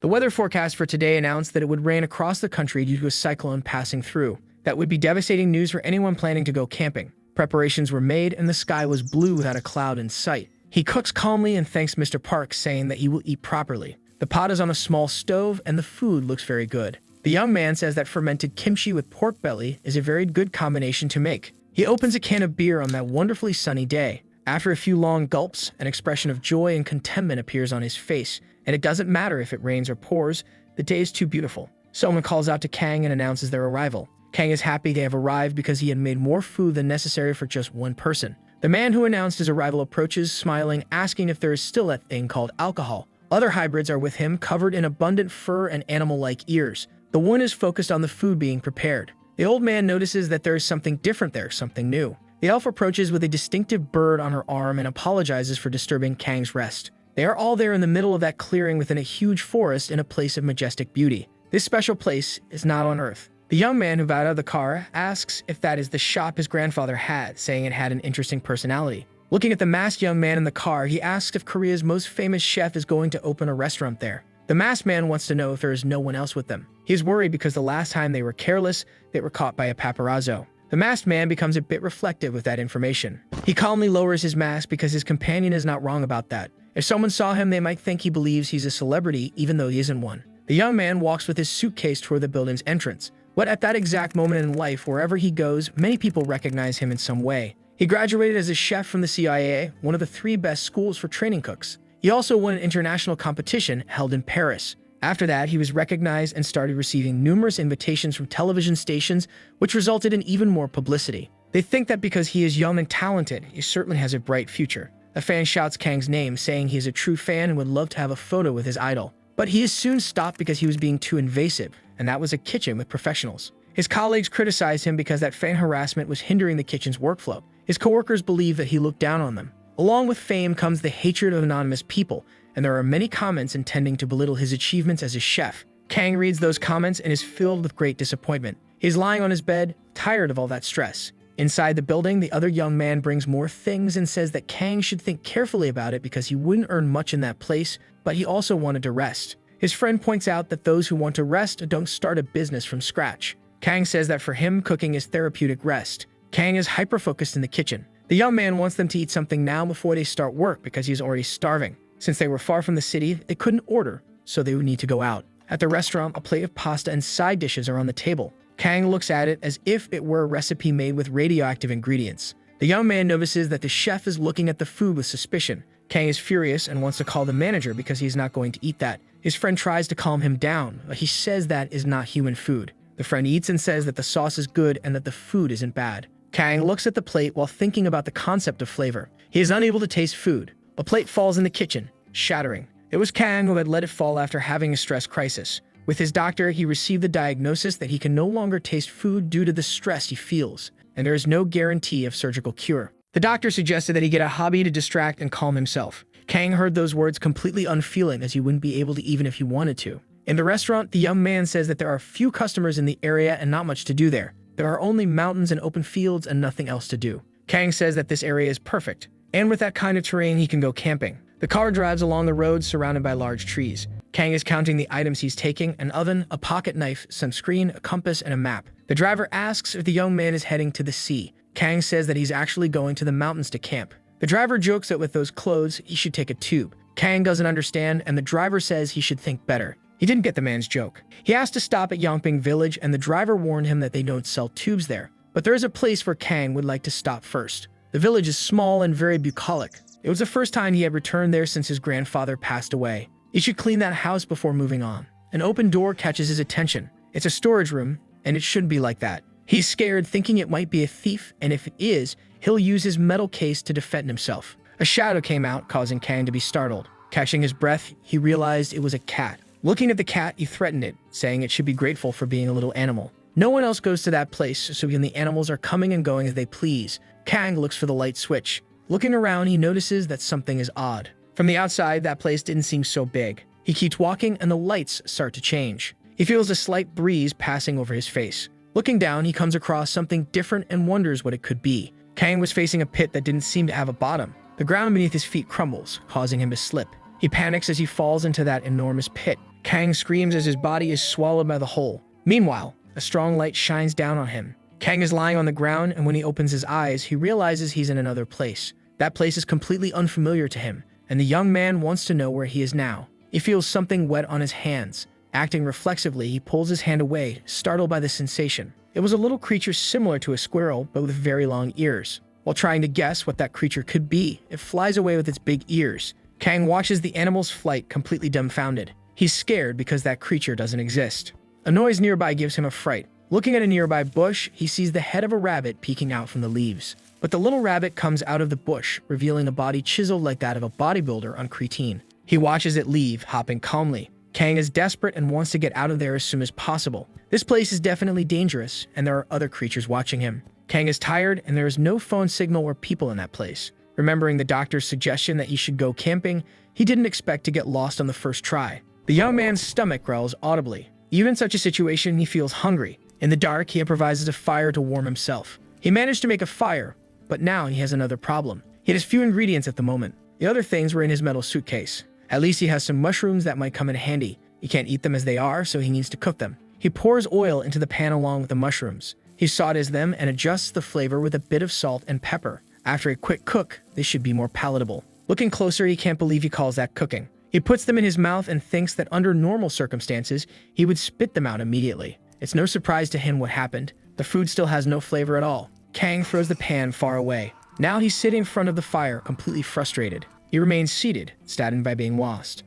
The weather forecast for today announced that it would rain across the country due to a cyclone passing through. That would be devastating news for anyone planning to go camping. Preparations were made and the sky was blue without a cloud in sight. He cooks calmly and thanks Mr. Park, saying that he will eat properly. The pot is on a small stove and the food looks very good. The young man says that fermented kimchi with pork belly is a very good combination to make. He opens a can of beer on that wonderfully sunny day. After a few long gulps, an expression of joy and contentment appears on his face, and it doesn't matter if it rains or pours, the day is too beautiful. Someone calls out to Kang and announces their arrival. Kang is happy they have arrived because he had made more food than necessary for just one person. The man who announced his arrival approaches, smiling, asking if there is still that thing called alcohol. Other hybrids are with him, covered in abundant fur and animal-like ears. The one is focused on the food being prepared. The old man notices that there is something different there, something new. The elf approaches with a distinctive bird on her arm and apologizes for disturbing Kang's rest. They are all there in the middle of that clearing within a huge forest in a place of majestic beauty. This special place is not on Earth. The young man who got out of the car asks if that is the shop his grandfather had, saying it had an interesting personality. Looking at the masked young man in the car, he asks if Korea's most famous chef is going to open a restaurant there. The masked man wants to know if there is no one else with them. He is worried because the last time they were careless, they were caught by a paparazzo. The masked man becomes a bit reflective with that information. He calmly lowers his mask because his companion is not wrong about that. If someone saw him, they might think he believes he's a celebrity even though he isn't one. The young man walks with his suitcase toward the building's entrance. But at that exact moment in life, wherever he goes, many people recognize him in some way. He graduated as a chef from the CIA, one of the 3 best schools for training cooks. He also won an international competition held in Paris. After that, he was recognized and started receiving numerous invitations from television stations, which resulted in even more publicity. They think that because he is young and talented, he certainly has a bright future. A fan shouts Kang's name, saying he is a true fan and would love to have a photo with his idol. But he is soon stopped because he was being too invasive, and that was a kitchen with professionals. His colleagues criticized him because that fan harassment was hindering the kitchen's workflow. His coworkers believe that he looked down on them. Along with fame comes the hatred of anonymous people, and there are many comments intending to belittle his achievements as a chef. Kang reads those comments and is filled with great disappointment. He is lying on his bed, tired of all that stress. Inside the building, the other young man brings more things and says that Kang should think carefully about it because he wouldn't earn much in that place, but he also wanted to rest. His friend points out that those who want to rest don't start a business from scratch. Kang says that for him, cooking is therapeutic rest. Kang is hyper-focused in the kitchen. The young man wants them to eat something now before they start work because he's already starving. Since they were far from the city, they couldn't order, so they would need to go out. At the restaurant, a plate of pasta and side dishes are on the table. Kang looks at it as if it were a recipe made with radioactive ingredients. The young man notices that the chef is looking at the food with suspicion. Kang is furious and wants to call the manager because he's not going to eat that. His friend tries to calm him down, but he says that is not human food. The friend eats and says that the sauce is good and that the food isn't bad. Kang looks at the plate while thinking about the concept of flavor. He is unable to taste food. A plate falls in the kitchen, shattering. It was Kang who had let it fall after having a stress crisis. With his doctor, he received the diagnosis that he can no longer taste food due to the stress he feels, and there is no guarantee of surgical cure. The doctor suggested that he get a hobby to distract and calm himself. Kang heard those words completely unfeeling, as he wouldn't be able to even if he wanted to. In the restaurant, the young man says that there are few customers in the area and not much to do there. There are only mountains and open fields and nothing else to do. Kang says that this area is perfect, and with that kind of terrain he can go camping. The car drives along the road surrounded by large trees. Kang is counting the items he's taking: an oven, a pocket knife, some screen, a compass, and a map. The driver asks if the young man is heading to the sea. Kang says that he's actually going to the mountains to camp. The driver jokes that with those clothes, he should take a tube. Kang doesn't understand, and the driver says he should think better. He didn't get the man's joke. He asked to stop at Yongping Village, and the driver warned him that they don't sell tubes there. But there is a place where Kang would like to stop first. The village is small and very bucolic. It was the first time he had returned there since his grandfather passed away. He should clean that house before moving on. An open door catches his attention. It's a storage room, and it shouldn't be like that. He's scared, thinking it might be a thief, and if it is, he'll use his metal case to defend himself. A shadow came out, causing Kang to be startled. Catching his breath, he realized it was a cat. Looking at the cat, he threatened it, saying it should be grateful for being a little animal. No one else goes to that place, so even the animals are coming and going as they please. Kang looks for the light switch. Looking around, he notices that something is odd. From the outside, that place didn't seem so big. He keeps walking, and the lights start to change. He feels a slight breeze passing over his face. Looking down, he comes across something different and wonders what it could be. Kang was facing a pit that didn't seem to have a bottom. The ground beneath his feet crumbles, causing him to slip. He panics as he falls into that enormous pit. Kang screams as his body is swallowed by the hole. Meanwhile, a strong light shines down on him. Kang is lying on the ground, and when he opens his eyes, he realizes he's in another place. That place is completely unfamiliar to him, and the young man wants to know where he is now. He feels something wet on his hands. Acting reflexively, he pulls his hand away, startled by the sensation. It was a little creature similar to a squirrel, but with very long ears. While trying to guess what that creature could be, it flies away with its big ears. Kang watches the animal's flight completely dumbfounded. He's scared because that creature doesn't exist. A noise nearby gives him a fright. Looking at a nearby bush, he sees the head of a rabbit peeking out from the leaves. But the little rabbit comes out of the bush, revealing a body chiseled like that of a bodybuilder on creatine. He watches it leave, hopping calmly. Kang is desperate and wants to get out of there as soon as possible. This place is definitely dangerous, and there are other creatures watching him. Kang is tired, and there is no phone signal or people in that place. Remembering the doctor's suggestion that he should go camping, he didn't expect to get lost on the first try. The young man's stomach growls audibly. Even in such a situation, he feels hungry. In the dark, he improvises a fire to warm himself. He managed to make a fire, but now he has another problem. He has few ingredients at the moment. The other things were in his metal suitcase. At least he has some mushrooms that might come in handy. He can't eat them as they are, so he needs to cook them. He pours oil into the pan along with the mushrooms. He sautés them and adjusts the flavor with a bit of salt and pepper. After a quick cook, they should be more palatable. Looking closer, he can't believe he calls that cooking. He puts them in his mouth and thinks that under normal circumstances, he would spit them out immediately. It's no surprise to him what happened. The food still has no flavor at all. Kang throws the pan far away. Now he's sitting in front of the fire, completely frustrated. He remains seated, saddened by being lost.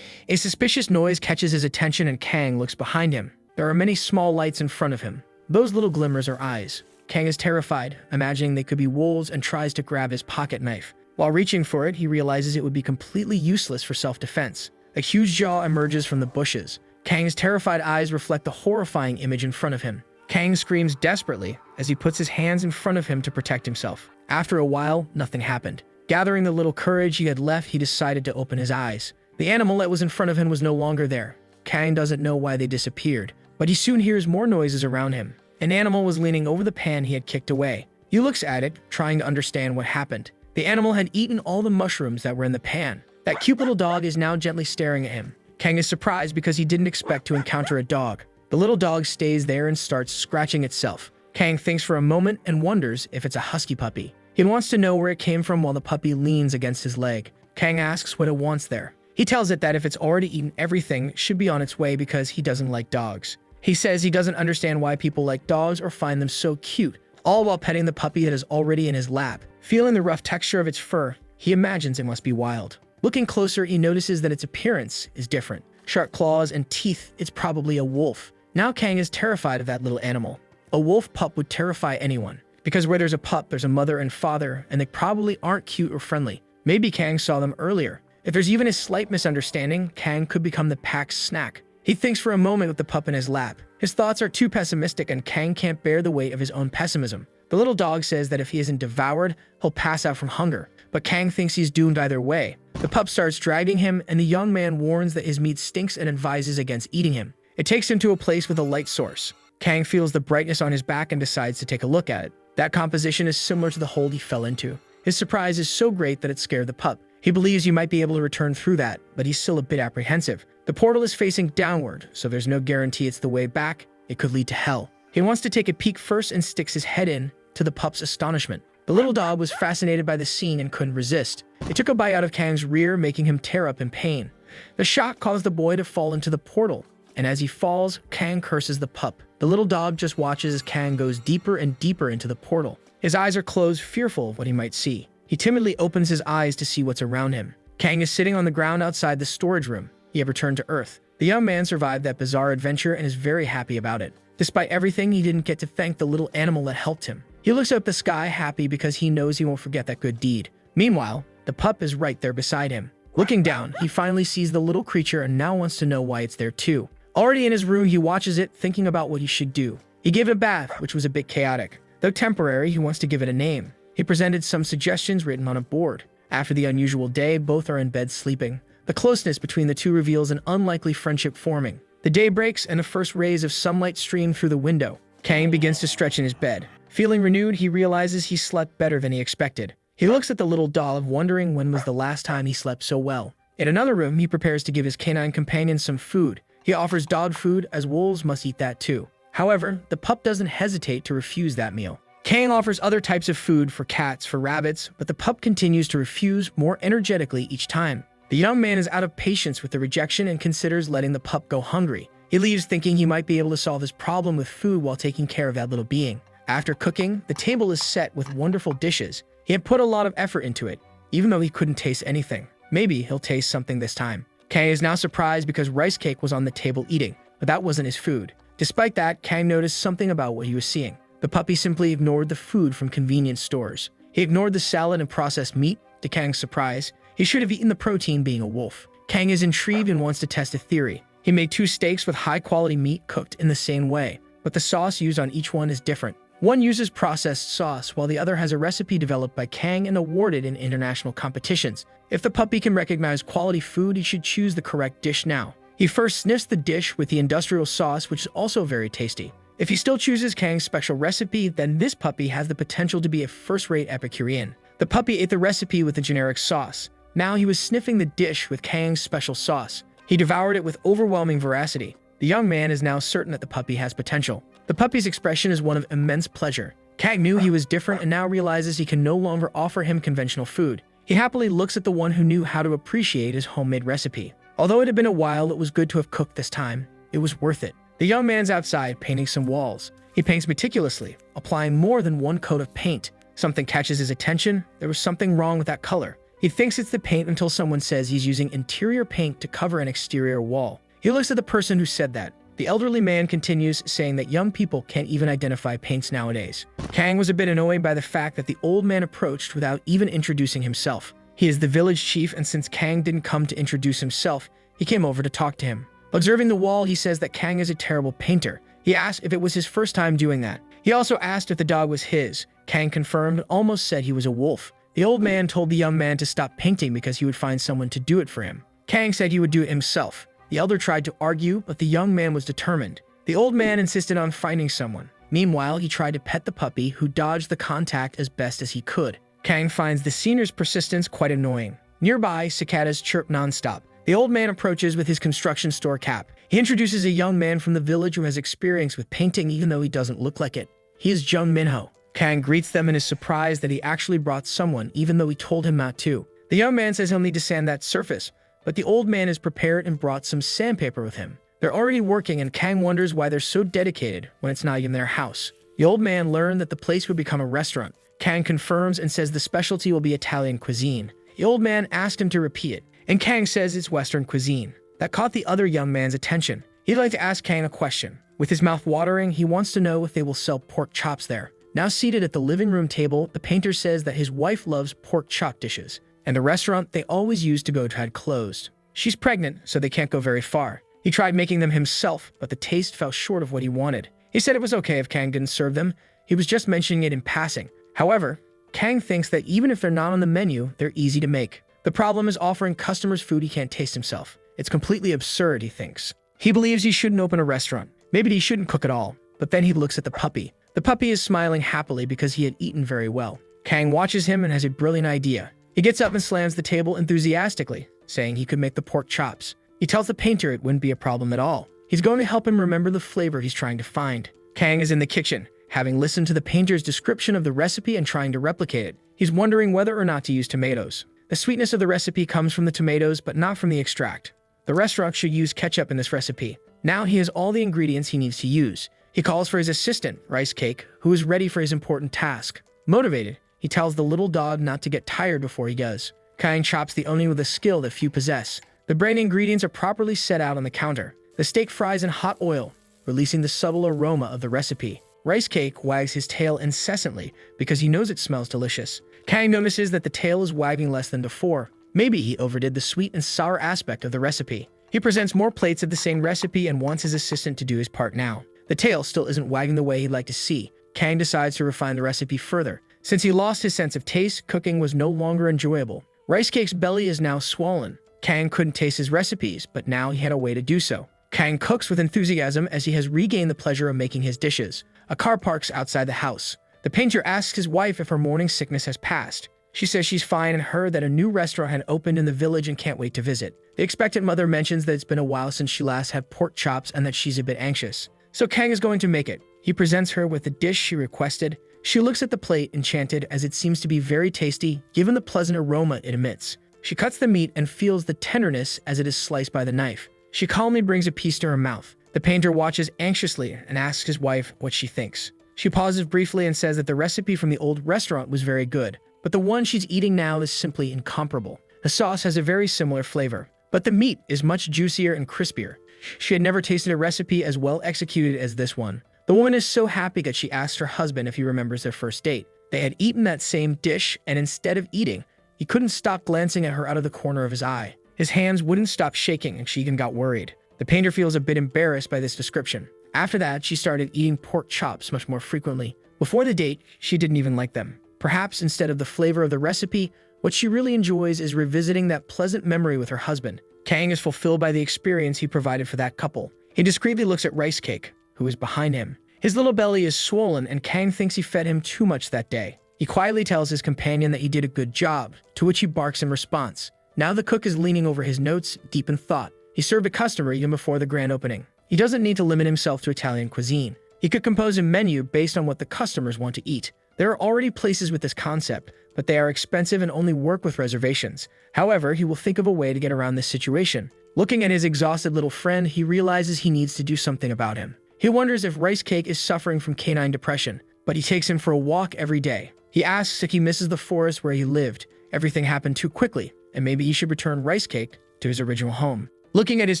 A suspicious noise catches his attention and Kang looks behind him. There are many small lights in front of him. Those little glimmers are eyes. Kang is terrified, imagining they could be wolves, and tries to grab his pocket knife. While reaching for it, he realizes it would be completely useless for self-defense. A huge jaw emerges from the bushes. Kang's terrified eyes reflect the horrifying image in front of him. Kang screams desperately as he puts his hands in front of him to protect himself. After a while, nothing happened. Gathering the little courage he had left, he decided to open his eyes. The animal that was in front of him was no longer there. Kang doesn't know why they disappeared, but he soon hears more noises around him. An animal was leaning over the pan he had kicked away. He looks at it, trying to understand what happened. The animal had eaten all the mushrooms that were in the pan. That cute little dog is now gently staring at him. Kang is surprised because he didn't expect to encounter a dog. The little dog stays there and starts scratching itself. Kang thinks for a moment and wonders if it's a husky puppy. He wants to know where it came from while the puppy leans against his leg. Kang asks what it wants there. He tells it that if it's already eaten everything, it should be on its way because he doesn't like dogs. He says he doesn't understand why people like dogs or find them so cute, all while petting the puppy that is already in his lap. Feeling the rough texture of its fur, he imagines it must be wild. Looking closer, he notices that its appearance is different. Sharp claws and teeth, it's probably a wolf. Now Kang is terrified of that little animal. A wolf pup would terrify anyone, because where there's a pup, there's a mother and father, and they probably aren't cute or friendly. Maybe Kang saw them earlier. If there's even a slight misunderstanding, Kang could become the pack's snack. He thinks for a moment with the pup in his lap. His thoughts are too pessimistic and Kang can't bear the weight of his own pessimism. The little dog says that if he isn't devoured, he'll pass out from hunger. But Kang thinks he's doomed either way. The pup starts dragging him, and the young man warns that his meat stinks and advises against eating him. It takes him to a place with a light source. Kang feels the brightness on his back and decides to take a look at it. That composition is similar to the hole he fell into. His surprise is so great that it scared the pup. He believes he might be able to return through that, but he's still a bit apprehensive. The portal is facing downward, so there's no guarantee it's the way back. It could lead to hell. He wants to take a peek first and sticks his head in, to the pup's astonishment. The little dog was fascinated by the scene and couldn't resist. It took a bite out of Kang's rear, making him tear up in pain. The shock caused the boy to fall into the portal, and as he falls, Kang curses the pup. The little dog just watches as Kang goes deeper and deeper into the portal. His eyes are closed, fearful of what he might see. He timidly opens his eyes to see what's around him. Kang is sitting on the ground outside the storage room. He had returned to Earth. The young man survived that bizarre adventure and is very happy about it. Despite everything, he didn't get to thank the little animal that helped him. He looks up at the sky happy because he knows he won't forget that good deed. Meanwhile, the pup is right there beside him. Looking down, he finally sees the little creature and now wants to know why it's there too. Already in his room, he watches it, thinking about what he should do. He gave it a bath, which was a bit chaotic. Though temporary, he wants to give it a name. He presented some suggestions written on a board. After the unusual day, both are in bed sleeping. The closeness between the two reveals an unlikely friendship forming. The day breaks and the first rays of sunlight stream through the window. Kang begins to stretch in his bed. Feeling renewed, he realizes he slept better than he expected. He looks at the little doll, wondering when was the last time he slept so well. In another room, he prepares to give his canine companion some food. He offers dog food, as wolves must eat that too. However, the pup doesn't hesitate to refuse that meal. Kang offers other types of food for cats, for rabbits, but the pup continues to refuse more energetically each time. The young man is out of patience with the rejection and considers letting the pup go hungry. He leaves thinking he might be able to solve his problem with food while taking care of that little being. After cooking, the table is set with wonderful dishes. He had put a lot of effort into it, even though he couldn't taste anything. Maybe he'll taste something this time. Kang is now surprised because rice cake was on the table eating, but that wasn't his food. Despite that, Kang noticed something about what he was seeing. The puppy simply ignored the food from convenience stores. He ignored the salad and processed meat. To Kang's surprise, he should have eaten the protein, being a wolf. Kang is intrigued and wants to test a theory. He made 2 steaks with high-quality meat cooked in the same way, but the sauce used on each one is different. One uses processed sauce, while the other has a recipe developed by Kang and awarded in international competitions. If the puppy can recognize quality food, he should choose the correct dish now. He first sniffs the dish with the industrial sauce, which is also very tasty. If he still chooses Kang's special recipe, then this puppy has the potential to be a first-rate Epicurean. The puppy ate the recipe with the generic sauce. Now he was sniffing the dish with Kang's special sauce. He devoured it with overwhelming voracity. The young man is now certain that the puppy has potential. The puppy's expression is one of immense pleasure. Kang knew he was different and now realizes he can no longer offer him conventional food. He happily looks at the one who knew how to appreciate his homemade recipe. Although it had been a while, it was good to have cooked this time. It was worth it. The young man's outside painting some walls. He paints meticulously, applying more than 1 coat of paint. Something catches his attention. There was something wrong with that color. He thinks it's the paint until someone says he's using interior paint to cover an exterior wall. He looks at the person who said that. The elderly man continues, saying that young people can't even identify paints nowadays. Kang was a bit annoyed by the fact that the old man approached without even introducing himself. He is the village chief, and since Kang didn't come to introduce himself, he came over to talk to him. Observing the wall, he says that Kang is a terrible painter. He asked if it was his first time doing that. He also asked if the dog was his. Kang confirmed and almost said he was a wolf. The old man told the young man to stop painting because he would find someone to do it for him. Kang said he would do it himself. The elder tried to argue, but the young man was determined. The old man insisted on finding someone. Meanwhile, he tried to pet the puppy, who dodged the contact as best as he could. Kang finds the senior's persistence quite annoying. Nearby, cicadas chirp nonstop. The old man approaches with his construction store cap. He introduces a young man from the village who has experience with painting even though he doesn't look like it. He is Jung Minho. Kang greets them and is surprised that he actually brought someone even though he told him not to. The young man says he'll need to sand that surface, but the old man is prepared and brought some sandpaper with him. They're already working and Kang wonders why they're so dedicated when it's not even their house. The old man learned that the place would become a restaurant. Kang confirms and says the specialty will be Italian cuisine. The old man asked him to repeat it, and Kang says it's Western cuisine. That caught the other young man's attention. He'd like to ask Kang a question. With his mouth watering, he wants to know if they will sell pork chops there. Now seated at the living room table, the painter says that his wife loves pork chop dishes, and the restaurant they always used to go to had closed. She's pregnant, so they can't go very far. He tried making them himself, but the taste fell short of what he wanted. He said it was okay if Kang didn't serve them. He was just mentioning it in passing. However, Kang thinks that even if they're not on the menu, they're easy to make. The problem is offering customers food he can't taste himself. It's completely absurd, he thinks. He believes he shouldn't open a restaurant. Maybe he shouldn't cook at all. But then he looks at the puppy. The puppy is smiling happily because he had eaten very well. Kang watches him and has a brilliant idea. He gets up and slams the table enthusiastically, saying he could make the pork chops. He tells the painter it wouldn't be a problem at all. He's going to help him remember the flavor he's trying to find. Kang is in the kitchen, having listened to the painter's description of the recipe and trying to replicate it. He's wondering whether or not to use tomatoes. The sweetness of the recipe comes from the tomatoes, but not from the extract. The restaurant should use ketchup in this recipe. Now he has all the ingredients he needs to use. He calls for his assistant, Rice Cake, who is ready for his important task. Motivated, he tells the little dog not to get tired before he does. Kang chops the onion with a skill that few possess. The brain ingredients are properly set out on the counter. The steak fries in hot oil, releasing the subtle aroma of the recipe. Rice Cake wags his tail incessantly because he knows it smells delicious. Kang notices that the tail is wagging less than before. Maybe he overdid the sweet and sour aspect of the recipe. He presents more plates of the same recipe and wants his assistant to do his part now. The tail still isn't wagging the way he'd like to see. Kang decides to refine the recipe further. Since he lost his sense of taste, cooking was no longer enjoyable. Rice Cake's belly is now swollen. Kang couldn't taste his recipes, but now he had a way to do so. Kang cooks with enthusiasm as he has regained the pleasure of making his dishes. A car parks outside the house. The painter asks his wife if her morning sickness has passed. She says she's fine and heard that a new restaurant had opened in the village and can't wait to visit. The expectant mother mentions that it's been a while since she last had pork chops and that she's a bit anxious. So Kang is going to make it. He presents her with the dish she requested. She looks at the plate, enchanted, as it seems to be very tasty, given the pleasant aroma it emits. She cuts the meat and feels the tenderness as it is sliced by the knife. She calmly brings a piece to her mouth. The painter watches anxiously and asks his wife what she thinks. She pauses briefly and says that the recipe from the old restaurant was very good, but the one she's eating now is simply incomparable. The sauce has a very similar flavor, but the meat is much juicier and crispier. She had never tasted a recipe as well executed as this one. The woman is so happy that she asks her husband if he remembers their first date. They had eaten that same dish, and instead of eating, he couldn't stop glancing at her out of the corner of his eye. His hands wouldn't stop shaking, and she even got worried. The painter feels a bit embarrassed by this description. After that, she started eating pork chops much more frequently. Before the date, she didn't even like them. Perhaps instead of the flavor of the recipe, what she really enjoys is revisiting that pleasant memory with her husband. Kang is fulfilled by the experience he provided for that couple. He discreetly looks at Rice Cake, who is behind him. His little belly is swollen, and Kang thinks he fed him too much that day. He quietly tells his companion that he did a good job, to which he barks in response. Now the cook is leaning over his notes, deep in thought. He served a customer even before the grand opening. He doesn't need to limit himself to Italian cuisine. He could compose a menu based on what the customers want to eat. There are already places with this concept, but they are expensive and only work with reservations. However, he will think of a way to get around this situation. Looking at his exhausted little friend, he realizes he needs to do something about him. He wonders if Rice Cake is suffering from canine depression, but he takes him for a walk every day. He asks if he misses the forest where he lived. Everything happened too quickly, and maybe he should return Rice Cake to his original home. Looking at his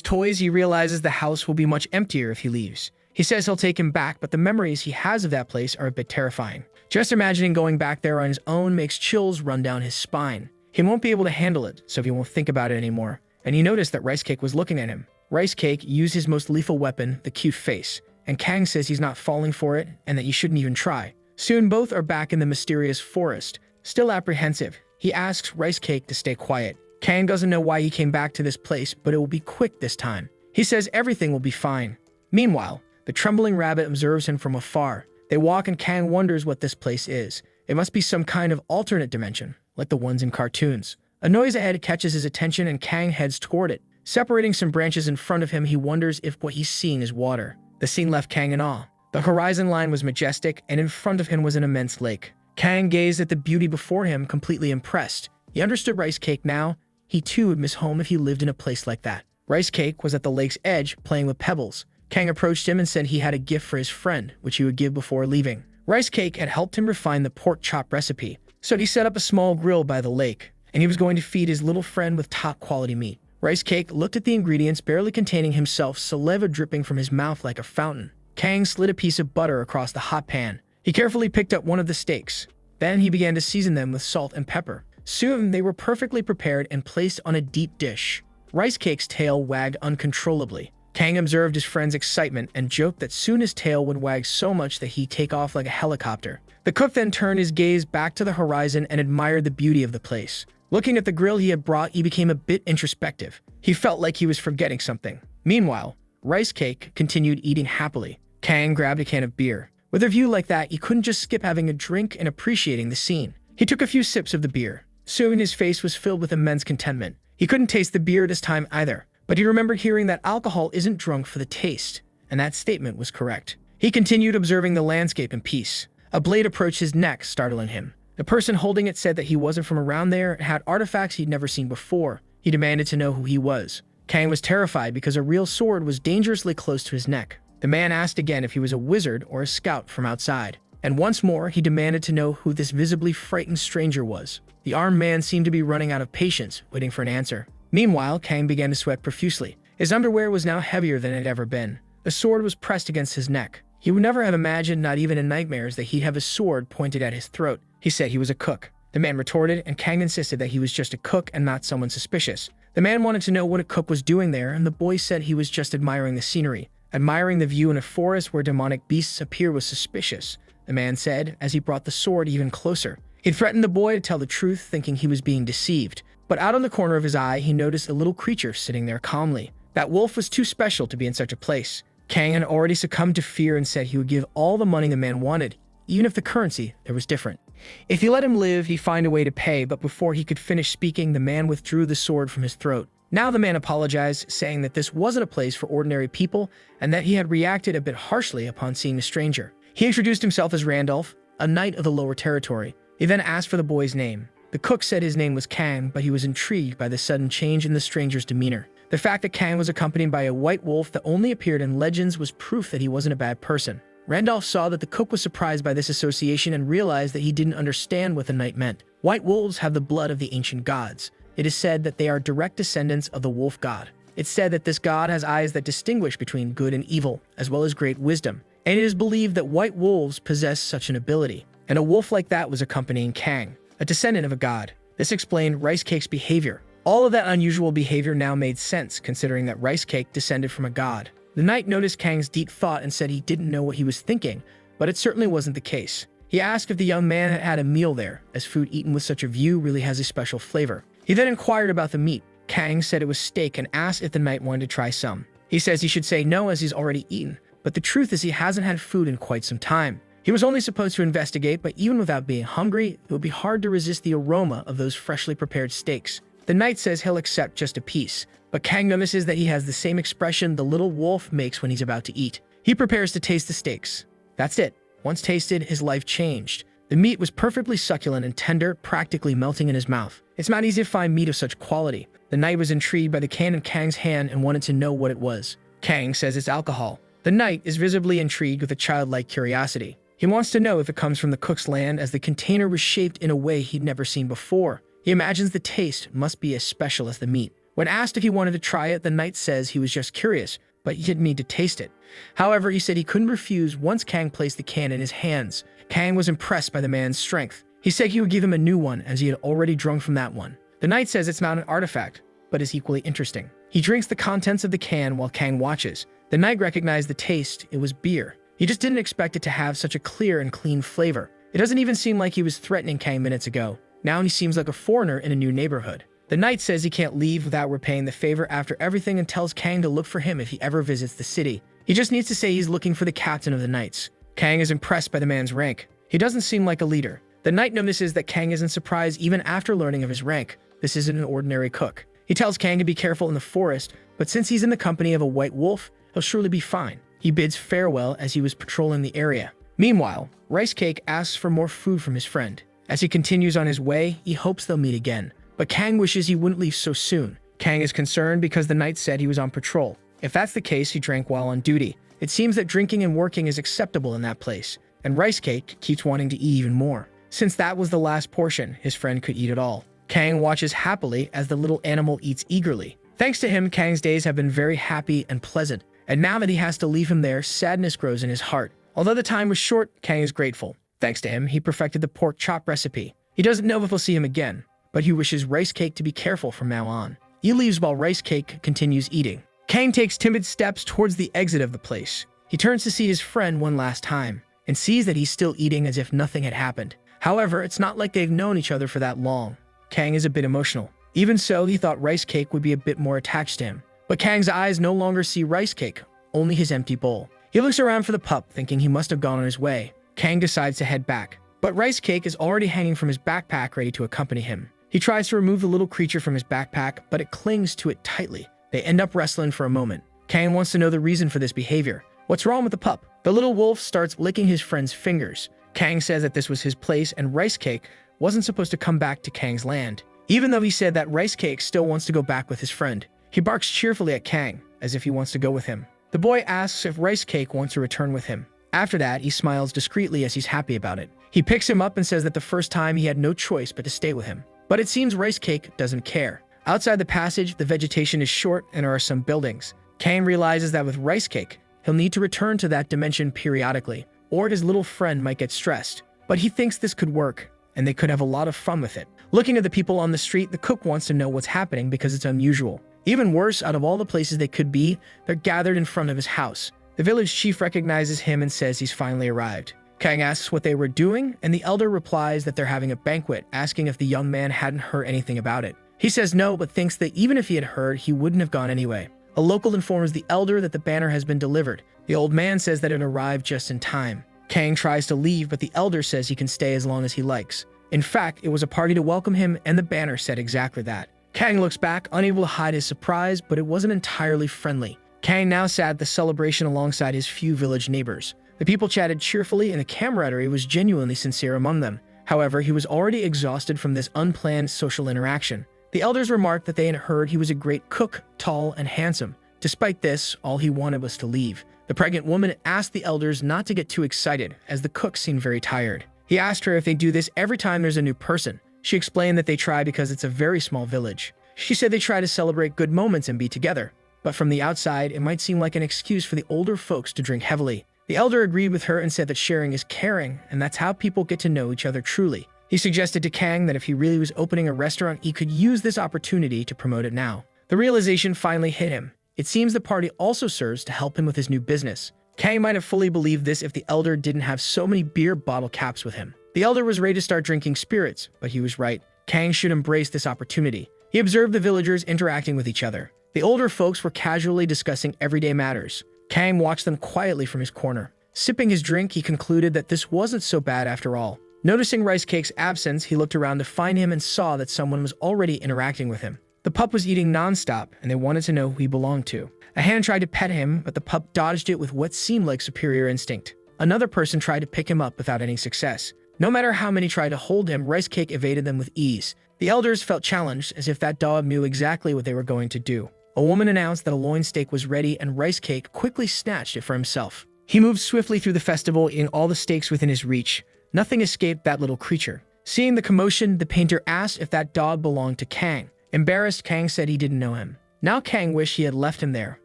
toys, he realizes the house will be much emptier if he leaves. He says he'll take him back, but the memories he has of that place are a bit terrifying. Just imagining going back there on his own makes chills run down his spine. He won't be able to handle it, so he won't think about it anymore. And he noticed that Rice Cake was looking at him. Rice Cake used his most lethal weapon, the cute face, and Kang says he's not falling for it and that you shouldn't even try. Soon both are back in the mysterious forest. Still apprehensive, he asks Rice Cake to stay quiet. Kang doesn't know why he came back to this place, but it will be quick this time. He says everything will be fine. Meanwhile, the trembling rabbit observes him from afar. They walk and Kang wonders what this place is. It must be some kind of alternate dimension, like the ones in cartoons. A noise ahead catches his attention and Kang heads toward it. Separating some branches in front of him, he wonders if what he's seeing is water. The scene left Kang in awe. The horizon line was majestic, and in front of him was an immense lake. Kang gazed at the beauty before him, completely impressed. He understood Rice Cake now. He too would miss home if he lived in a place like that. Rice Cake was at the lake's edge, playing with pebbles. Kang approached him and said he had a gift for his friend, which he would give before leaving. Rice Cake had helped him refine the pork chop recipe, so he set up a small grill by the lake, and he was going to feed his little friend with top-quality meat. Rice Cake looked at the ingredients, barely containing himself, saliva dripping from his mouth like a fountain. Kang slid a piece of butter across the hot pan. He carefully picked up one of the steaks. Then he began to season them with salt and pepper. Soon, they were perfectly prepared and placed on a deep dish. Rice Cake's tail wagged uncontrollably. Kang observed his friend's excitement and joked that soon his tail would wag so much that he'd take off like a helicopter. The cook then turned his gaze back to the horizon and admired the beauty of the place. Looking at the grill he had brought, he became a bit introspective. He felt like he was forgetting something. Meanwhile, Rice Cake continued eating happily. Kang grabbed a can of beer. With a view like that, he couldn't just skip having a drink and appreciating the scene. He took a few sips of the beer. Soon his face was filled with immense contentment. He couldn't taste the beer this time either, but he remembered hearing that alcohol isn't drunk for the taste, and that statement was correct. He continued observing the landscape in peace. A blade approached his neck, startling him. The person holding it said that he wasn't from around there and had artifacts he'd never seen before. He demanded to know who he was. Kang was terrified because a real sword was dangerously close to his neck. The man asked again if he was a wizard or a scout from outside. And once more, he demanded to know who this visibly frightened stranger was. The armed man seemed to be running out of patience, waiting for an answer. Meanwhile, Kang began to sweat profusely. His underwear was now heavier than it had ever been. A sword was pressed against his neck. He would never have imagined, not even in nightmares, that he'd have a sword pointed at his throat. He said he was a cook. The man retorted, and Kang insisted that he was just a cook and not someone suspicious. The man wanted to know what a cook was doing there, and the boy said he was just admiring the scenery. Admiring the view in a forest where demonic beasts appear was suspicious, the man said, as he brought the sword even closer. He threatened the boy to tell the truth, thinking he was being deceived. But out on the corner of his eye, he noticed a little creature sitting there calmly. That wolf was too special to be in such a place. Kang had already succumbed to fear and said he would give all the money the man wanted, even if the currency there was different. If he let him live, he'd find a way to pay, but before he could finish speaking, the man withdrew the sword from his throat. Now the man apologized, saying that this wasn't a place for ordinary people and that he had reacted a bit harshly upon seeing a stranger. He introduced himself as Randolph, a knight of the lower territory. He then asked for the boy's name. The cook said his name was Kang, but he was intrigued by the sudden change in the stranger's demeanor. The fact that Kang was accompanied by a white wolf that only appeared in legends was proof that he wasn't a bad person. Randolph saw that the cook was surprised by this association and realized that he didn't understand what the knight meant. White wolves have the blood of the ancient gods. It is said that they are direct descendants of the wolf god. It's said that this god has eyes that distinguish between good and evil, as well as great wisdom, and it is believed that white wolves possess such an ability. And a wolf like that was accompanying Kang, a descendant of a god. This explained Rice Cake's behavior. All of that unusual behavior now made sense, considering that Rice Cake descended from a god. The knight noticed Kang's deep thought and said he didn't know what he was thinking, but it certainly wasn't the case. He asked if the young man had had a meal there, as food eaten with such a view really has a special flavor. He then inquired about the meat. Kang said it was steak and asked if the knight wanted to try some. He says he should say no as he's already eaten, but the truth is he hasn't had food in quite some time. He was only supposed to investigate, but even without being hungry, it would be hard to resist the aroma of those freshly prepared steaks. The knight says he'll accept just a piece, but Kang notices that he has the same expression the little wolf makes when he's about to eat. He prepares to taste the steaks. That's it. Once tasted, his life changed. The meat was perfectly succulent and tender, practically melting in his mouth. It's not easy to find meat of such quality. The knight was intrigued by the can in Kang's hand and wanted to know what it was. Kang says it's alcohol. The knight is visibly intrigued with a childlike curiosity. He wants to know if it comes from the cook's land, as the container was shaped in a way he'd never seen before. He imagines the taste must be as special as the meat. When asked if he wanted to try it, the knight says he was just curious, but he didn't need to taste it. However, he said he couldn't refuse once Kang placed the can in his hands. Kang was impressed by the man's strength. He said he would give him a new one as he had already drunk from that one. The knight says it's not an artifact, but is equally interesting. He drinks the contents of the can while Kang watches. The knight recognized the taste. It was beer. He just didn't expect it to have such a clear and clean flavor. It doesn't even seem like he was threatening Kang minutes ago. Now he seems like a foreigner in a new neighborhood. The knight says he can't leave without repaying the favor after everything and tells Kang to look for him if he ever visits the city. He just needs to say he's looking for the captain of the knights. Kang is impressed by the man's rank. He doesn't seem like a leader. The knight notices that Kang isn't surprised even after learning of his rank. This isn't an ordinary cook. He tells Kang to be careful in the forest, but since he's in the company of a white wolf, he'll surely be fine. He bids farewell as he was patrolling the area. Meanwhile, Rice Cake asks for more food from his friend. As he continues on his way, he hopes they'll meet again. But Kang wishes he wouldn't leave so soon. Kang is concerned because the knight said he was on patrol. If that's the case, he drank while on duty. It seems that drinking and working is acceptable in that place, and Rice Cake keeps wanting to eat even more. Since that was the last portion, his friend could eat it all. Kang watches happily as the little animal eats eagerly. Thanks to him, Kang's days have been very happy and pleasant, and now that he has to leave him there, sadness grows in his heart. Although the time was short, Kang is grateful. Thanks to him, he perfected the pork chop recipe. He doesn't know if he'll see him again, but he wishes Rice Cake to be careful from now on. He leaves while Rice Cake continues eating. Kang takes timid steps towards the exit of the place. He turns to see his friend one last time, and sees that he's still eating as if nothing had happened. However, it's not like they've known each other for that long. Kang is a bit emotional. Even so, he thought Rice Cake would be a bit more attached to him. But Kang's eyes no longer see Rice Cake, only his empty bowl. He looks around for the pup, thinking he must have gone on his way. Kang decides to head back, but Rice Cake is already hanging from his backpack ready to accompany him. He tries to remove the little creature from his backpack, but it clings to it tightly. They end up wrestling for a moment. Kang wants to know the reason for this behavior. What's wrong with the pup? The little wolf starts licking his friend's fingers. Kang says that this was his place and Rice Cake wasn't supposed to come back to Kang's land, even though he said that Rice Cake still wants to go back with his friend. He barks cheerfully at Kang, as if he wants to go with him. The boy asks if Rice Cake wants to return with him. After that, he smiles discreetly as he's happy about it. He picks him up and says that the first time he had no choice but to stay with him. But it seems Rice Cake doesn't care. Outside the passage, the vegetation is short and there are some buildings. Kang realizes that with Rice Cake, he'll need to return to that dimension periodically, or his little friend might get stressed. But he thinks this could work, and they could have a lot of fun with it. Looking at the people on the street, the cook wants to know what's happening because it's unusual. Even worse, out of all the places they could be, they're gathered in front of his house. The village chief recognizes him and says he's finally arrived. Kang asks what they were doing, and the elder replies that they're having a banquet, asking if the young man hadn't heard anything about it. He says no, but thinks that even if he had heard, he wouldn't have gone anyway. A local informs the elder that the banner has been delivered. The old man says that it arrived just in time. Kang tries to leave, but the elder says he can stay as long as he likes. In fact, it was a party to welcome him, and the banner said exactly that. Kang looks back, unable to hide his surprise, but it wasn't entirely friendly. Kang now sat at the celebration alongside his few village neighbors. The people chatted cheerfully, and the camaraderie was genuinely sincere among them. However, he was already exhausted from this unplanned social interaction. The elders remarked that they had heard he was a great cook, tall and handsome. Despite this, all he wanted was to leave. The pregnant woman asked the elders not to get too excited, as the cook seemed very tired. He asked her if they do this every time there's a new person. She explained that they try because it's a very small village. She said they try to celebrate good moments and be together. But from the outside, it might seem like an excuse for the older folks to drink heavily. The elder agreed with her and said that sharing is caring, and that's how people get to know each other truly. He suggested to Kang that if he really was opening a restaurant, he could use this opportunity to promote it now. The realization finally hit him. It seems the party also serves to help him with his new business. Kang might have fully believed this if the elder didn't have so many beer bottle caps with him. The elder was ready to start drinking spirits, but he was right. Kang should embrace this opportunity. He observed the villagers interacting with each other. The older folks were casually discussing everyday matters. Kang watched them quietly from his corner. Sipping his drink, he concluded that this wasn't so bad after all. Noticing Rice Cake's absence, he looked around to find him and saw that someone was already interacting with him. The pup was eating non-stop, and they wanted to know who he belonged to. A hand tried to pet him, but the pup dodged it with what seemed like superior instinct. Another person tried to pick him up without any success. No matter how many tried to hold him, Rice Cake evaded them with ease. The elders felt challenged, as if that dog knew exactly what they were going to do. A woman announced that a loin steak was ready, and Rice Cake quickly snatched it for himself. He moved swiftly through the festival, eating all the steaks within his reach. Nothing escaped that little creature. Seeing the commotion, the painter asked if that dog belonged to Kang. Embarrassed, Kang said he didn't know him. Now Kang wished he had left him there.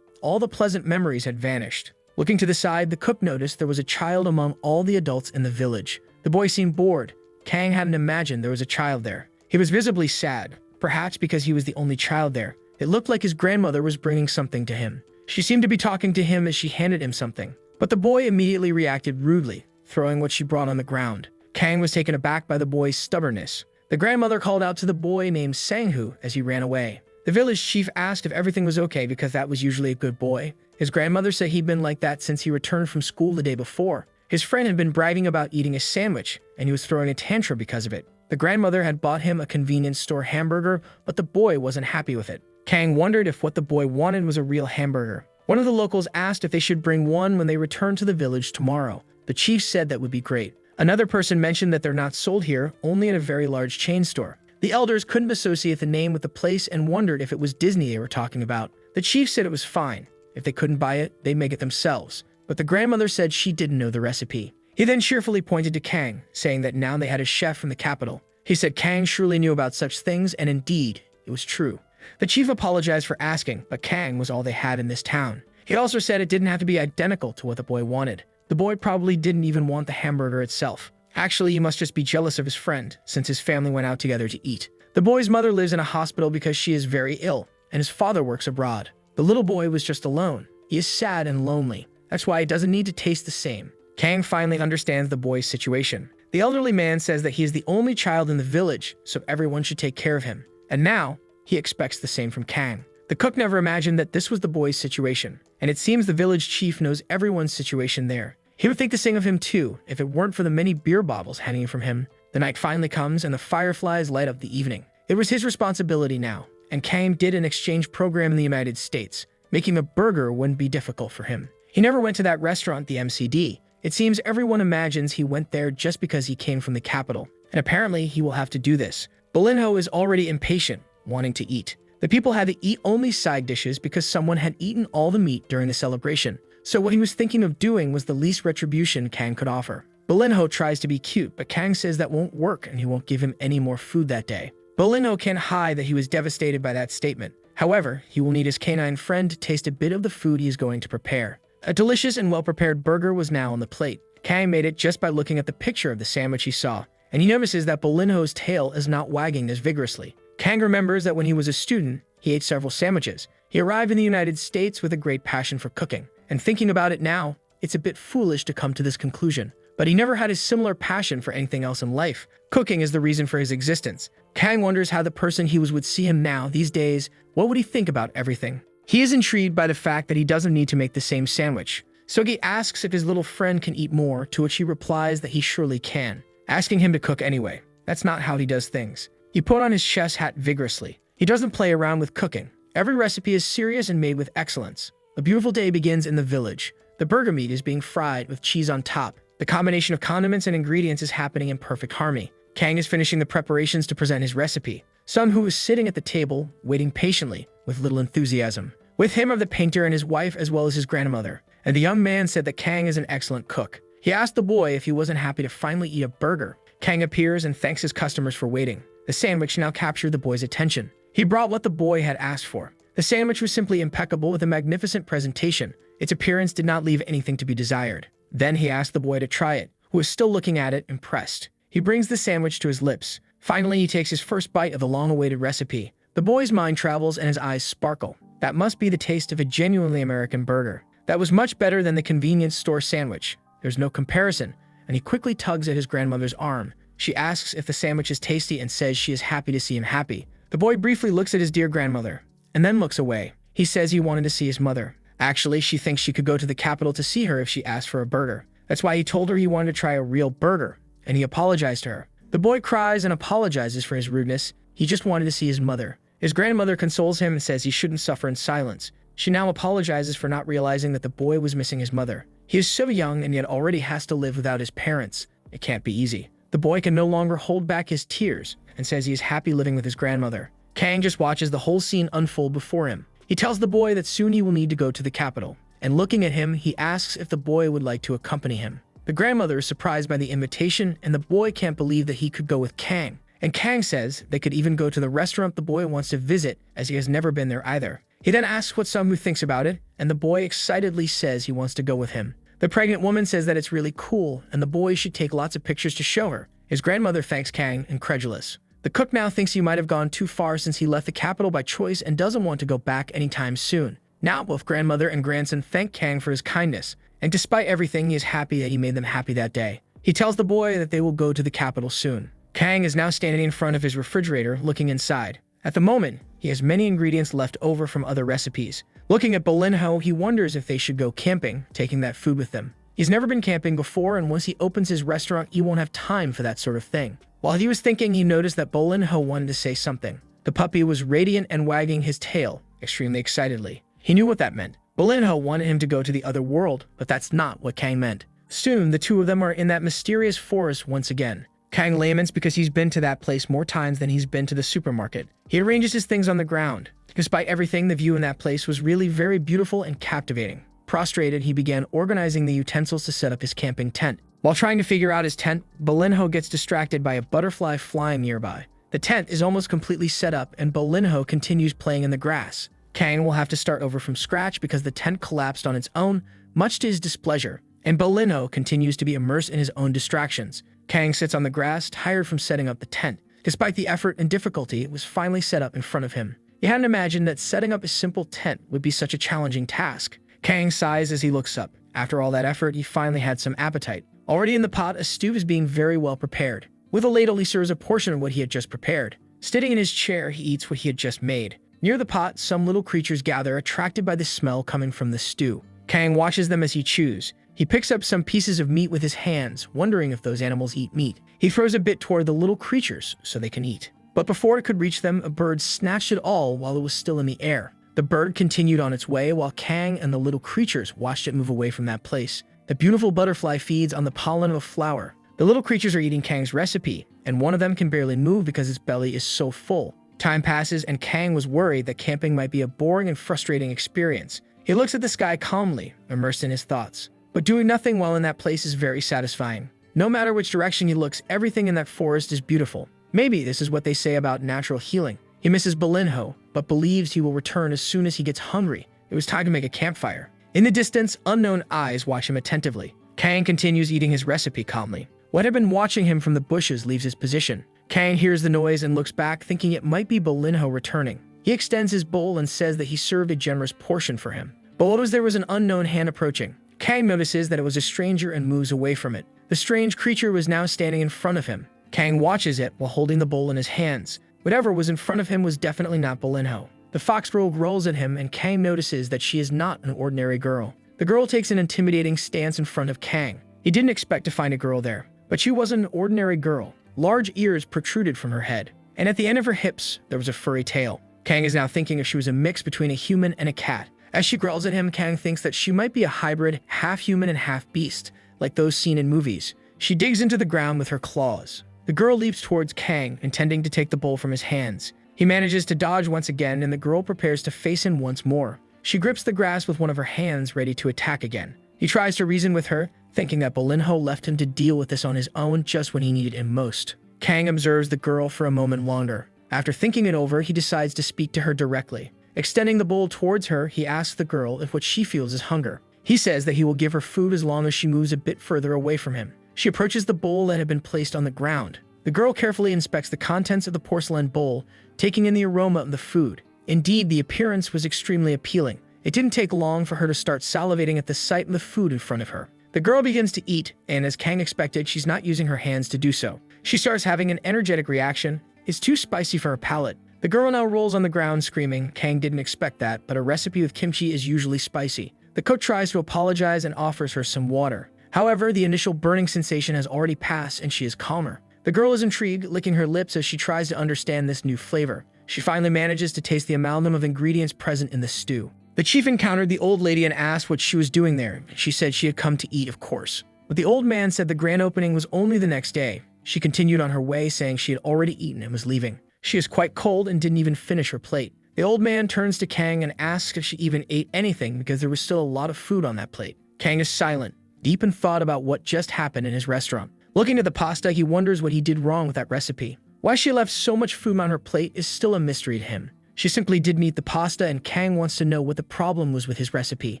All the pleasant memories had vanished. Looking to the side, the cook noticed there was a child among all the adults in the village. The boy seemed bored. Kang hadn't imagined there was a child there. He was visibly sad, perhaps because he was the only child there. It looked like his grandmother was bringing something to him. She seemed to be talking to him as she handed him something. But the boy immediately reacted rudely, throwing what she brought on the ground. Kang was taken aback by the boy's stubbornness. The grandmother called out to the boy named Sanghu as he ran away. The village chief asked if everything was okay because that was usually a good boy. His grandmother said he'd been like that since he returned from school the day before. His friend had been bragging about eating a sandwich, and he was throwing a tantrum because of it. The grandmother had bought him a convenience store hamburger, but the boy wasn't happy with it. Kang wondered if what the boy wanted was a real hamburger. One of the locals asked if they should bring one when they returned to the village tomorrow. The chief said that would be great. Another person mentioned that they're not sold here, only at a very large chain store. The elders couldn't associate the name with the place and wondered if it was Disney they were talking about. The chief said it was fine. If they couldn't buy it, they'd make it themselves. But the grandmother said she didn't know the recipe. He then cheerfully pointed to Kang, saying that now they had a chef from the capital. He said Kang surely knew about such things, and indeed, it was true. The chief apologized for asking, but Kang was all they had in this town. He also said it didn't have to be identical to what the boy wanted. The boy probably didn't even want the hamburger itself. Actually, he must just be jealous of his friend, since his family went out together to eat. The boy's mother lives in a hospital because she is very ill, and his father works abroad. The little boy was just alone. He is sad and lonely. That's why he doesn't need to taste the same. Kang finally understands the boy's situation. The elderly man says that he is the only child in the village, so everyone should take care of him. And now, he expects the same from Kang. The cook never imagined that this was the boy's situation, and it seems the village chief knows everyone's situation there. He would think the same of him too, if it weren't for the many beer bottles hanging from him. The night finally comes, and the fireflies light up the evening. It was his responsibility now, and Kang did an exchange program in the United States. Making a burger wouldn't be difficult for him. He never went to that restaurant, the MCD. It seems everyone imagines he went there just because he came from the capital, and apparently he will have to do this. Bolinho is already impatient, wanting to eat. The people had to eat only side dishes because someone had eaten all the meat during the celebration. So what he was thinking of doing was the least retribution Kang could offer. Bolinho tries to be cute, but Kang says that won't work and he won't give him any more food that day. Bolinho can't hide that he was devastated by that statement. However, he will need his canine friend to taste a bit of the food he is going to prepare. A delicious and well-prepared burger was now on the plate. Kang made it just by looking at the picture of the sandwich he saw, and he notices that Bolinho's tail is not wagging as vigorously. Kang remembers that when he was a student, he ate several sandwiches. He arrived in the United States with a great passion for cooking, and thinking about it now, it's a bit foolish to come to this conclusion. But he never had a similar passion for anything else in life. Cooking is the reason for his existence. Kang wonders how the person he was would see him now, these days. What would he think about everything? He is intrigued by the fact that he doesn't need to make the same sandwich. Sogi asks if his little friend can eat more, to which he replies that he surely can, asking him to cook anyway. That's not how he does things. He put on his chef's hat vigorously. He He doesn't play around with cooking. Every recipe is serious and made with excellence. A beautiful day begins in the village. The burger meat is being fried with cheese on top. The combination of condiments and ingredients is happening in perfect harmony. Kang is finishing the preparations to present his recipe. Sun, who is sitting at the table, waiting patiently, with little enthusiasm. With him are the painter and his wife as well as his grandmother. And the young man said that Kang is an excellent cook. He asked the boy if he wasn't happy to finally eat a burger. Kang appears and thanks his customers for waiting. The sandwich now captured the boy's attention. He brought what the boy had asked for. The sandwich was simply impeccable with a magnificent presentation. Its appearance did not leave anything to be desired. Then he asked the boy to try it, who was still looking at it, impressed. He brings the sandwich to his lips. Finally, he takes his first bite of the long-awaited recipe. The boy's mind travels and his eyes sparkle. That must be the taste of a genuinely American burger. That was much better than the convenience store sandwich. There's no comparison, and he quickly tugs at his grandmother's arm. She asks if the sandwich is tasty and says she is happy to see him happy. The boy briefly looks at his dear grandmother, and then looks away. He says he wanted to see his mother. Actually, she thinks she could go to the capital to see her if she asked for a burger. That's why he told her he wanted to try a real burger, and he apologized to her. The boy cries and apologizes for his rudeness. He just wanted to see his mother. His grandmother consoles him and says he shouldn't suffer in silence. She now apologizes for not realizing that the boy was missing his mother. He is so young and yet already has to live without his parents. It can't be easy. The boy can no longer hold back his tears and says he is happy living with his grandmother. Kang just watches the whole scene unfold before him. He tells the boy that soon he will need to go to the capital. And looking at him, he asks if the boy would like to accompany him. The grandmother is surprised by the invitation, and the boy can't believe that he could go with Kang. And Kang says they could even go to the restaurant the boy wants to visit, as he has never been there either. He then asks what Sun thinks about it, and the boy excitedly says he wants to go with him. The pregnant woman says that it's really cool, and the boy should take lots of pictures to show her. His grandmother thanks Kang, incredulous. The cook now thinks he might have gone too far since he left the capital by choice and doesn't want to go back anytime soon. Now both grandmother and grandson thank Kang for his kindness, and despite everything, he is happy that he made them happy that day. He tells the boy that they will go to the capital soon. Kang is now standing in front of his refrigerator, looking inside. At the moment, he has many ingredients left over from other recipes. Looking at Bolinho, he wonders if they should go camping, taking that food with them. He's never been camping before, and once he opens his restaurant, he won't have time for that sort of thing. While he was thinking, he noticed that Bolinho wanted to say something. The puppy was radiant and wagging his tail, extremely excitedly. He knew what that meant. Bolinho wanted him to go to the other world, but that's not what Kang meant. Soon, the two of them are in that mysterious forest once again. Kang laments because he's been to that place more times than he's been to the supermarket. He arranges his things on the ground. Despite everything, the view in that place was really very beautiful and captivating. Prostrated, he began organizing the utensils to set up his camping tent. While trying to figure out his tent, Bolinho gets distracted by a butterfly flying nearby. The tent is almost completely set up, and Bolinho continues playing in the grass. Kang will have to start over from scratch because the tent collapsed on its own, much to his displeasure, and Bolinho continues to be immersed in his own distractions. Kang sits on the grass, tired from setting up the tent. Despite the effort and difficulty, it was finally set up in front of him. He hadn't imagined that setting up a simple tent would be such a challenging task. Kang sighs as he looks up. After all that effort, he finally had some appetite. Already in the pot, a stew is being very well prepared. With a ladle, he serves a portion of what he had just prepared. Sitting in his chair, he eats what he had just made. Near the pot, some little creatures gather, attracted by the smell coming from the stew. Kang watches them as he chews. He picks up some pieces of meat with his hands, wondering if those animals eat meat. He throws a bit toward the little creatures so they can eat. But before it could reach them, a bird snatched it all while it was still in the air. The bird continued on its way while Kang and the little creatures watched it move away from that place. The beautiful butterfly feeds on the pollen of a flower. The little creatures are eating Kang's recipe, and one of them can barely move because its belly is so full. Time passes, and Kang was worried that camping might be a boring and frustrating experience. He looks at the sky calmly, immersed in his thoughts. But doing nothing while in that place is very satisfying. No matter which direction he looks, everything in that forest is beautiful. Maybe this is what they say about natural healing. He misses Bolinho, but believes he will return as soon as he gets hungry. It was time to make a campfire. In the distance, unknown eyes watch him attentively. Kang continues eating his recipe calmly. What had been watching him from the bushes leaves his position. Kang hears the noise and looks back, thinking it might be Bolinho returning. He extends his bowl and says that he served a generous portion for him. But as there was an unknown hand approaching, Kang notices that it was a stranger and moves away from it. The strange creature was now standing in front of him. Kang watches it while holding the bowl in his hands. Whatever was in front of him was definitely not Bolinho. The fox rogue rolls at him, and Kang notices that she is not an ordinary girl. The girl takes an intimidating stance in front of Kang. He didn't expect to find a girl there, but she wasn't an ordinary girl. Large ears protruded from her head, and at the end of her hips, there was a furry tail. Kang is now thinking if she was a mix between a human and a cat. As she growls at him, Kang thinks that she might be a hybrid, half human and half beast, like those seen in movies. She digs into the ground with her claws. The girl leaps towards Kang, intending to take the bowl from his hands. He manages to dodge once again, and the girl prepares to face him once more. She grips the grass with one of her hands, ready to attack again. He tries to reason with her, thinking that Bolinho left him to deal with this on his own just when he needed him most. Kang observes the girl for a moment longer. After thinking it over, he decides to speak to her directly. Extending the bowl towards her, he asks the girl if what she feels is hunger. He says that he will give her food as long as she moves a bit further away from him. She approaches the bowl that had been placed on the ground. The girl carefully inspects the contents of the porcelain bowl, taking in the aroma of the food. Indeed, the appearance was extremely appealing. It didn't take long for her to start salivating at the sight of the food in front of her. The girl begins to eat, and as Kang expected, she's not using her hands to do so. She starts having an energetic reaction. It's too spicy for her palate. The girl now rolls on the ground screaming. Kang didn't expect that, but a recipe with kimchi is usually spicy. The cook tries to apologize and offers her some water. However, the initial burning sensation has already passed and she is calmer. The girl is intrigued, licking her lips as she tries to understand this new flavor. She finally manages to taste the amalgam of ingredients present in the stew. The chief encountered the old lady and asked what she was doing there. She said she had come to eat, of course. But the old man said the grand opening was only the next day. She continued on her way, saying she had already eaten and was leaving. She is quite cold and didn't even finish her plate. The old man turns to Kang and asks if she even ate anything because there was still a lot of food on that plate. Kang is silent, deep in thought about what just happened in his restaurant. Looking at the pasta, he wonders what he did wrong with that recipe. Why she left so much food on her plate is still a mystery to him. She simply didn't eat the pasta, and Kang wants to know what the problem was with his recipe.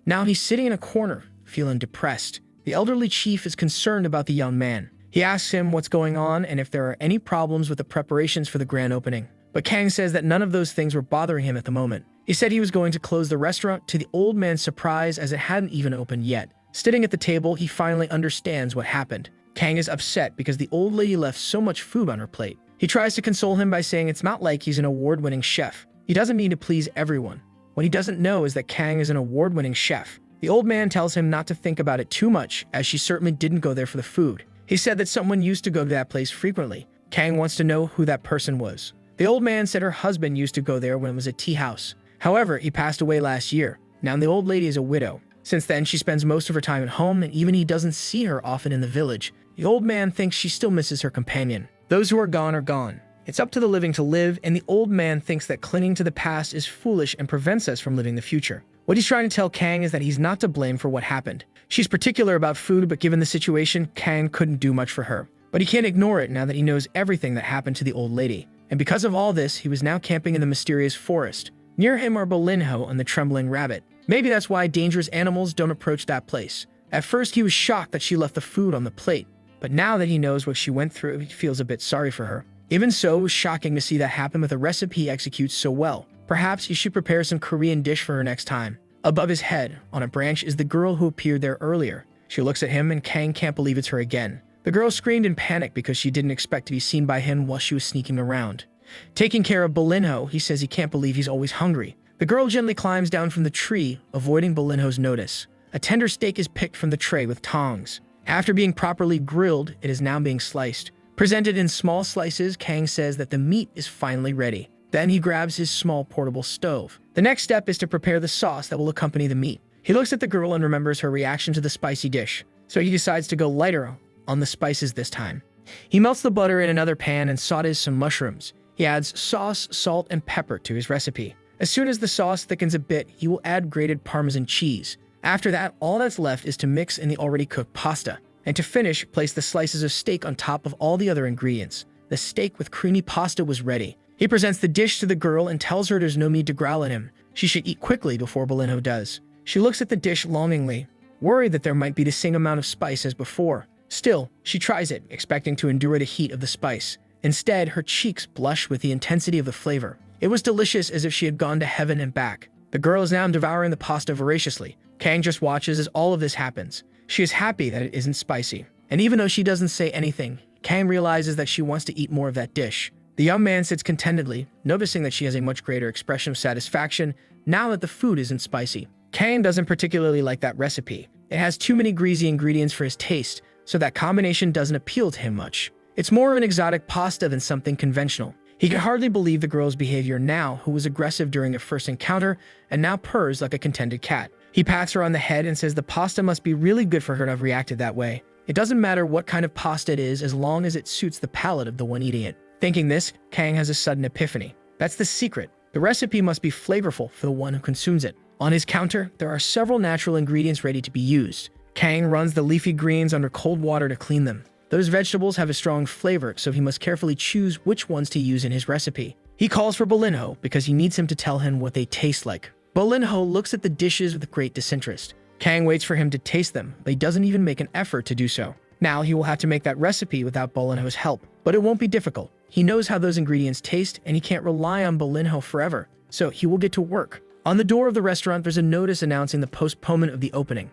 Now he's sitting in a corner, feeling depressed. The elderly chief is concerned about the young man. He asks him what's going on and if there are any problems with the preparations for the grand opening. But Kang says that none of those things were bothering him at the moment. He said he was going to close the restaurant, to the old man's surprise, as it hadn't even opened yet. Sitting at the table, he finally understands what happened. Kang is upset because the old lady left so much food on her plate. He tries to console him by saying it's not like he's an award-winning chef. He doesn't mean to please everyone. What he doesn't know is that Kang is an award-winning chef. The old man tells him not to think about it too much, as she certainly didn't go there for the food. He said that someone used to go to that place frequently. Kang wants to know who that person was. The old man said her husband used to go there when it was a tea house. However, he passed away last year. Now the old lady is a widow. Since then, she spends most of her time at home, and even he doesn't see her often in the village. The old man thinks she still misses her companion. Those who are gone are gone. It's up to the living to live, and the old man thinks that clinging to the past is foolish and prevents us from living the future. What he's trying to tell Kang is that he's not to blame for what happened. She's particular about food, but given the situation, Kang couldn't do much for her. But he can't ignore it now that he knows everything that happened to the old lady. And because of all this, he was now camping in the mysterious forest. Near him are Bolinho and the trembling rabbit. Maybe that's why dangerous animals don't approach that place. At first, he was shocked that she left the food on the plate. But now that he knows what she went through, he feels a bit sorry for her. Even so, it was shocking to see that happen with a recipe he executes so well. Perhaps he should prepare some Korean dish for her next time. Above his head, on a branch, is the girl who appeared there earlier. She looks at him, and Kang can't believe it's her again. The girl screamed in panic because she didn't expect to be seen by him while she was sneaking around. Taking care of Bolinho, he says he can't believe he's always hungry. The girl gently climbs down from the tree, avoiding Bolinho's notice. A tender steak is picked from the tray with tongs. After being properly grilled, it is now being sliced. Presented in small slices, Kang says that the meat is finally ready. Then he grabs his small portable stove. The next step is to prepare the sauce that will accompany the meat. He looks at the girl and remembers her reaction to the spicy dish, so he decides to go lighter on the spices this time. He melts the butter in another pan and sautés some mushrooms. He adds sauce, salt, and pepper to his recipe. As soon as the sauce thickens a bit, he will add grated Parmesan cheese. After that, all that's left is to mix in the already cooked pasta. And to finish, place the slices of steak on top of all the other ingredients. The steak with creamy pasta was ready. He presents the dish to the girl and tells her there's no need to growl at him. She should eat quickly before Bolinho does. She looks at the dish longingly, worried that there might be the same amount of spice as before. Still, she tries it, expecting to endure the heat of the spice. Instead, her cheeks blush with the intensity of the flavor. It was delicious, as if she had gone to heaven and back. The girl is now devouring the pasta voraciously. Kang just watches as all of this happens. She is happy that it isn't spicy. And even though she doesn't say anything, Kang realizes that she wants to eat more of that dish. The young man sits contentedly, noticing that she has a much greater expression of satisfaction now that the food isn't spicy. Kang doesn't particularly like that recipe. It has too many greasy ingredients for his taste, so that combination doesn't appeal to him much. It's more of an exotic pasta than something conventional. He could hardly believe the girl's behavior now, who was aggressive during a first encounter and now purrs like a contented cat. He pats her on the head and says the pasta must be really good for her to have reacted that way. It doesn't matter what kind of pasta it is as long as it suits the palate of the one eating it. Thinking this, Kang has a sudden epiphany. That's the secret. The recipe must be flavorful for the one who consumes it. On his counter, there are several natural ingredients ready to be used. Kang runs the leafy greens under cold water to clean them. Those vegetables have a strong flavor, so he must carefully choose which ones to use in his recipe. He calls for Bolinho because he needs him to tell him what they taste like. Bolinho looks at the dishes with great disinterest. Kang waits for him to taste them, but he doesn't even make an effort to do so. Now he will have to make that recipe without Bolinho's help, but it won't be difficult. He knows how those ingredients taste, and he can't rely on Bolinho forever, so he will get to work. On the door of the restaurant, there's a notice announcing the postponement of the opening.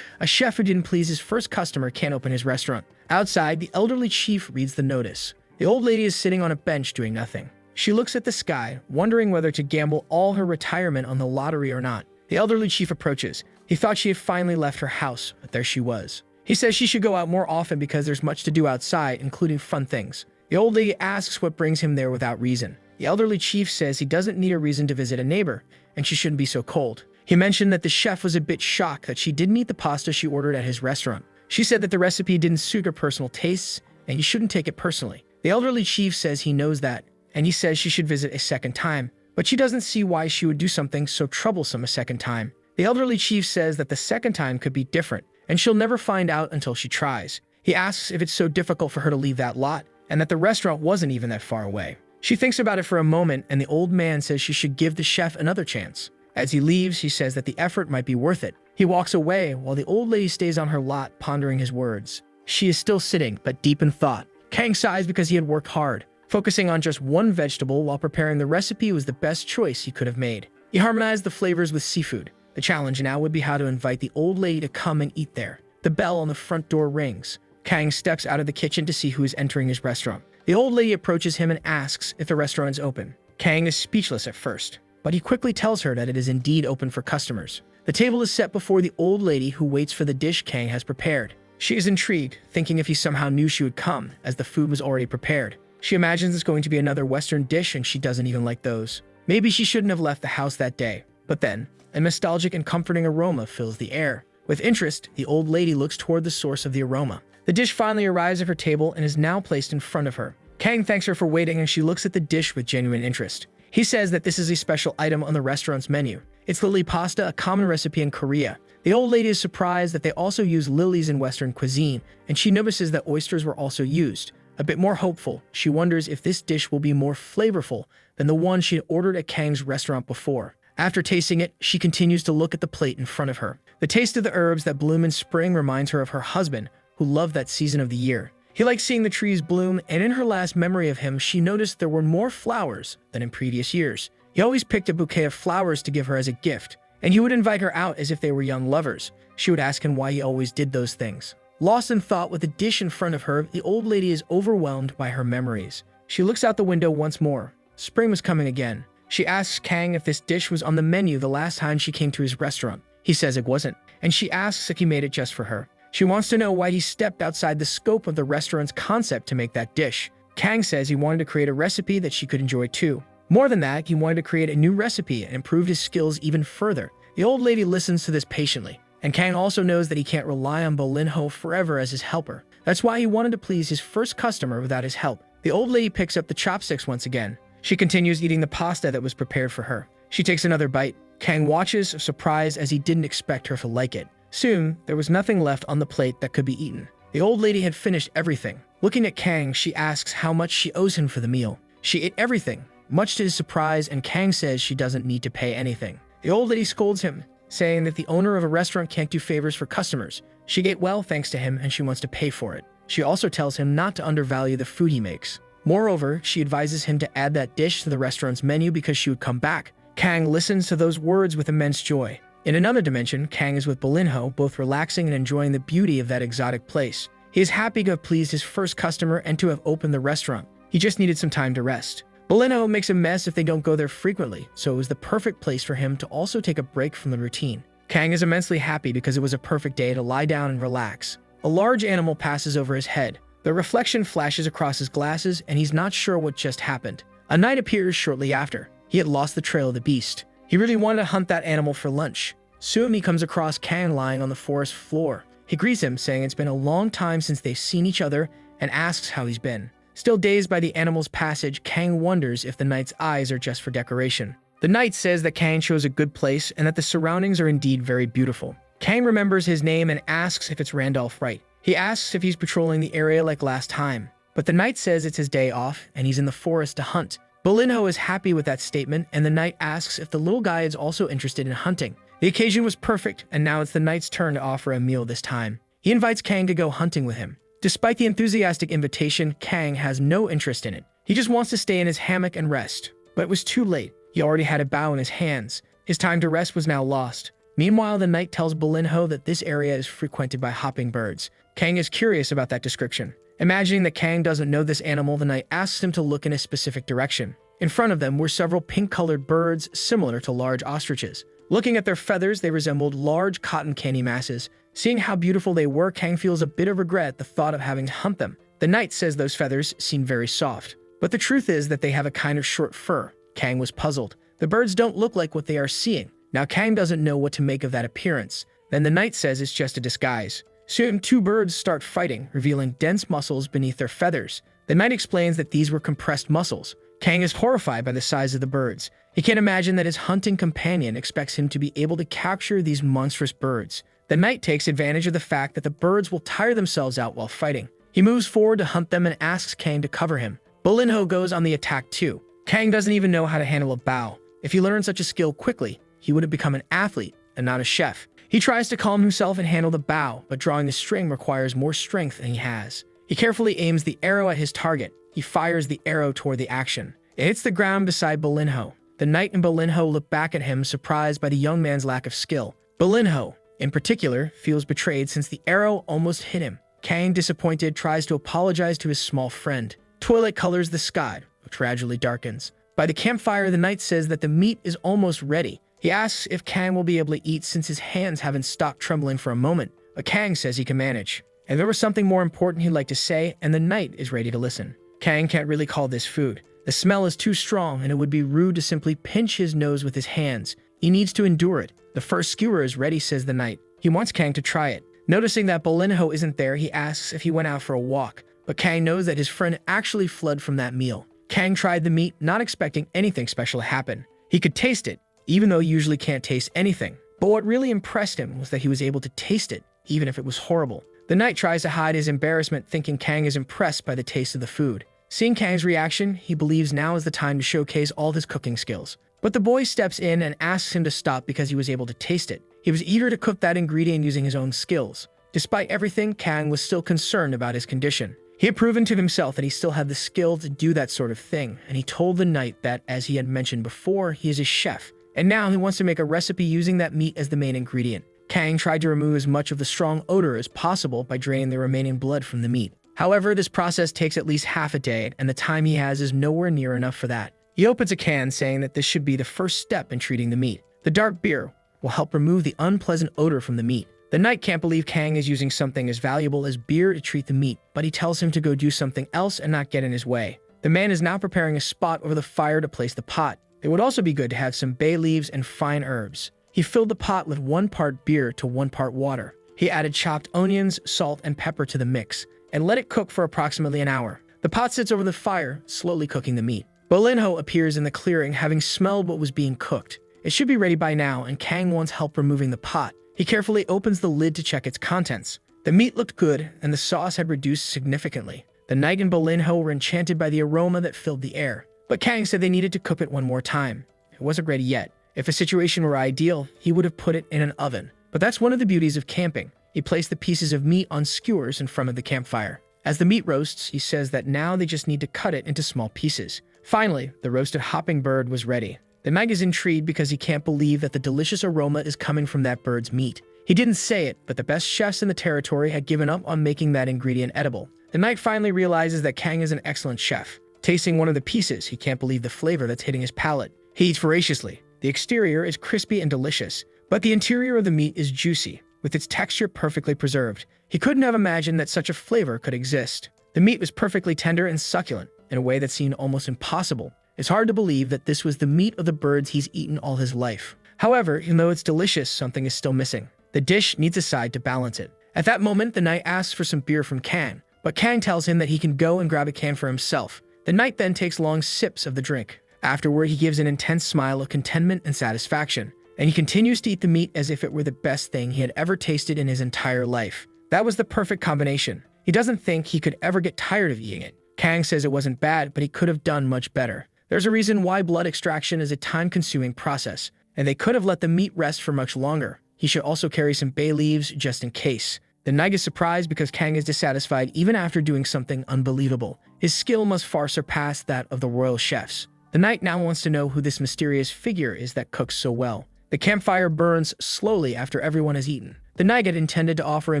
A chef who didn't please his first customer can't open his restaurant. Outside, the elderly chief reads the notice. The old lady is sitting on a bench doing nothing. She looks at the sky, wondering whether to gamble all her retirement on the lottery or not. The elderly chief approaches. He thought she had finally left her house, but there she was. He says she should go out more often because there's much to do outside, including fun things. The old lady asks what brings him there without reason. The elderly chief says he doesn't need a reason to visit a neighbor, and she shouldn't be so cold. He mentioned that the chef was a bit shocked that she didn't eat the pasta she ordered at his restaurant. She said that the recipe didn't suit her personal tastes, and he shouldn't take it personally. The elderly chief says he knows that, and he says she should visit a second time, but she doesn't see why she would do something so troublesome a second time. The elderly chief says that the second time could be different, and she'll never find out until she tries. He asks if it's so difficult for her to leave that lot, and that the restaurant wasn't even that far away. She thinks about it for a moment, and the old man says she should give the chef another chance. As he leaves, he says that the effort might be worth it. He walks away while the old lady stays on her lot pondering his words. She is still sitting, but deep in thought. Kang sighs because he had worked hard. Focusing on just one vegetable while preparing the recipe was the best choice he could have made. He harmonized the flavors with seafood. The challenge now would be how to invite the old lady to come and eat there. The bell on the front door rings. Kang steps out of the kitchen to see who is entering his restaurant. The old lady approaches him and asks if the restaurant is open. Kang is speechless at first, but he quickly tells her that it is indeed open for customers. The table is set before the old lady, who waits for the dish Kang has prepared. She is intrigued, thinking if he somehow knew she would come, as the food was already prepared. She imagines it's going to be another Western dish, and she doesn't even like those. Maybe she shouldn't have left the house that day. But then, a nostalgic and comforting aroma fills the air. With interest, the old lady looks toward the source of the aroma. The dish finally arrives at her table and is now placed in front of her. Kang thanks her for waiting, and she looks at the dish with genuine interest. He says that this is a special item on the restaurant's menu. It's lily pasta, a common recipe in Korea. The old lady is surprised that they also use lilies in Western cuisine, and she notices that oysters were also used. A bit more hopeful, she wonders if this dish will be more flavorful than the one she had ordered at Kang's restaurant before. After tasting it, she continues to look at the plate in front of her. The taste of the herbs that bloom in spring reminds her of her husband, who loved that season of the year. He likes seeing the trees bloom, and in her last memory of him, she noticed there were more flowers than in previous years. He always picked a bouquet of flowers to give her as a gift, and he would invite her out as if they were young lovers. She would ask him why he always did those things. Lost in thought with the dish in front of her, the old lady is overwhelmed by her memories. She looks out the window once more. Spring was coming again. She asks Kang if this dish was on the menu the last time she came to his restaurant. He says it wasn't, and she asks if he made it just for her. She wants to know why he stepped outside the scope of the restaurant's concept to make that dish. Kang says he wanted to create a recipe that she could enjoy too. More than that, he wanted to create a new recipe and improve his skills even further. The old lady listens to this patiently, and Kang also knows that he can't rely on Bolinho forever as his helper. That's why he wanted to please his first customer without his help. The old lady picks up the chopsticks once again. She continues eating the pasta that was prepared for her. She takes another bite. Kang watches, surprised as he didn't expect her to like it. Soon, there was nothing left on the plate that could be eaten. The old lady had finished everything. Looking at Kang, she asks how much she owes him for the meal. She ate everything, much to his surprise, and Kang says she doesn't need to pay anything. The old lady scolds him, saying that the owner of a restaurant can't do favors for customers. She ate well thanks to him, and she wants to pay for it. She also tells him not to undervalue the food he makes. Moreover, she advises him to add that dish to the restaurant's menu because she would come back. Kang listens to those words with immense joy. In another dimension, Kang is with Bolinho, both relaxing and enjoying the beauty of that exotic place. He is happy to have pleased his first customer and to have opened the restaurant. He just needed some time to rest. Bolinho makes a mess if they don't go there frequently, so it was the perfect place for him to also take a break from the routine. Kang is immensely happy because it was a perfect day to lie down and relax. A large animal passes over his head. The reflection flashes across his glasses, and he's not sure what just happened. A knight appears shortly after. He had lost the trail of the beast. He really wanted to hunt that animal for lunch. Soon he comes across Kang lying on the forest floor. He greets him, saying it's been a long time since they've seen each other, and asks how he's been. Still dazed by the animal's passage, Kang wonders if the knight's eyes are just for decoration. The knight says that Kang chose a good place and that the surroundings are indeed very beautiful. Kang remembers his name and asks if it's Randolph Wright. He asks if he's patrolling the area like last time, but the knight says it's his day off and he's in the forest to hunt. Bolinho is happy with that statement, and the knight asks if the little guy is also interested in hunting. The occasion was perfect, and now it's the knight's turn to offer a meal this time. He invites Kang to go hunting with him. Despite the enthusiastic invitation, Kang has no interest in it. He just wants to stay in his hammock and rest. But it was too late. He already had a bow in his hands. His time to rest was now lost. Meanwhile, the knight tells Bolinho that this area is frequented by hopping birds. Kang is curious about that description. Imagining that Kang doesn't know this animal, the knight asks him to look in a specific direction. In front of them were several pink-colored birds similar to large ostriches. Looking at their feathers, they resembled large cotton candy masses. Seeing how beautiful they were, Kang feels a bit of regret at the thought of having to hunt them. The knight says those feathers seem very soft, but the truth is that they have a kind of short fur. Kang was puzzled. The birds don't look like what they are seeing. Now Kang doesn't know what to make of that appearance. Then the knight says it's just a disguise. Soon, two birds start fighting, revealing dense muscles beneath their feathers. The knight explains that these were compressed muscles. Kang is horrified by the size of the birds. He can't imagine that his hunting companion expects him to be able to capture these monstrous birds. The knight takes advantage of the fact that the birds will tire themselves out while fighting. He moves forward to hunt them and asks Kang to cover him. Bolinho goes on the attack too. Kang doesn't even know how to handle a bow. If he learned such a skill quickly, he would have become an athlete and not a chef. He tries to calm himself and handle the bow, but drawing the string requires more strength than he has. He carefully aims the arrow at his target. He fires the arrow toward the action. It hits the ground beside Bolinho. The knight and Bolinho look back at him, surprised by the young man's lack of skill. Bolinho, in particular, feels betrayed since the arrow almost hit him. Kang, disappointed, tries to apologize to his small friend. Twilight colors the sky, which gradually darkens. By the campfire, the knight says that the meat is almost ready. He asks if Kang will be able to eat since his hands haven't stopped trembling for a moment, but Kang says he can manage. And there was something more important he'd like to say, and the knight is ready to listen. Kang can't really call this food. The smell is too strong, and it would be rude to simply pinch his nose with his hands. He needs to endure it. The first skewer is ready, says the knight. He wants Kang to try it. Noticing that Bolinho isn't there, he asks if he went out for a walk, but Kang knows that his friend actually fled from that meal. Kang tried the meat, not expecting anything special to happen. He could taste it, even though he usually can't taste anything. But what really impressed him was that he was able to taste it, even if it was horrible. The knight tries to hide his embarrassment, thinking Kang is impressed by the taste of the food. Seeing Kang's reaction, he believes now is the time to showcase all his cooking skills. But the boy steps in and asks him to stop because he was able to taste it. He was eager to cook that ingredient using his own skills. Despite everything, Kang was still concerned about his condition. He had proven to himself that he still had the skill to do that sort of thing, and he told the knight that, as he had mentioned before, he is a chef, and now he wants to make a recipe using that meat as the main ingredient. Kang tried to remove as much of the strong odor as possible by draining the remaining blood from the meat. However, this process takes at least half a day, and the time he has is nowhere near enough for that. He opens a can, saying that this should be the first step in treating the meat. The dark beer will help remove the unpleasant odor from the meat. The knight can't believe Kang is using something as valuable as beer to treat the meat, but he tells him to go do something else and not get in his way. The man is now preparing a spot over the fire to place the pot. It would also be good to have some bay leaves and fine herbs. He filled the pot with 1 part beer to 1 part water. He added chopped onions, salt, and pepper to the mix, and let it cook for approximately an hour. The pot sits over the fire, slowly cooking the meat. Bolinho appears in the clearing, having smelled what was being cooked. It should be ready by now, and Kang wants help removing the pot. He carefully opens the lid to check its contents. The meat looked good, and the sauce had reduced significantly. The knight and Bolinho were enchanted by the aroma that filled the air. But Kang said they needed to cook it 1 more time. It wasn't ready yet. If a situation were ideal, he would have put it in an oven. But that's one of the beauties of camping. He placed the pieces of meat on skewers in front of the campfire. As the meat roasts, he says that now they just need to cut it into small pieces. Finally, the roasted hopping bird was ready. The knight is intrigued because he can't believe that the delicious aroma is coming from that bird's meat. He didn't say it, but the best chefs in the territory had given up on making that ingredient edible. The knight finally realizes that Kang is an excellent chef. Tasting one of the pieces, he can't believe the flavor that's hitting his palate. He eats voraciously. The exterior is crispy and delicious, but the interior of the meat is juicy, with its texture perfectly preserved. He couldn't have imagined that such a flavor could exist. The meat was perfectly tender and succulent, in a way that seemed almost impossible. It's hard to believe that this was the meat of the birds he's eaten all his life. However, even though it's delicious, something is still missing. The dish needs a side to balance it. At that moment, the knight asks for some beer from Kang, but Kang tells him that he can go and grab a can for himself. The knight then takes long sips of the drink. Afterward, he gives an intense smile of contentment and satisfaction, and he continues to eat the meat as if it were the best thing he had ever tasted in his entire life. That was the perfect combination. He doesn't think he could ever get tired of eating it. Kang says it wasn't bad, but he could have done much better. There's a reason why blood extraction is a time-consuming process, and they could have let the meat rest for much longer. He should also carry some bay leaves just in case. The knight is surprised because Kang is dissatisfied even after doing something unbelievable. His skill must far surpass that of the royal chefs. The knight now wants to know who this mysterious figure is that cooks so well. The campfire burns slowly after everyone has eaten. The knight had intended to offer a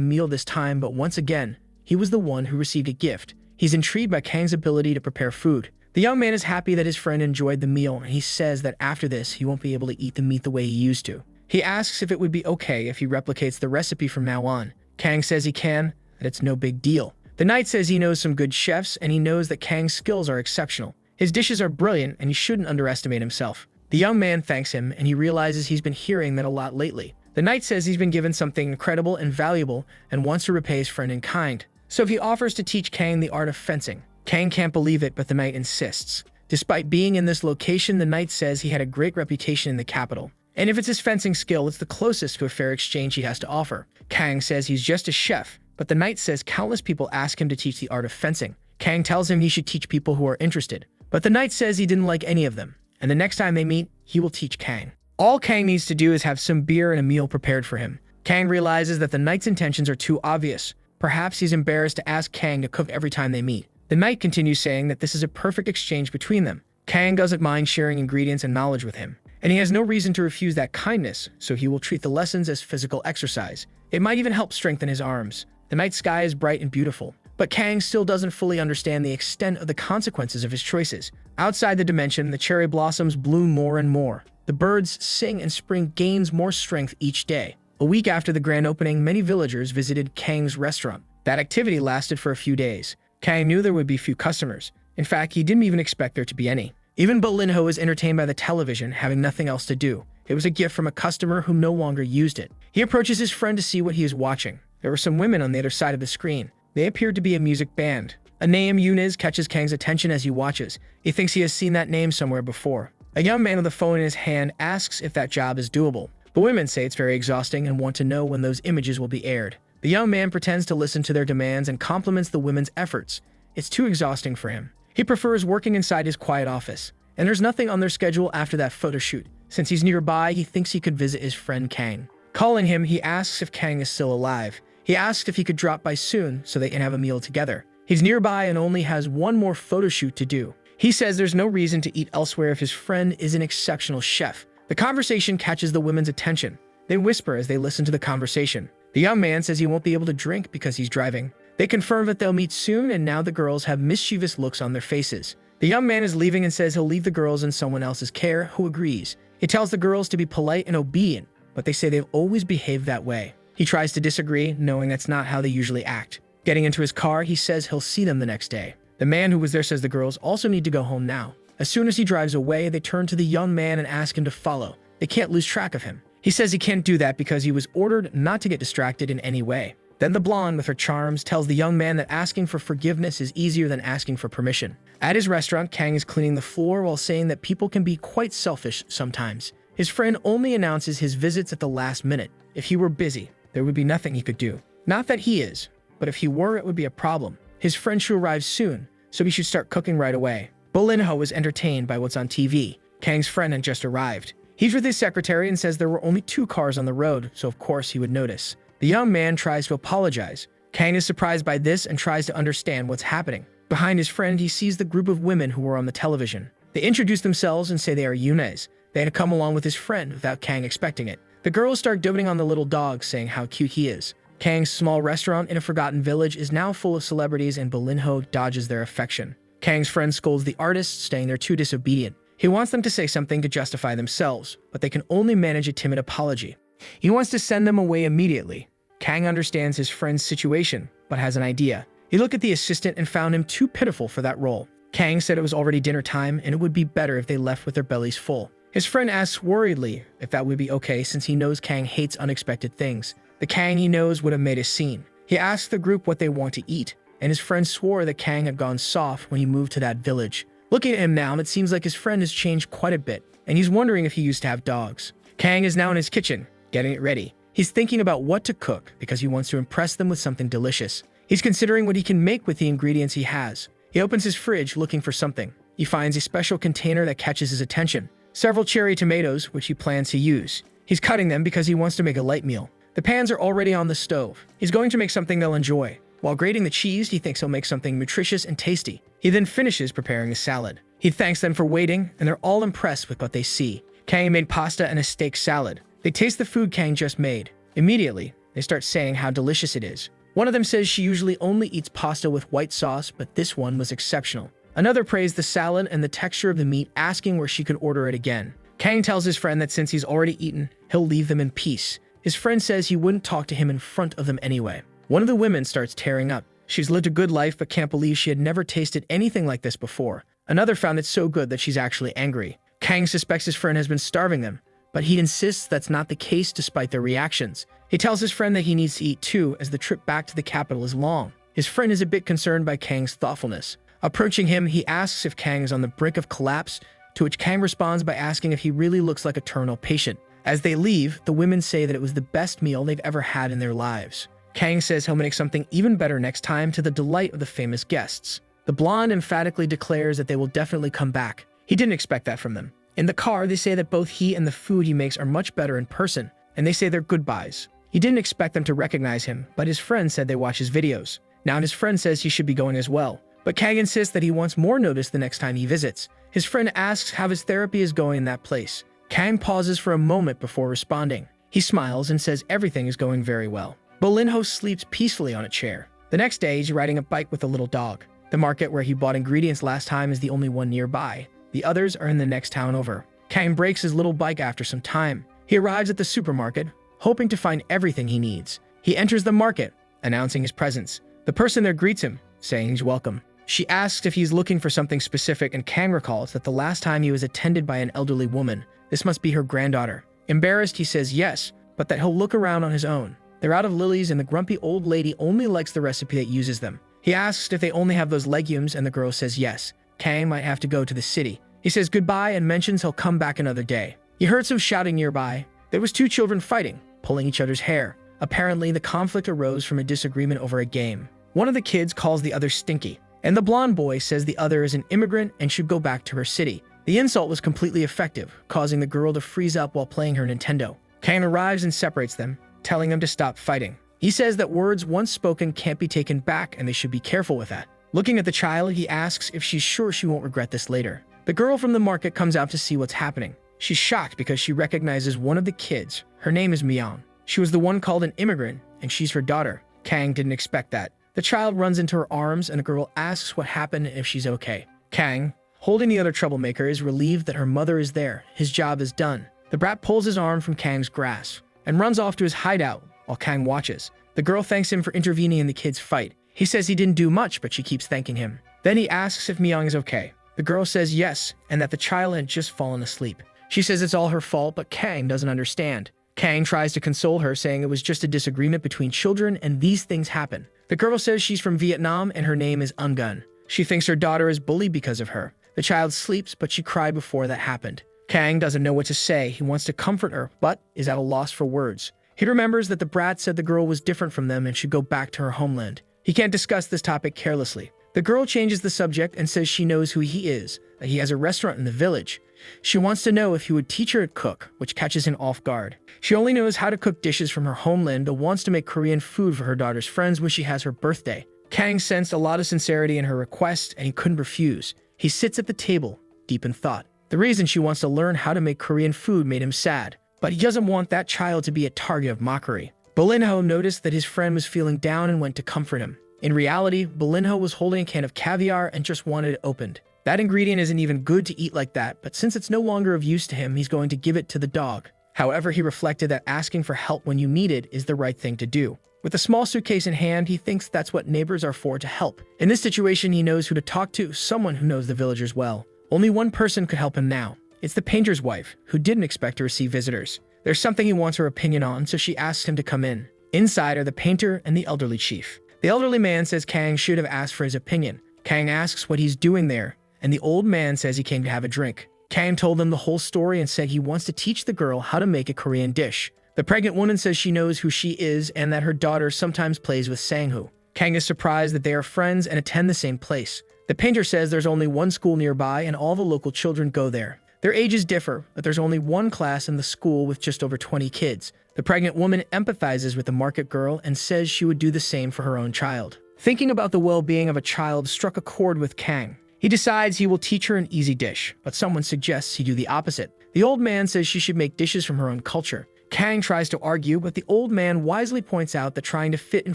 meal this time, but once again, he was the one who received a gift. He's intrigued by Kang's ability to prepare food. The young man is happy that his friend enjoyed the meal, and he says that after this, he won't be able to eat the meat the way he used to. He asks if it would be okay if he replicates the recipe from now on. Kang says he can, that it's no big deal. The knight says he knows some good chefs, and he knows that Kang's skills are exceptional. His dishes are brilliant, and he shouldn't underestimate himself. The young man thanks him, and he realizes he's been hearing that a lot lately. The knight says he's been given something incredible and valuable, and wants to repay his friend in kind. So he offers to teach Kang the art of fencing. Kang can't believe it, but the knight insists. Despite being in this location, the knight says he had a great reputation in the capital. And if it's his fencing skill, it's the closest to a fair exchange he has to offer. Kang says he's just a chef, but the knight says countless people ask him to teach the art of fencing. Kang tells him he should teach people who are interested, but the knight says he didn't like any of them, and the next time they meet, he will teach Kang. All Kang needs to do is have some beer and a meal prepared for him. Kang realizes that the knight's intentions are too obvious. Perhaps he's embarrassed to ask Kang to cook every time they meet. The knight continues saying that this is a perfect exchange between them. Kang doesn't mind sharing ingredients and knowledge with him, and he has no reason to refuse that kindness, so he will treat the lessons as physical exercise. It might even help strengthen his arms. The night sky is bright and beautiful, but Kang still doesn't fully understand the extent of the consequences of his choices. Outside the dimension, the cherry blossoms bloom more and more. The birds sing and spring gains more strength each day. A week after the grand opening, many villagers visited Kang's restaurant. That activity lasted for a few days. Kang knew there would be few customers. In fact, he didn't even expect there to be any. Even Bolinho was entertained by the television, having nothing else to do. It was a gift from a customer who no longer used it. He approaches his friend to see what he is watching. There were some women on the other side of the screen. They appeared to be a music band. A name, Yunez, catches Kang's attention as he watches. He thinks he has seen that name somewhere before. A young man with a phone in his hand asks if that job is doable. The women say it's very exhausting and want to know when those images will be aired. The young man pretends to listen to their demands and compliments the women's efforts. It's too exhausting for him. He prefers working inside his quiet office. And there's nothing on their schedule after that photo shoot. Since he's nearby, he thinks he could visit his friend Kang. Calling him, he asks if Kang is still alive. He asks if he could drop by soon so they can have a meal together. He's nearby and only has one more photo shoot to do. He says there's no reason to eat elsewhere if his friend is an exceptional chef. The conversation catches the women's attention. They whisper as they listen to the conversation. The young man says he won't be able to drink because he's driving. They confirm that they'll meet soon, and now the girls have mischievous looks on their faces. The young man is leaving and says he'll leave the girls in someone else's care, who agrees. He tells the girls to be polite and obedient, but they say they've always behaved that way. He tries to disagree, knowing that's not how they usually act. Getting into his car, he says he'll see them the next day. The man who was there says the girls also need to go home now. As soon as he drives away, they turn to the young man and ask him to follow. They can't lose track of him. He says he can't do that because he was ordered not to get distracted in any way. Then the blonde, with her charms, tells the young man that asking for forgiveness is easier than asking for permission. At his restaurant, Kang is cleaning the floor while saying that people can be quite selfish sometimes. His friend only announces his visits at the last minute. If he were busy, there would be nothing he could do. Not that he is, but if he were, it would be a problem. His friend should arrive soon, so he should start cooking right away. Bolinho was entertained by what's on TV. Kang's friend had just arrived. He's with his secretary and says there were only 2 cars on the road, so of course he would notice. The young man tries to apologize. Kang is surprised by this and tries to understand what's happening. Behind his friend, he sees the group of women who were on the television. They introduce themselves and say they are Yunez. They had come along with his friend without Kang expecting it. The girls start doting on the little dog, saying how cute he is. Kang's small restaurant in a forgotten village is now full of celebrities, and Bolinho dodges their affection. Kang's friend scolds the artists, saying they're too disobedient. He wants them to say something to justify themselves, but they can only manage a timid apology. He wants to send them away immediately. Kang understands his friend's situation, but has an idea. He looked at the assistant and found him too pitiful for that role. Kang said it was already dinner time and it would be better if they left with their bellies full. His friend asks worriedly if that would be okay since he knows Kang hates unexpected things. The Kang he knows would have made a scene. He asks the group what they want to eat, and his friend swore that Kang had gone soft when he moved to that village. Looking at him now, it seems like his friend has changed quite a bit, and he's wondering if he used to have dogs. Kang is now in his kitchen, getting it ready. He's thinking about what to cook because he wants to impress them with something delicious. He's considering what he can make with the ingredients he has. He opens his fridge looking for something. He finds a special container that catches his attention. Several cherry tomatoes, which he plans to use. He's cutting them because he wants to make a light meal. The pans are already on the stove. He's going to make something they'll enjoy. While grating the cheese, he thinks he'll make something nutritious and tasty. He then finishes preparing the salad. He thanks them for waiting, and they're all impressed with what they see. Kang made pasta and a steak salad. They taste the food Kang just made. Immediately, they start saying how delicious it is. One of them says she usually only eats pasta with white sauce, but this one was exceptional. Another praised the salad and the texture of the meat, asking where she could order it again. Kang tells his friend that since he's already eaten, he'll leave them in peace. His friend says he wouldn't talk to him in front of them anyway. One of the women starts tearing up. She's lived a good life but can't believe she had never tasted anything like this before. Another found it so good that she's actually angry. Kang suspects his friend has been starving them, but he insists that's not the case despite their reactions. He tells his friend that he needs to eat too, as the trip back to the capital is long. His friend is a bit concerned by Kang's thoughtfulness. Approaching him, he asks if Kang is on the brink of collapse, to which Kang responds by asking if he really looks like a terminal patient. As they leave, the women say that it was the best meal they've ever had in their lives. Kang says he'll make something even better next time, to the delight of the famous guests. The blonde emphatically declares that they will definitely come back. He didn't expect that from them. In the car, they say that both he and the food he makes are much better in person, and they say their goodbyes. He didn't expect them to recognize him, but his friend said they watch his videos. Now his friend says he should be going as well. But Kang insists that he wants more notice the next time he visits. His friend asks how his therapy is going in that place. Kang pauses for a moment before responding. He smiles and says everything is going very well. Bolinho sleeps peacefully on a chair. The next day, he's riding a bike with a little dog. The market where he bought ingredients last time is the only one nearby. The others are in the next town over. Kang breaks his little bike after some time. He arrives at the supermarket, hoping to find everything he needs. He enters the market, announcing his presence. The person there greets him, saying he's welcome. She asks if he's looking for something specific, and Kang recalls that the last time he was attended by an elderly woman. This must be her granddaughter. Embarrassed, he says yes, but that he'll look around on his own. They're out of lilies, and the grumpy old lady only likes the recipe that uses them. He asks if they only have those legumes, and the girl says yes. Kang might have to go to the city. He says goodbye and mentions he'll come back another day. He heard some shouting nearby. There was two children fighting, pulling each other's hair. Apparently, the conflict arose from a disagreement over a game. One of the kids calls the other stinky, and the blonde boy says the other is an immigrant and should go back to her city. The insult was completely effective, causing the girl to freeze up while playing her Nintendo. Kang arrives and separates them, telling them to stop fighting. He says that words once spoken can't be taken back and they should be careful with that. Looking at the child, he asks if she's sure she won't regret this later. The girl from the market comes out to see what's happening. She's shocked because she recognizes one of the kids. Her name is Myung. She was the one called an immigrant, and she's her daughter. Kang didn't expect that. The child runs into her arms, and the girl asks what happened and if she's okay. Kang, holding the other troublemaker, is relieved that her mother is there. His job is done. The brat pulls his arm from Kang's grasp and runs off to his hideout while Kang watches. The girl thanks him for intervening in the kids' fight. He says he didn't do much, but she keeps thanking him. Then he asks if Myung is okay. The girl says yes, and that the child had just fallen asleep. She says it's all her fault, but Kang doesn't understand. Kang tries to console her, saying it was just a disagreement between children and these things happen. The girl says she's from Vietnam and her name is Ungun. She thinks her daughter is bullied because of her. The child sleeps, but she cried before that happened. Kang doesn't know what to say. He wants to comfort her, but is at a loss for words. He remembers that the brat said the girl was different from them and should go back to her homeland. He can't discuss this topic carelessly. The girl changes the subject and says she knows who he is, that he has a restaurant in the village. She wants to know if he would teach her to cook, which catches him off guard. She only knows how to cook dishes from her homeland, but wants to make Korean food for her daughter's friends when she has her birthday. Kang sensed a lot of sincerity in her request, and he couldn't refuse. He sits at the table, deep in thought. The reason she wants to learn how to make Korean food made him sad, but he doesn't want that child to be a target of mockery. Bolinho noticed that his friend was feeling down and went to comfort him. In reality, Bolinho was holding a can of caviar and just wanted it opened. That ingredient isn't even good to eat like that, but since it's no longer of use to him, he's going to give it to the dog. However, he reflected that asking for help when you need it is the right thing to do. With a small suitcase in hand, he thinks that's what neighbors are for, to help. In this situation, he knows who to talk to, someone who knows the villagers well. Only one person could help him now. It's the painter's wife, who didn't expect to receive visitors. There's something he wants her opinion on, so she asks him to come in. Inside are the painter and the elderly chief. The elderly man says Kang should have asked for his opinion. Kang asks what he's doing there, and the old man says he came to have a drink. Kang told them the whole story and said he wants to teach the girl how to make a Korean dish. The pregnant woman says she knows who she is and that her daughter sometimes plays with Sang-hoo. Kang is surprised that they are friends and attend the same place. The painter says there's only one school nearby and all the local children go there. Their ages differ, but there's only one class in the school with just over 20 kids. The pregnant woman empathizes with the market girl and says she would do the same for her own child. Thinking about the well-being of a child struck a chord with Kang. He decides he will teach her an easy dish, but someone suggests he do the opposite. The old man says she should make dishes from her own culture. Kang tries to argue, but the old man wisely points out that trying to fit in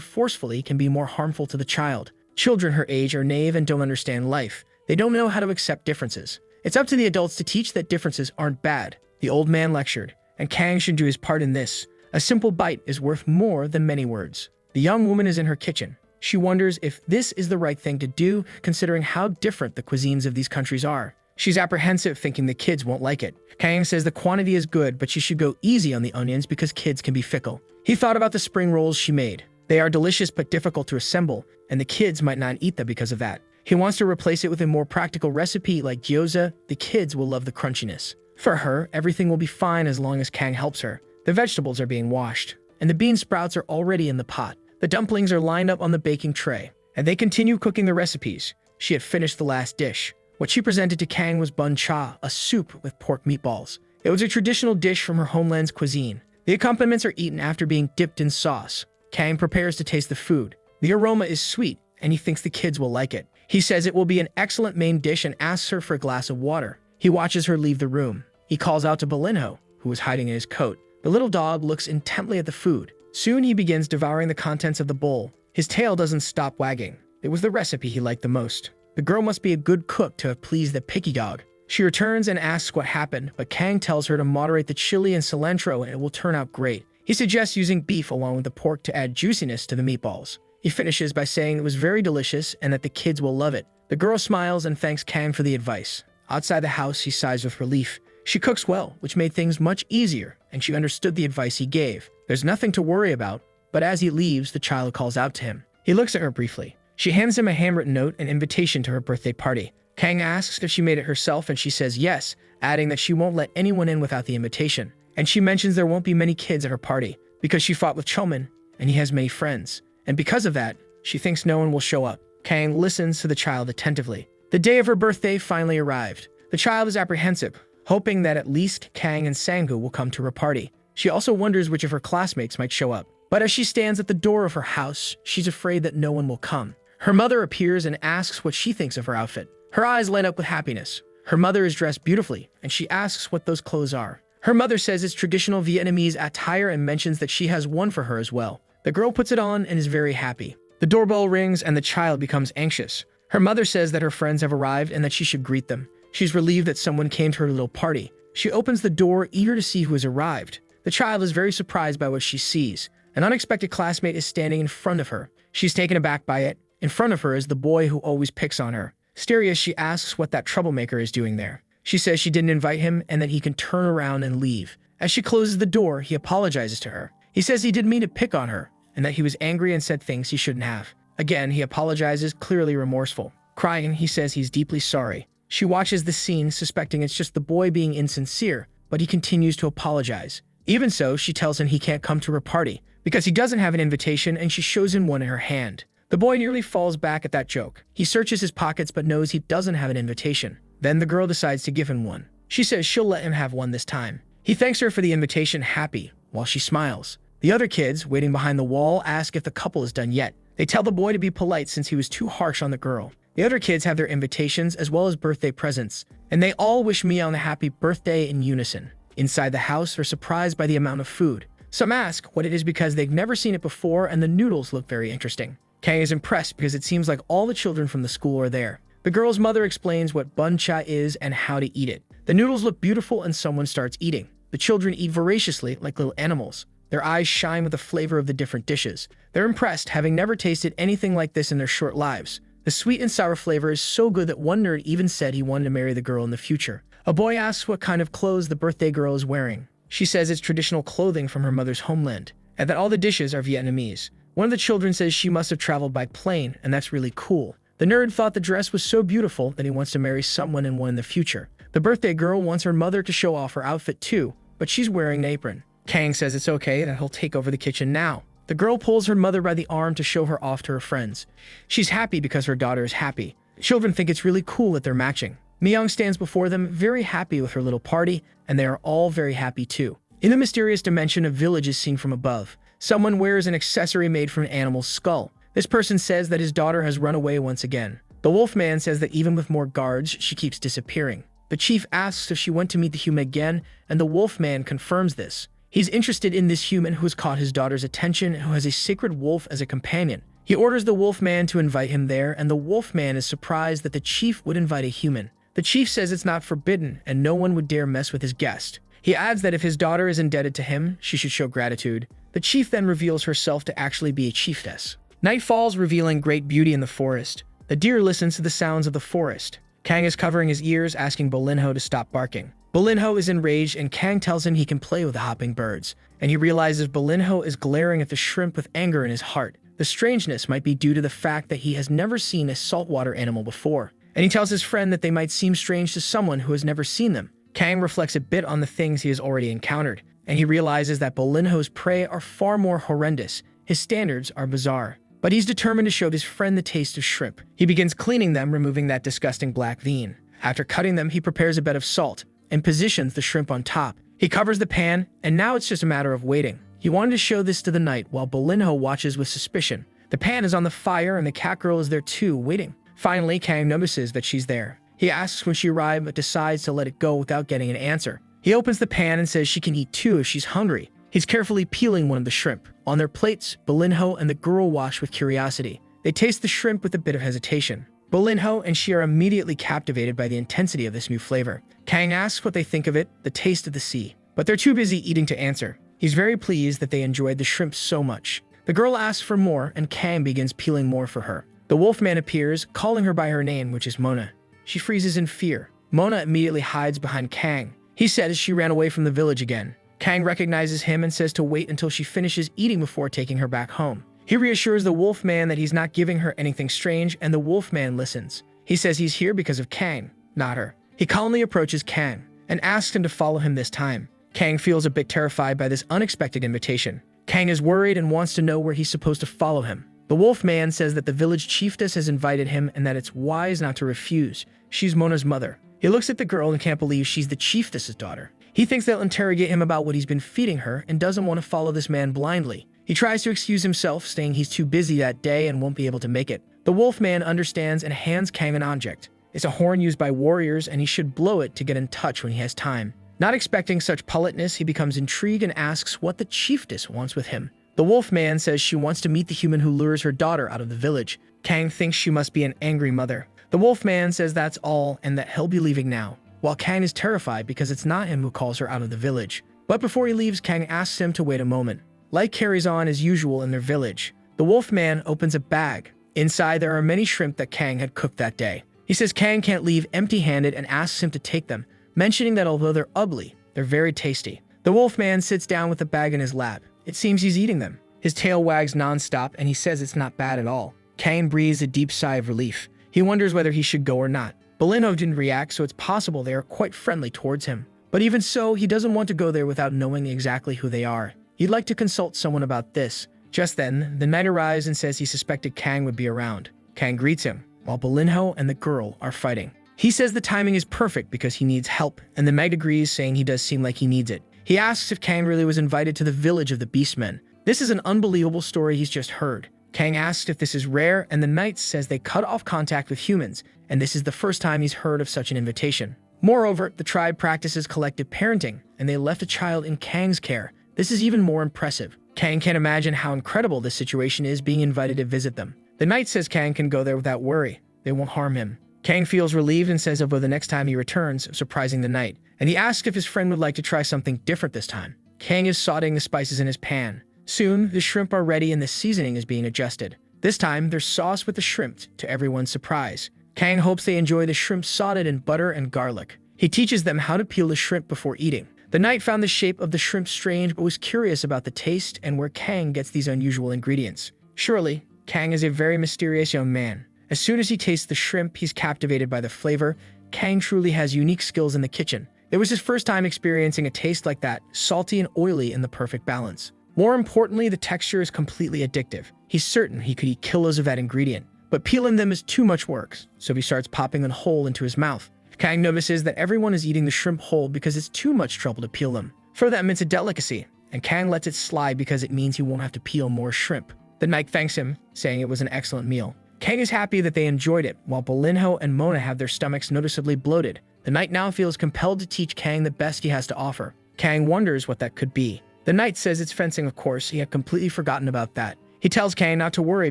forcefully can be more harmful to the child. Children her age are naive and don't understand life. They don't know how to accept differences. It's up to the adults to teach that differences aren't bad. The old man lectured, and Kang should do his part in this. A simple bite is worth more than many words. The young woman is in her kitchen. She wonders if this is the right thing to do, considering how different the cuisines of these countries are. She's apprehensive, thinking the kids won't like it. Kang says the quantity is good, but she should go easy on the onions because kids can be fickle. He thought about the spring rolls she made. They are delicious but difficult to assemble, and the kids might not eat them because of that. He wants to replace it with a more practical recipe like gyoza. The kids will love the crunchiness. For her, everything will be fine as long as Kang helps her. The vegetables are being washed, and the bean sprouts are already in the pot. The dumplings are lined up on the baking tray, and they continue cooking the recipes. She had finished the last dish. What she presented to Kang was bun cha, a soup with pork meatballs. It was a traditional dish from her homeland's cuisine. The accompaniments are eaten after being dipped in sauce. Kang prepares to taste the food. The aroma is sweet, and he thinks the kids will like it. He says it will be an excellent main dish and asks her for a glass of water. He watches her leave the room. He calls out to Belinho, who was hiding in his coat. The little dog looks intently at the food. Soon he begins devouring the contents of the bowl. His tail doesn't stop wagging. It was the recipe he liked the most. The girl must be a good cook to have pleased the picky dog. She returns and asks what happened, but Kang tells her to moderate the chili and cilantro and it will turn out great. He suggests using beef along with the pork to add juiciness to the meatballs. He finishes by saying it was very delicious and that the kids will love it. The girl smiles and thanks Kang for the advice. Outside the house, he sighs with relief. She cooks well, which made things much easier, and she understood the advice he gave. There's nothing to worry about, but as he leaves, the child calls out to him. He looks at her briefly. She hands him a handwritten note, an invitation to her birthday party. Kang asks if she made it herself, and she says yes, adding that she won't let anyone in without the invitation. And she mentions there won't be many kids at her party, because she fought with Chomin, and he has many friends. And because of that, she thinks no one will show up. Kang listens to the child attentively. The day of her birthday finally arrived. The child is apprehensive, hoping that at least Kang and Sang-hoo will come to her party. She also wonders which of her classmates might show up. But as she stands at the door of her house, she's afraid that no one will come. Her mother appears and asks what she thinks of her outfit. Her eyes light up with happiness. Her mother is dressed beautifully, and she asks what those clothes are. Her mother says it's traditional Vietnamese attire and mentions that she has one for her as well. The girl puts it on and is very happy. The doorbell rings and the child becomes anxious. Her mother says that her friends have arrived and that she should greet them. She's relieved that someone came to her little party. She opens the door, eager to see who has arrived. The child is very surprised by what she sees. An unexpected classmate is standing in front of her. She's taken aback by it. In front of her is the boy who always picks on her. Mysterious, she asks what that troublemaker is doing there. She says she didn't invite him and that he can turn around and leave. As she closes the door, he apologizes to her. He says he didn't mean to pick on her and that he was angry and said things he shouldn't have. Again, he apologizes, clearly remorseful. Crying, he says he's deeply sorry. She watches the scene, suspecting it's just the boy being insincere, but he continues to apologize. Even so, she tells him he can't come to her party because he doesn't have an invitation, and she shows him one in her hand. The boy nearly falls back at that joke. He searches his pockets but knows he doesn't have an invitation. Then the girl decides to give him one. She says she'll let him have one this time. He thanks her for the invitation, happy, while she smiles. The other kids, waiting behind the wall, ask if the couple is done yet. They tell the boy to be polite since he was too harsh on the girl. The other kids have their invitations as well as birthday presents, and they all wish Mia a happy birthday in unison. Inside the house, they're surprised by the amount of food. Some ask what it is because they've never seen it before, and the noodles look very interesting. Kang is impressed because it seems like all the children from the school are there. The girl's mother explains what bun cha is and how to eat it. The noodles look beautiful and someone starts eating. The children eat voraciously like little animals. Their eyes shine with the flavor of the different dishes. They're impressed, having never tasted anything like this in their short lives. The sweet and sour flavor is so good that one nerd even said he wanted to marry the girl in the future. A boy asks what kind of clothes the birthday girl is wearing. She says it's traditional clothing from her mother's homeland, and that all the dishes are Vietnamese. One of the children says she must have traveled by plane, and that's really cool. The nerd thought the dress was so beautiful that he wants to marry someone in one in the future. The birthday girl wants her mother to show off her outfit too, but she's wearing an apron. Kang says it's okay, that he'll take over the kitchen now. The girl pulls her mother by the arm to show her off to her friends. She's happy because her daughter is happy. The children think it's really cool that they're matching. Myung stands before them, very happy with her little party, and they are all very happy too. In the mysterious dimension, a village is seen from above. Someone wears an accessory made from an animal's skull. This person says that his daughter has run away once again. The wolfman says that even with more guards, she keeps disappearing. The chief asks if she went to meet the human again, and the wolfman confirms this. He's interested in this human who has caught his daughter's attention and who has a sacred wolf as a companion. He orders the wolfman to invite him there, and the wolfman is surprised that the chief would invite a human. The chief says it's not forbidden, and no one would dare mess with his guest. He adds that if his daughter is indebted to him, she should show gratitude. The chief then reveals herself to actually be a chiefess. Night falls, revealing great beauty in the forest. The deer listens to the sounds of the forest. Kang is covering his ears, asking Bolinho to stop barking. Bolinho is enraged, and Kang tells him he can play with the hopping birds. And he realizes Bolinho is glaring at the shrimp with anger in his heart. The strangeness might be due to the fact that he has never seen a saltwater animal before. And he tells his friend that they might seem strange to someone who has never seen them. Kang reflects a bit on the things he has already encountered, and he realizes that Bolinho's prey are far more horrendous. His standards are bizarre. But he's determined to show his friend the taste of shrimp. He begins cleaning them, removing that disgusting black vein. After cutting them, he prepares a bed of salt and positions the shrimp on top. He covers the pan, and now it's just a matter of waiting. He wanted to show this to the knight while Bolinho watches with suspicion. The pan is on the fire, and the cat girl is there too, waiting. Finally, Kang notices that she's there. He asks when she arrived, but decides to let it go without getting an answer. He opens the pan and says she can eat too if she's hungry. He's carefully peeling one of the shrimp. On their plates, Bolinho and the girl watch with curiosity. They taste the shrimp with a bit of hesitation. Bolinho and she are immediately captivated by the intensity of this new flavor. Kang asks what they think of it, the taste of the sea. But they're too busy eating to answer. He's very pleased that they enjoyed the shrimp so much. The girl asks for more, and Kang begins peeling more for her. The wolfman appears, calling her by her name, which is Mona. She freezes in fear. Mona immediately hides behind Kang. He says she ran away from the village again. Kang recognizes him and says to wait until she finishes eating before taking her back home. He reassures the wolfman that he's not giving her anything strange, and the wolfman listens. He says he's here because of Kang, not her. He calmly approaches Kang and asks him to follow him this time. Kang feels a bit terrified by this unexpected invitation. Kang is worried and wants to know where he's supposed to follow him. The wolfman says that the village chiefess has invited him and that it's wise not to refuse. She's Mona's mother. He looks at the girl and can't believe she's the chiefess's daughter. He thinks they'll interrogate him about what he's been feeding her and doesn't want to follow this man blindly. He tries to excuse himself, saying he's too busy that day and won't be able to make it. The wolfman understands and hands Kang an object. It's a horn used by warriors, and he should blow it to get in touch when he has time. Not expecting such politeness, he becomes intrigued and asks what the chiefess wants with him. The wolfman says she wants to meet the human who lures her daughter out of the village. Kang thinks she must be an angry mother. The wolfman says that's all and that he'll be leaving now, while Kang is terrified because it's not him who calls her out of the village. But before he leaves, Kang asks him to wait a moment. Life carries on as usual in their village. The wolfman opens a bag. Inside, there are many shrimp that Kang had cooked that day. He says Kang can't leave empty-handed and asks him to take them, mentioning that although they're ugly, they're very tasty. The wolfman sits down with the bag in his lap. It seems he's eating them. His tail wags non-stop, and he says it's not bad at all. Kang breathes a deep sigh of relief. He wonders whether he should go or not. Bolinho didn't react, so it's possible they are quite friendly towards him. But even so, he doesn't want to go there without knowing exactly who they are. He'd like to consult someone about this. Just then, the knight arrives and says he suspected Kang would be around. Kang greets him, while Bolinho and the girl are fighting. He says the timing is perfect because he needs help, and the knight agrees, saying he does seem like he needs it. He asks if Kang really was invited to the village of the Beastmen. This is an unbelievable story he's just heard. Kang asks if this is rare, and the knight says they cut off contact with humans, and this is the first time he's heard of such an invitation. Moreover, the tribe practices collective parenting, and they left a child in Kang's care. This is even more impressive. Kang can't imagine how incredible this situation is, being invited to visit them. The knight says Kang can go there without worry. They won't harm him. Kang feels relieved and says about the next time he returns, surprising the knight. And he asks if his friend would like to try something different this time. Kang is sauteing the spices in his pan. Soon, the shrimp are ready and the seasoning is being adjusted. This time, there's sauce with the shrimp, to everyone's surprise. Kang hopes they enjoy the shrimp sauteed in butter and garlic. He teaches them how to peel the shrimp before eating. The knight found the shape of the shrimp strange but was curious about the taste and where Kang gets these unusual ingredients. Surely, Kang is a very mysterious young man. As soon as he tastes the shrimp, he's captivated by the flavor. Kang truly has unique skills in the kitchen. It was his first time experiencing a taste like that, salty and oily in the perfect balance. More importantly, the texture is completely addictive. He's certain he could eat kilos of that ingredient, but peeling them is too much work, so he starts popping them whole into his mouth. Kang notices that everyone is eating the shrimp whole because it's too much trouble to peel them. For them, it's a delicacy, and Kang lets it slide because it means he won't have to peel more shrimp. The knight thanks him, saying it was an excellent meal. Kang is happy that they enjoyed it, while Bolinho and Mona have their stomachs noticeably bloated. The knight now feels compelled to teach Kang the best he has to offer. Kang wonders what that could be. The knight says it's fencing, of course. He had completely forgotten about that. He tells Kang not to worry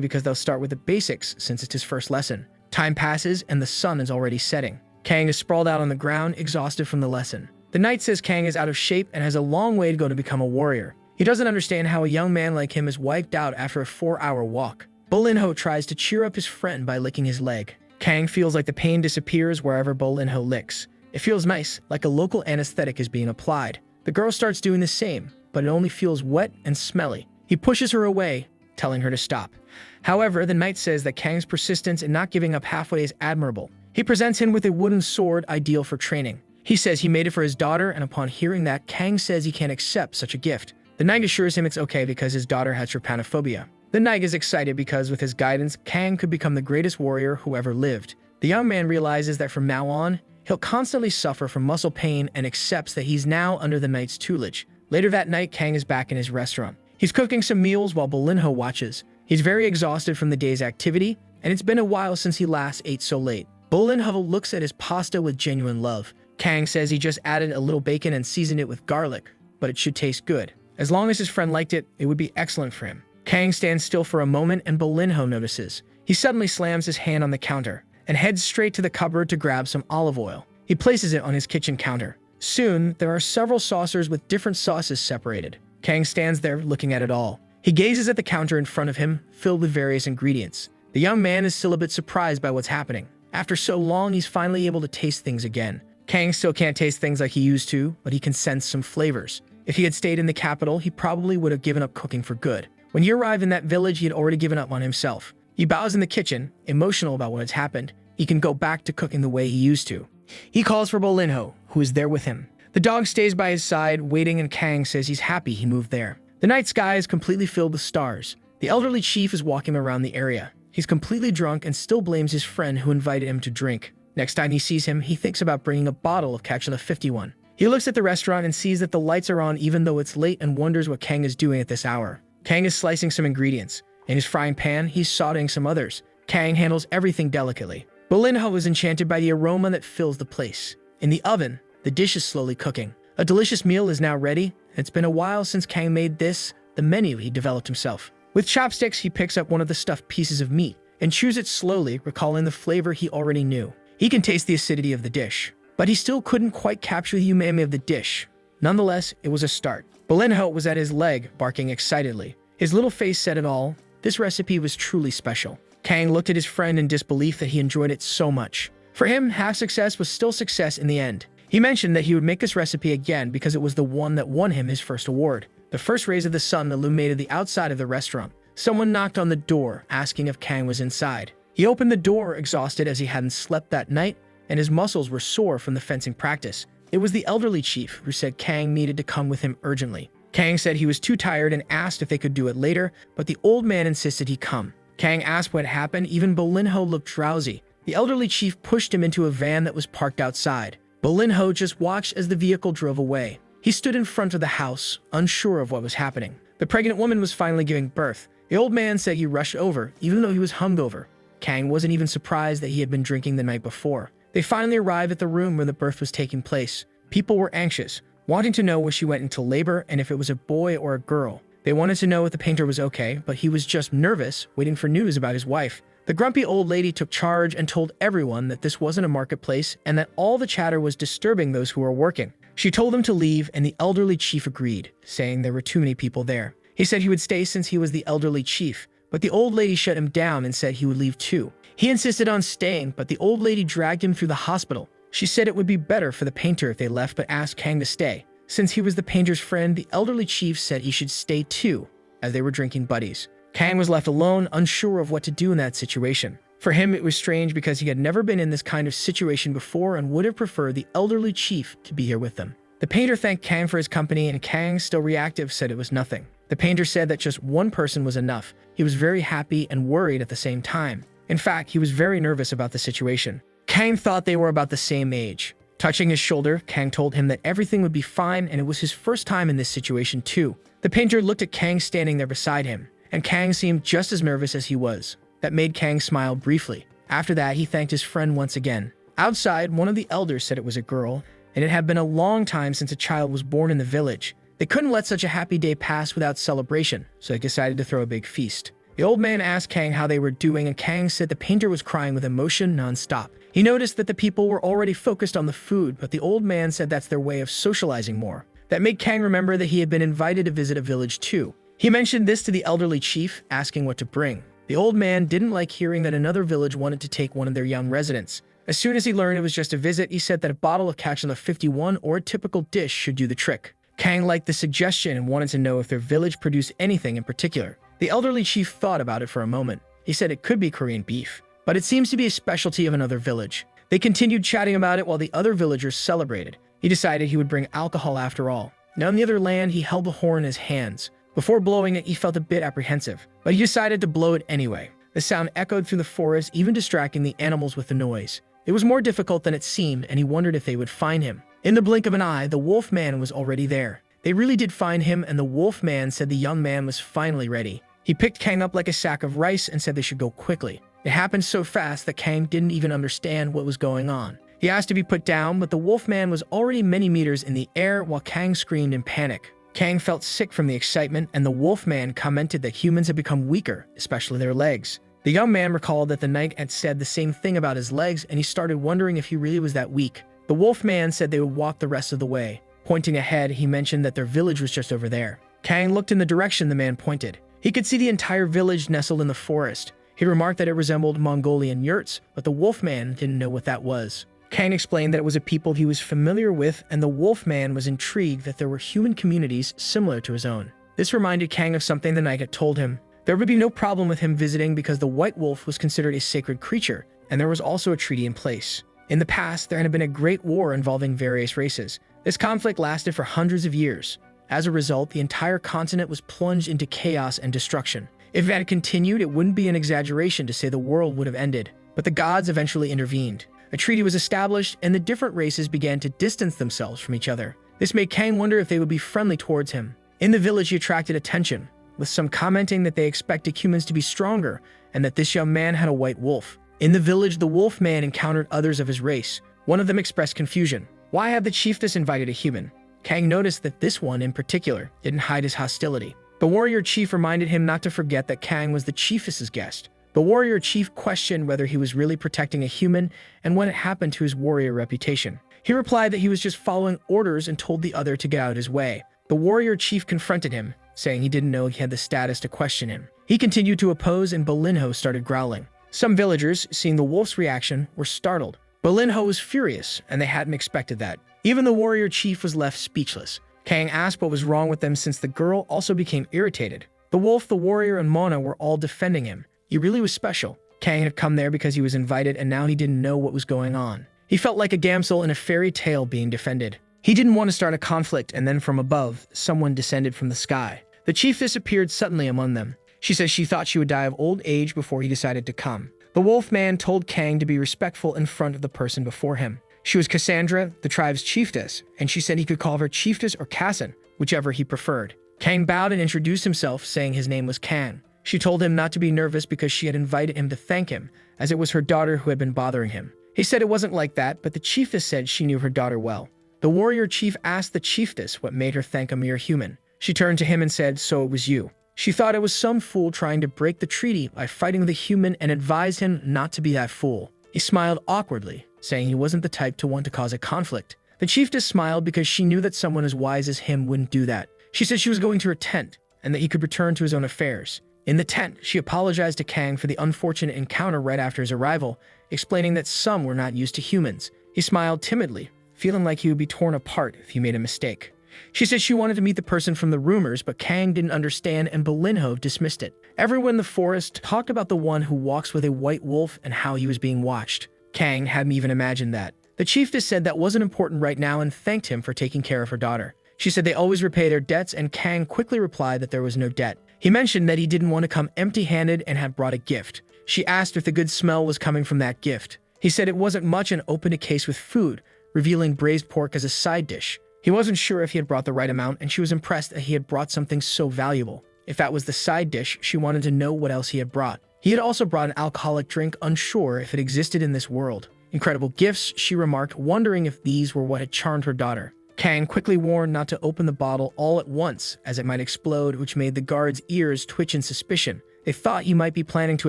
because they'll start with the basics since it's his first lesson. Time passes and the sun is already setting. Kang is sprawled out on the ground, exhausted from the lesson. The knight says Kang is out of shape and has a long way to go to become a warrior. He doesn't understand how a young man like him is wiped out after a 4-hour walk. Bolinho tries to cheer up his friend by licking his leg. Kang feels like the pain disappears wherever Bolinho licks. It feels nice, like a local anesthetic is being applied. The girl starts doing the same, but it only feels wet and smelly. He pushes her away, telling her to stop. However, the knight says that Kang's persistence in not giving up halfway is admirable. He presents him with a wooden sword ideal for training. He says he made it for his daughter, and upon hearing that, Kang says he can't accept such a gift. The knight assures him it's okay because his daughter has trypanophobia. The knight is excited because with his guidance, Kang could become the greatest warrior who ever lived. The young man realizes that from now on, he'll constantly suffer from muscle pain and accepts that he's now under the knight's tutelage. Later that night, Kang is back in his restaurant. He's cooking some meals while Bolinho watches. He's very exhausted from the day's activity, and it's been a while since he last ate so late. Bolinho looks at his pasta with genuine love. Kang says he just added a little bacon and seasoned it with garlic, but it should taste good. As long as his friend liked it, it would be excellent for him. Kang stands still for a moment and Bolinho notices. He suddenly slams his hand on the counter and heads straight to the cupboard to grab some olive oil. He places it on his kitchen counter. Soon, there are several saucers with different sauces separated. Kang stands there looking at it all. He gazes at the counter in front of him, filled with various ingredients. The young man is still a bit surprised by what's happening. After so long, he's finally able to taste things again. Kang still can't taste things like he used to, but he can sense some flavors. If he had stayed in the capital, he probably would have given up cooking for good. When he arrived in that village, he had already given up on himself. He bows in the kitchen, emotional about what has happened. He can go back to cooking the way he used to. He calls for Bolinho, who is there with him. The dog stays by his side, waiting, and Kang says he's happy he moved there. The night sky is completely filled with stars. The elderly chief is walking around the area. He's completely drunk and still blames his friend who invited him to drink. Next time he sees him, he thinks about bringing a bottle of Catchula 51. He looks at the restaurant and sees that the lights are on even though it's late and wonders what Kang is doing at this hour. Kang is slicing some ingredients. In his frying pan, he's sauteing some others. Kang handles everything delicately. Bolinho is enchanted by the aroma that fills the place. In the oven, the dish is slowly cooking. A delicious meal is now ready, and it's been a while since Kang made this, the menu he developed himself. With chopsticks, he picks up one of the stuffed pieces of meat and chews it slowly, recalling the flavor he already knew. He can taste the acidity of the dish, but he still couldn't quite capture the umami of the dish. Nonetheless, it was a start. Bolinho was at his leg, barking excitedly. His little face said it all. This recipe was truly special. Kang looked at his friend in disbelief that he enjoyed it so much. For him, half success was still success in the end. He mentioned that he would make this recipe again because it was the one that won him his first award. The first rays of the sun illuminated the outside of the restaurant. Someone knocked on the door, asking if Kang was inside. He opened the door, exhausted as he hadn't slept that night, and his muscles were sore from the fencing practice. It was the elderly chief who said Kang needed to come with him urgently. Kang said he was too tired and asked if they could do it later, but the old man insisted he come. Kang asked what happened. Even Bolinho looked drowsy. The elderly chief pushed him into a van that was parked outside. Bolinho just watched as the vehicle drove away. He stood in front of the house, unsure of what was happening. The pregnant woman was finally giving birth. The old man said he rushed over, even though he was hungover. Kang wasn't even surprised that he had been drinking the night before. They finally arrived at the room where the birth was taking place. People were anxious, wanting to know where she went into labor and if it was a boy or a girl. They wanted to know if the painter was okay, but he was just nervous, waiting for news about his wife. The grumpy old lady took charge and told everyone that this wasn't a marketplace and that all the chatter was disturbing those who were working. She told him to leave, and the elderly chief agreed, saying there were too many people there. He said he would stay since he was the elderly chief, but the old lady shut him down and said he would leave too. He insisted on staying, but the old lady dragged him through the hospital. She said it would be better for the painter if they left, but asked Kang to stay. Since he was the painter's friend, the elderly chief said he should stay too, as they were drinking buddies. Kang was left alone, unsure of what to do in that situation. For him, it was strange because he had never been in this kind of situation before and would have preferred the elderly chief to be here with them. The painter thanked Kang for his company, and Kang, still reactive, said it was nothing. The painter said that just one person was enough. He was very happy and worried at the same time. In fact, he was very nervous about the situation. Kang thought they were about the same age. Touching his shoulder, Kang told him that everything would be fine, and it was his first time in this situation too. The painter looked at Kang standing there beside him, and Kang seemed just as nervous as he was. That made Kang smile briefly. After that, he thanked his friend once again. Outside, one of the elders said it was a girl, and it had been a long time since a child was born in the village. They couldn't let such a happy day pass without celebration, so they decided to throw a big feast. The old man asked Kang how they were doing, and Kang said the painter was crying with emotion non-stop. He noticed that the people were already focused on the food, but the old man said that's their way of socializing more. That made Kang remember that he had been invited to visit a village too. He mentioned this to the elderly chief, asking what to bring. The old man didn't like hearing that another village wanted to take one of their young residents. As soon as he learned it was just a visit, he said that a bottle of Catch 51 or a typical dish should do the trick. Kang liked the suggestion and wanted to know if their village produced anything in particular. The elderly chief thought about it for a moment. He said it could be Korean beef, but it seems to be a specialty of another village. They continued chatting about it while the other villagers celebrated. He decided he would bring alcohol after all. Now on the other land, he held the horn in his hands. Before blowing it, he felt a bit apprehensive, but he decided to blow it anyway. The sound echoed through the forest, even distracting the animals with the noise. It was more difficult than it seemed, and he wondered if they would find him. In the blink of an eye, the wolf man was already there. They really did find him, and the wolf man said the young man was finally ready. He picked Kang up like a sack of rice and said they should go quickly. It happened so fast that Kang didn't even understand what was going on. He asked to be put down, but the wolf man was already many meters in the air while Kang screamed in panic. Kang felt sick from the excitement, and the wolf man commented that humans had become weaker, especially their legs. The young man recalled that the knight had said the same thing about his legs, and he started wondering if he really was that weak. The wolf man said they would walk the rest of the way. Pointing ahead, he mentioned that their village was just over there. Kang looked in the direction the man pointed. He could see the entire village nestled in the forest. He remarked that it resembled Mongolian yurts, but the wolf man didn't know what that was. Kang explained that it was a people he was familiar with, and the wolf man was intrigued that there were human communities similar to his own. This reminded Kang of something the knight had told him. There would be no problem with him visiting because the white wolf was considered a sacred creature, and there was also a treaty in place. In the past, there had been a great war involving various races. This conflict lasted for hundreds of years. As a result, the entire continent was plunged into chaos and destruction. If it had continued, it wouldn't be an exaggeration to say the world would have ended. But the gods eventually intervened. A treaty was established, and the different races began to distance themselves from each other. This made Kang wonder if they would be friendly towards him. In the village, he attracted attention, with some commenting that they expected humans to be stronger and that this young man had a white wolf. In the village, the wolf man encountered others of his race. One of them expressed confusion. Why have the chiefess invited a human? Kang noticed that this one in particular didn't hide his hostility. The warrior chief reminded him not to forget that Kang was the chiefess's guest. The warrior chief questioned whether he was really protecting a human and what had happened to his warrior reputation. He replied that he was just following orders and told the other to get out of his way. The warrior chief confronted him, saying he didn't know he had the status to question him. He continued to oppose, and Belinho started growling. Some villagers, seeing the wolf's reaction, were startled. Belinho was furious, and they hadn't expected that. Even the warrior chief was left speechless. Kang asked what was wrong with them since the girl also became irritated. The wolf, the warrior, and Mona were all defending him. He really was special. Kang had come there because he was invited, and now he didn't know what was going on. He felt like a damsel in a fairy tale being defended. He didn't want to start a conflict, and then from above, someone descended from the sky. The chiefess appeared suddenly among them. She says she thought she would die of old age before he decided to come. The wolf man told Kang to be respectful in front of the person before him. She was Cassandra, the tribe's chiefess, and she said he could call her chiefess or Cassin, whichever he preferred. Kang bowed and introduced himself, saying his name was Kang. She told him not to be nervous because she had invited him to thank him, as it was her daughter who had been bothering him. He said it wasn't like that, but the chiefess said she knew her daughter well. The warrior chief asked the chiefess what made her thank a mere human. She turned to him and said, "So it was you." She thought it was some fool trying to break the treaty by fighting with a human and advised him not to be that fool. He smiled awkwardly, saying he wasn't the type to want to cause a conflict. The chiefess smiled because she knew that someone as wise as him wouldn't do that. She said she was going to her tent and that he could return to his own affairs. In the tent, she apologized to Kang for the unfortunate encounter right after his arrival, explaining that some were not used to humans. He smiled timidly, feeling like he would be torn apart if he made a mistake. She said she wanted to meet the person from the rumors, but Kang didn't understand and Belinho dismissed it. Everyone in the forest talked about the one who walks with a white wolf and how he was being watched. Kang hadn't even imagined that. The chiefess said that wasn't important right now and thanked him for taking care of her daughter. She said they always repay their debts, and Kang quickly replied that there was no debt. He mentioned that he didn't want to come empty-handed and had brought a gift. She asked if the good smell was coming from that gift. He said it wasn't much and opened a case with food, revealing braised pork as a side dish. He wasn't sure if he had brought the right amount, and she was impressed that he had brought something so valuable. If that was the side dish, she wanted to know what else he had brought. He had also brought an alcoholic drink, unsure if it existed in this world. Incredible gifts, she remarked, wondering if these were what had charmed her daughter. Kang quickly warned not to open the bottle all at once, as it might explode, which made the guards' ears twitch in suspicion. They thought he might be planning to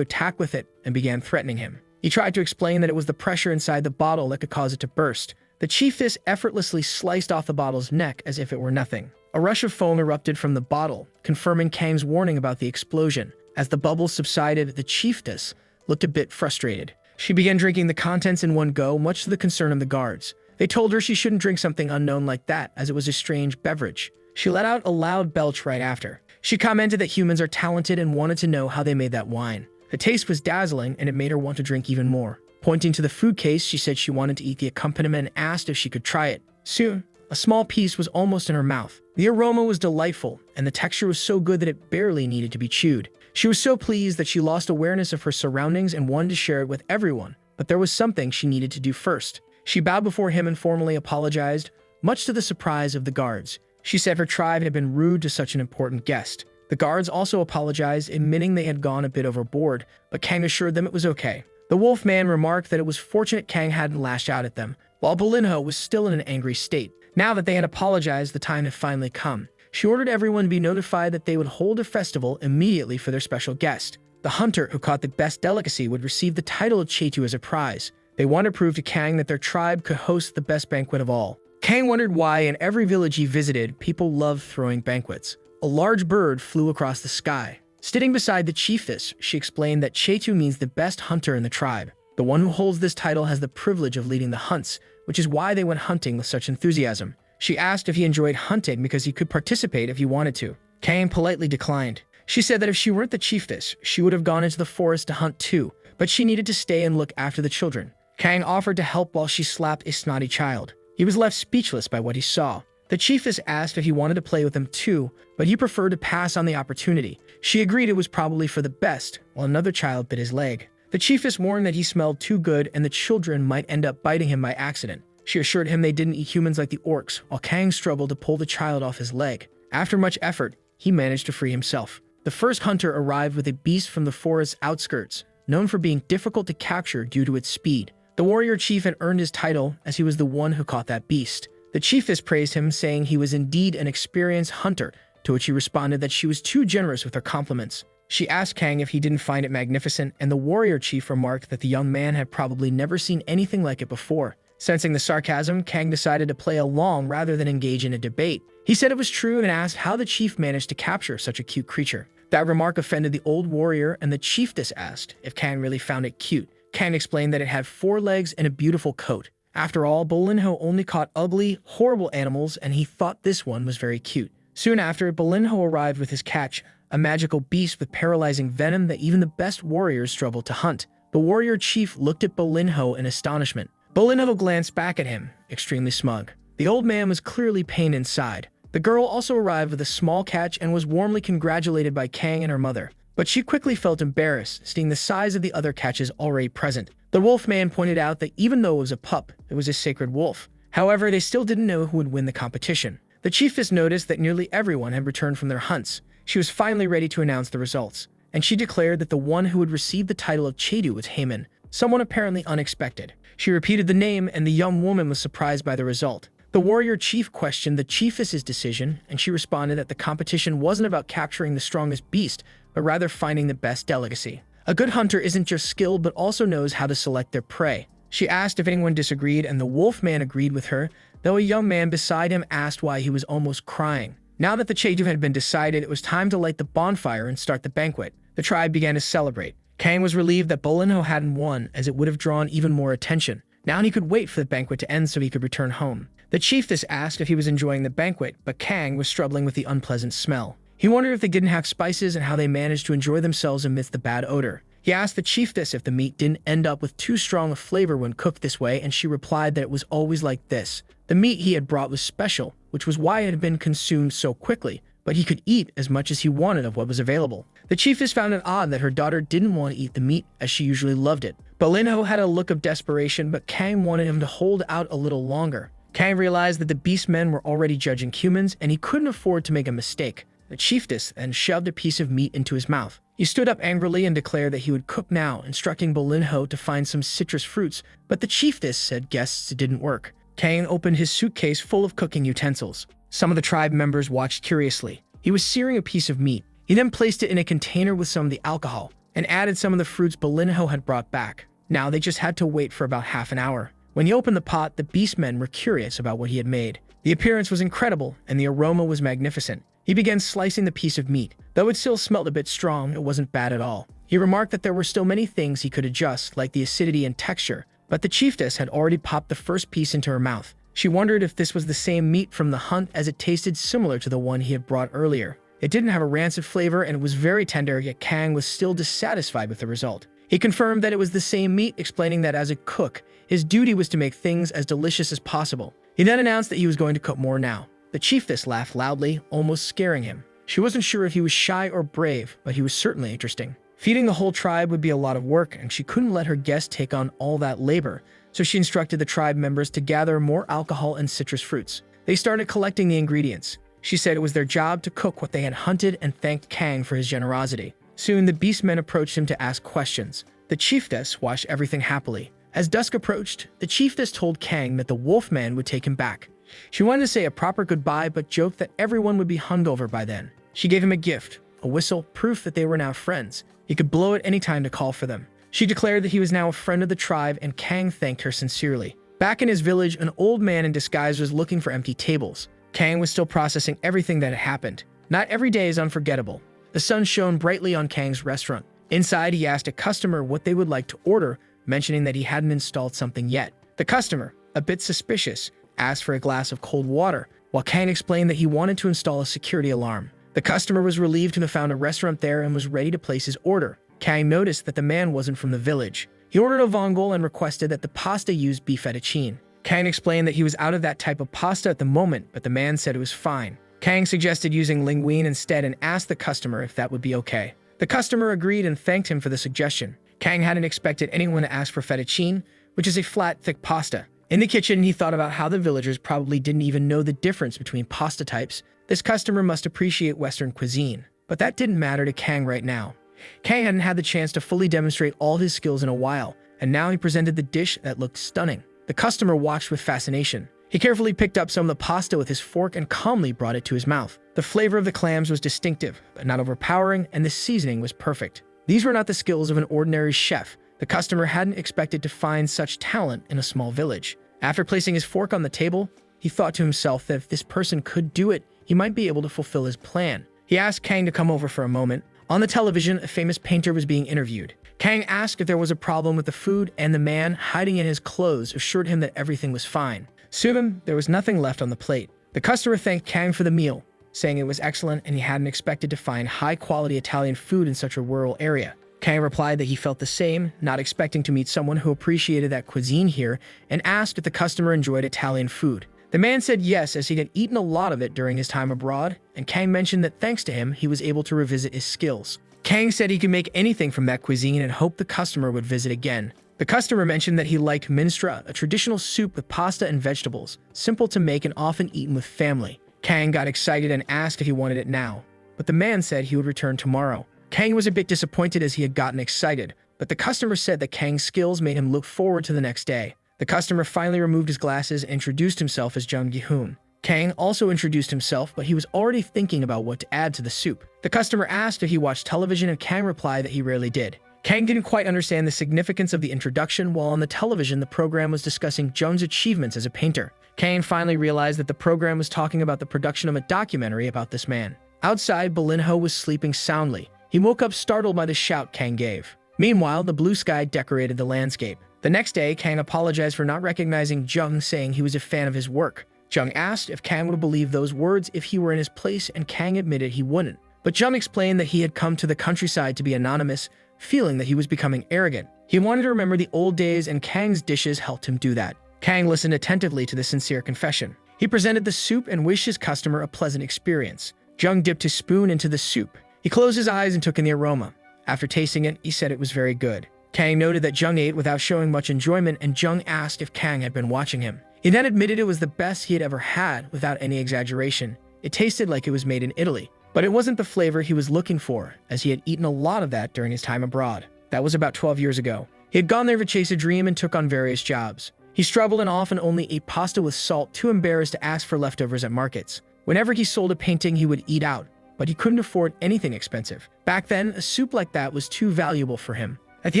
attack with it and began threatening him. He tried to explain that it was the pressure inside the bottle that could cause it to burst. The chiefess effortlessly sliced off the bottle's neck as if it were nothing. A rush of foam erupted from the bottle, confirming Kang's warning about the explosion. As the bubbles subsided, the chiefess looked a bit frustrated. She began drinking the contents in one go, much to the concern of the guards. They told her she shouldn't drink something unknown like that, as it was a strange beverage. She let out a loud belch right after. She commented that humans are talented and wanted to know how they made that wine. The taste was dazzling, and it made her want to drink even more. Pointing to the food case, she said she wanted to eat the accompaniment and asked if she could try it. Soon, a small piece was almost in her mouth. The aroma was delightful, and the texture was so good that it barely needed to be chewed. She was so pleased that she lost awareness of her surroundings and wanted to share it with everyone, but there was something she needed to do first. She bowed before him and formally apologized, much to the surprise of the guards. She said her tribe had been rude to such an important guest. The guards also apologized, admitting they had gone a bit overboard, but Kang assured them it was okay. The wolf man remarked that it was fortunate Kang hadn't lashed out at them, while Belinho was still in an angry state. Now that they had apologized, the time had finally come. She ordered everyone to be notified that they would hold a festival immediately for their special guest. The hunter who caught the best delicacy would receive the title of Chetu as a prize. They wanted to prove to Kang that their tribe could host the best banquet of all. Kang wondered why in every village he visited, people loved throwing banquets. A large bird flew across the sky. Sitting beside the chiefess, she explained that Chetu means the best hunter in the tribe. The one who holds this title has the privilege of leading the hunts, which is why they went hunting with such enthusiasm. She asked if he enjoyed hunting because he could participate if he wanted to. Kang politely declined. She said that if she weren't the chiefess, she would have gone into the forest to hunt too, but she needed to stay and look after the children. Kang offered to help while she slapped a snotty child. He was left speechless by what he saw. The chiefess asked if he wanted to play with them too, but he preferred to pass on the opportunity. She agreed it was probably for the best, while another child bit his leg. The chiefess warned that he smelled too good and the children might end up biting him by accident. She assured him they didn't eat humans like the orcs, while Kang struggled to pull the child off his leg. After much effort, he managed to free himself. The first hunter arrived with a beast from the forest's outskirts, known for being difficult to capture due to its speed. The warrior chief had earned his title as he was the one who caught that beast. The chiefess praised him, saying he was indeed an experienced hunter, to which he responded that she was too generous with her compliments. She asked Kang if he didn't find it magnificent, and the warrior chief remarked that the young man had probably never seen anything like it before. Sensing the sarcasm, Kang decided to play along rather than engage in a debate. He said it was true and asked how the chief managed to capture such a cute creature. That remark offended the old warrior, and the chiefess asked if Kang really found it cute. Kang explained that it had 4 legs and a beautiful coat. After all, Belinho only caught ugly, horrible animals, and he thought this one was very cute. Soon after, Belinho arrived with his catch, a magical beast with paralyzing venom that even the best warriors struggled to hunt. The warrior chief looked at Belinho in astonishment. Belinho glanced back at him, extremely smug. The old man was clearly pained inside. The girl also arrived with a small catch and was warmly congratulated by Kang and her mother. But she quickly felt embarrassed, seeing the size of the other catches already present. The wolf man pointed out that even though it was a pup, it was a sacred wolf. However, they still didn't know who would win the competition. The chiefess noticed that nearly everyone had returned from their hunts. She was finally ready to announce the results, and she declared that the one who would receive the title of Chetu was Haman, someone apparently unexpected. She repeated the name, and the young woman was surprised by the result. The warrior chief questioned the chiefess's decision, and she responded that the competition wasn't about capturing the strongest beast, but rather finding the best delicacy. A good hunter isn't just skilled, but also knows how to select their prey. She asked if anyone disagreed, and the wolf man agreed with her, though a young man beside him asked why he was almost crying. Now that the Cheju had been decided, it was time to light the bonfire and start the banquet. The tribe began to celebrate. Kang was relieved that Bolinho hadn't won, as it would have drawn even more attention. Now he could wait for the banquet to end so he could return home. The chiefess asked if he was enjoying the banquet, but Kang was struggling with the unpleasant smell. He wondered if they didn't have spices and how they managed to enjoy themselves amidst the bad odor. He asked the chiefess if the meat didn't end up with too strong a flavor when cooked this way, and she replied that it was always like this. The meat he had brought was special, which was why it had been consumed so quickly, but he could eat as much as he wanted of what was available. The chiefess found it odd that her daughter didn't want to eat the meat as she usually loved it. Bolinho had a look of desperation, but Kang wanted him to hold out a little longer. Kang realized that the beastmen were already judging humans, and he couldn't afford to make a mistake. The chiefess then shoved a piece of meat into his mouth. He stood up angrily and declared that he would cook now, instructing Bolinho to find some citrus fruits, but the chiefess said guests it didn't work. Kang opened his suitcase full of cooking utensils. Some of the tribe members watched curiously. He was searing a piece of meat. He then placed it in a container with some of the alcohol and added some of the fruits Bolinho had brought back. Now they just had to wait for about half an hour. When he opened the pot, the beastmen were curious about what he had made. The appearance was incredible and the aroma was magnificent. He began slicing the piece of meat. Though it still smelled a bit strong, it wasn't bad at all. He remarked that there were still many things he could adjust, like the acidity and texture, but the chiefess had already popped the first piece into her mouth. She wondered if this was the same meat from the hunt, as it tasted similar to the one he had brought earlier. It didn't have a rancid flavor and it was very tender, yet Kang was still dissatisfied with the result. He confirmed that it was the same meat, explaining that as a cook, his duty was to make things as delicious as possible. He then announced that he was going to cook more now. The chiefess laughed loudly, almost scaring him. She wasn't sure if he was shy or brave, but he was certainly interesting. Feeding the whole tribe would be a lot of work, and she couldn't let her guests take on all that labor, so she instructed the tribe members to gather more alcohol and citrus fruits. They started collecting the ingredients. She said it was their job to cook what they had hunted and thanked Kang for his generosity. Soon, the beastmen approached him to ask questions. The chiefess watched everything happily. As dusk approached, the chiefess told Kang that the wolfman would take him back. She wanted to say a proper goodbye, but joked that everyone would be hungover by then. She gave him a gift, a whistle, proof that they were now friends. He could blow at any time to call for them. She declared that he was now a friend of the tribe, and Kang thanked her sincerely. Back in his village, an old man in disguise was looking for empty tables. Kang was still processing everything that had happened. Not every day is unforgettable. The sun shone brightly on Kang's restaurant. Inside, he asked a customer what they would like to order, mentioning that he hadn't installed something yet. The customer, a bit suspicious, asked for a glass of cold water, while Kang explained that he wanted to install a security alarm. The customer was relieved to have found a restaurant there and was ready to place his order. Kang noticed that the man wasn't from the village. He ordered a vongole and requested that the pasta use beef fettuccine. Kang explained that he was out of that type of pasta at the moment, but the man said it was fine. Kang suggested using linguine instead and asked the customer if that would be okay. The customer agreed and thanked him for the suggestion. Kang hadn't expected anyone to ask for fettuccine, which is a flat, thick pasta. In the kitchen, he thought about how the villagers probably didn't even know the difference between pasta types. This customer must appreciate Western cuisine. But that didn't matter to Kang right now. Kang hadn't had the chance to fully demonstrate all his skills in a while, and now he presented the dish that looked stunning. The customer watched with fascination. He carefully picked up some of the pasta with his fork and calmly brought it to his mouth. The flavor of the clams was distinctive, but not overpowering, and the seasoning was perfect. These were not the skills of an ordinary chef. The customer hadn't expected to find such talent in a small village. After placing his fork on the table, he thought to himself that if this person could do it, he might be able to fulfill his plan. He asked Kang to come over for a moment. On the television, a famous painter was being interviewed. Kang asked if there was a problem with the food, and the man, hiding in his clothes, assured him that everything was fine. Soon, there was nothing left on the plate. The customer thanked Kang for the meal, saying it was excellent and he hadn't expected to find high-quality Italian food in such a rural area. Kang replied that he felt the same, not expecting to meet someone who appreciated that cuisine here, and asked if the customer enjoyed Italian food. The man said yes, as he had eaten a lot of it during his time abroad, and Kang mentioned that thanks to him, he was able to revisit his skills. Kang said he could make anything from that cuisine and hoped the customer would visit again. The customer mentioned that he liked minestra, a traditional soup with pasta and vegetables, simple to make and often eaten with family. Kang got excited and asked if he wanted it now, but the man said he would return tomorrow. Kang was a bit disappointed as he had gotten excited, but the customer said that Kang's skills made him look forward to the next day. The customer finally removed his glasses and introduced himself as Jung Gi-hoon. Kang also introduced himself, but he was already thinking about what to add to the soup. The customer asked if he watched television, and Kang replied that he rarely did. Kang didn't quite understand the significance of the introduction. While on the television, the program was discussing Jung's achievements as a painter. Kang finally realized that the program was talking about the production of a documentary about this man. Outside, Balinho was sleeping soundly. He woke up startled by the shout Kang gave. Meanwhile, the blue sky decorated the landscape. The next day, Kang apologized for not recognizing Jung, saying he was a fan of his work. Jung asked if Kang would believe those words if he were in his place, and Kang admitted he wouldn't. But Jung explained that he had come to the countryside to be anonymous, feeling that he was becoming arrogant. He wanted to remember the old days, and Kang's dishes helped him do that. Kang listened attentively to the sincere confession. He presented the soup and wished his customer a pleasant experience. Jung dipped his spoon into the soup. He closed his eyes and took in the aroma. After tasting it, he said it was very good. Kang noted that Jung ate without showing much enjoyment, and Jung asked if Kang had been watching him. He then admitted it was the best he had ever had, without any exaggeration. It tasted like it was made in Italy. But it wasn't the flavor he was looking for, as he had eaten a lot of that during his time abroad. That was about 12 years ago. He had gone there to chase a dream and took on various jobs. He struggled and often only ate pasta with salt, too embarrassed to ask for leftovers at markets. Whenever he sold a painting, he would eat out, but he couldn't afford anything expensive. Back then, a soup like that was too valuable for him. At the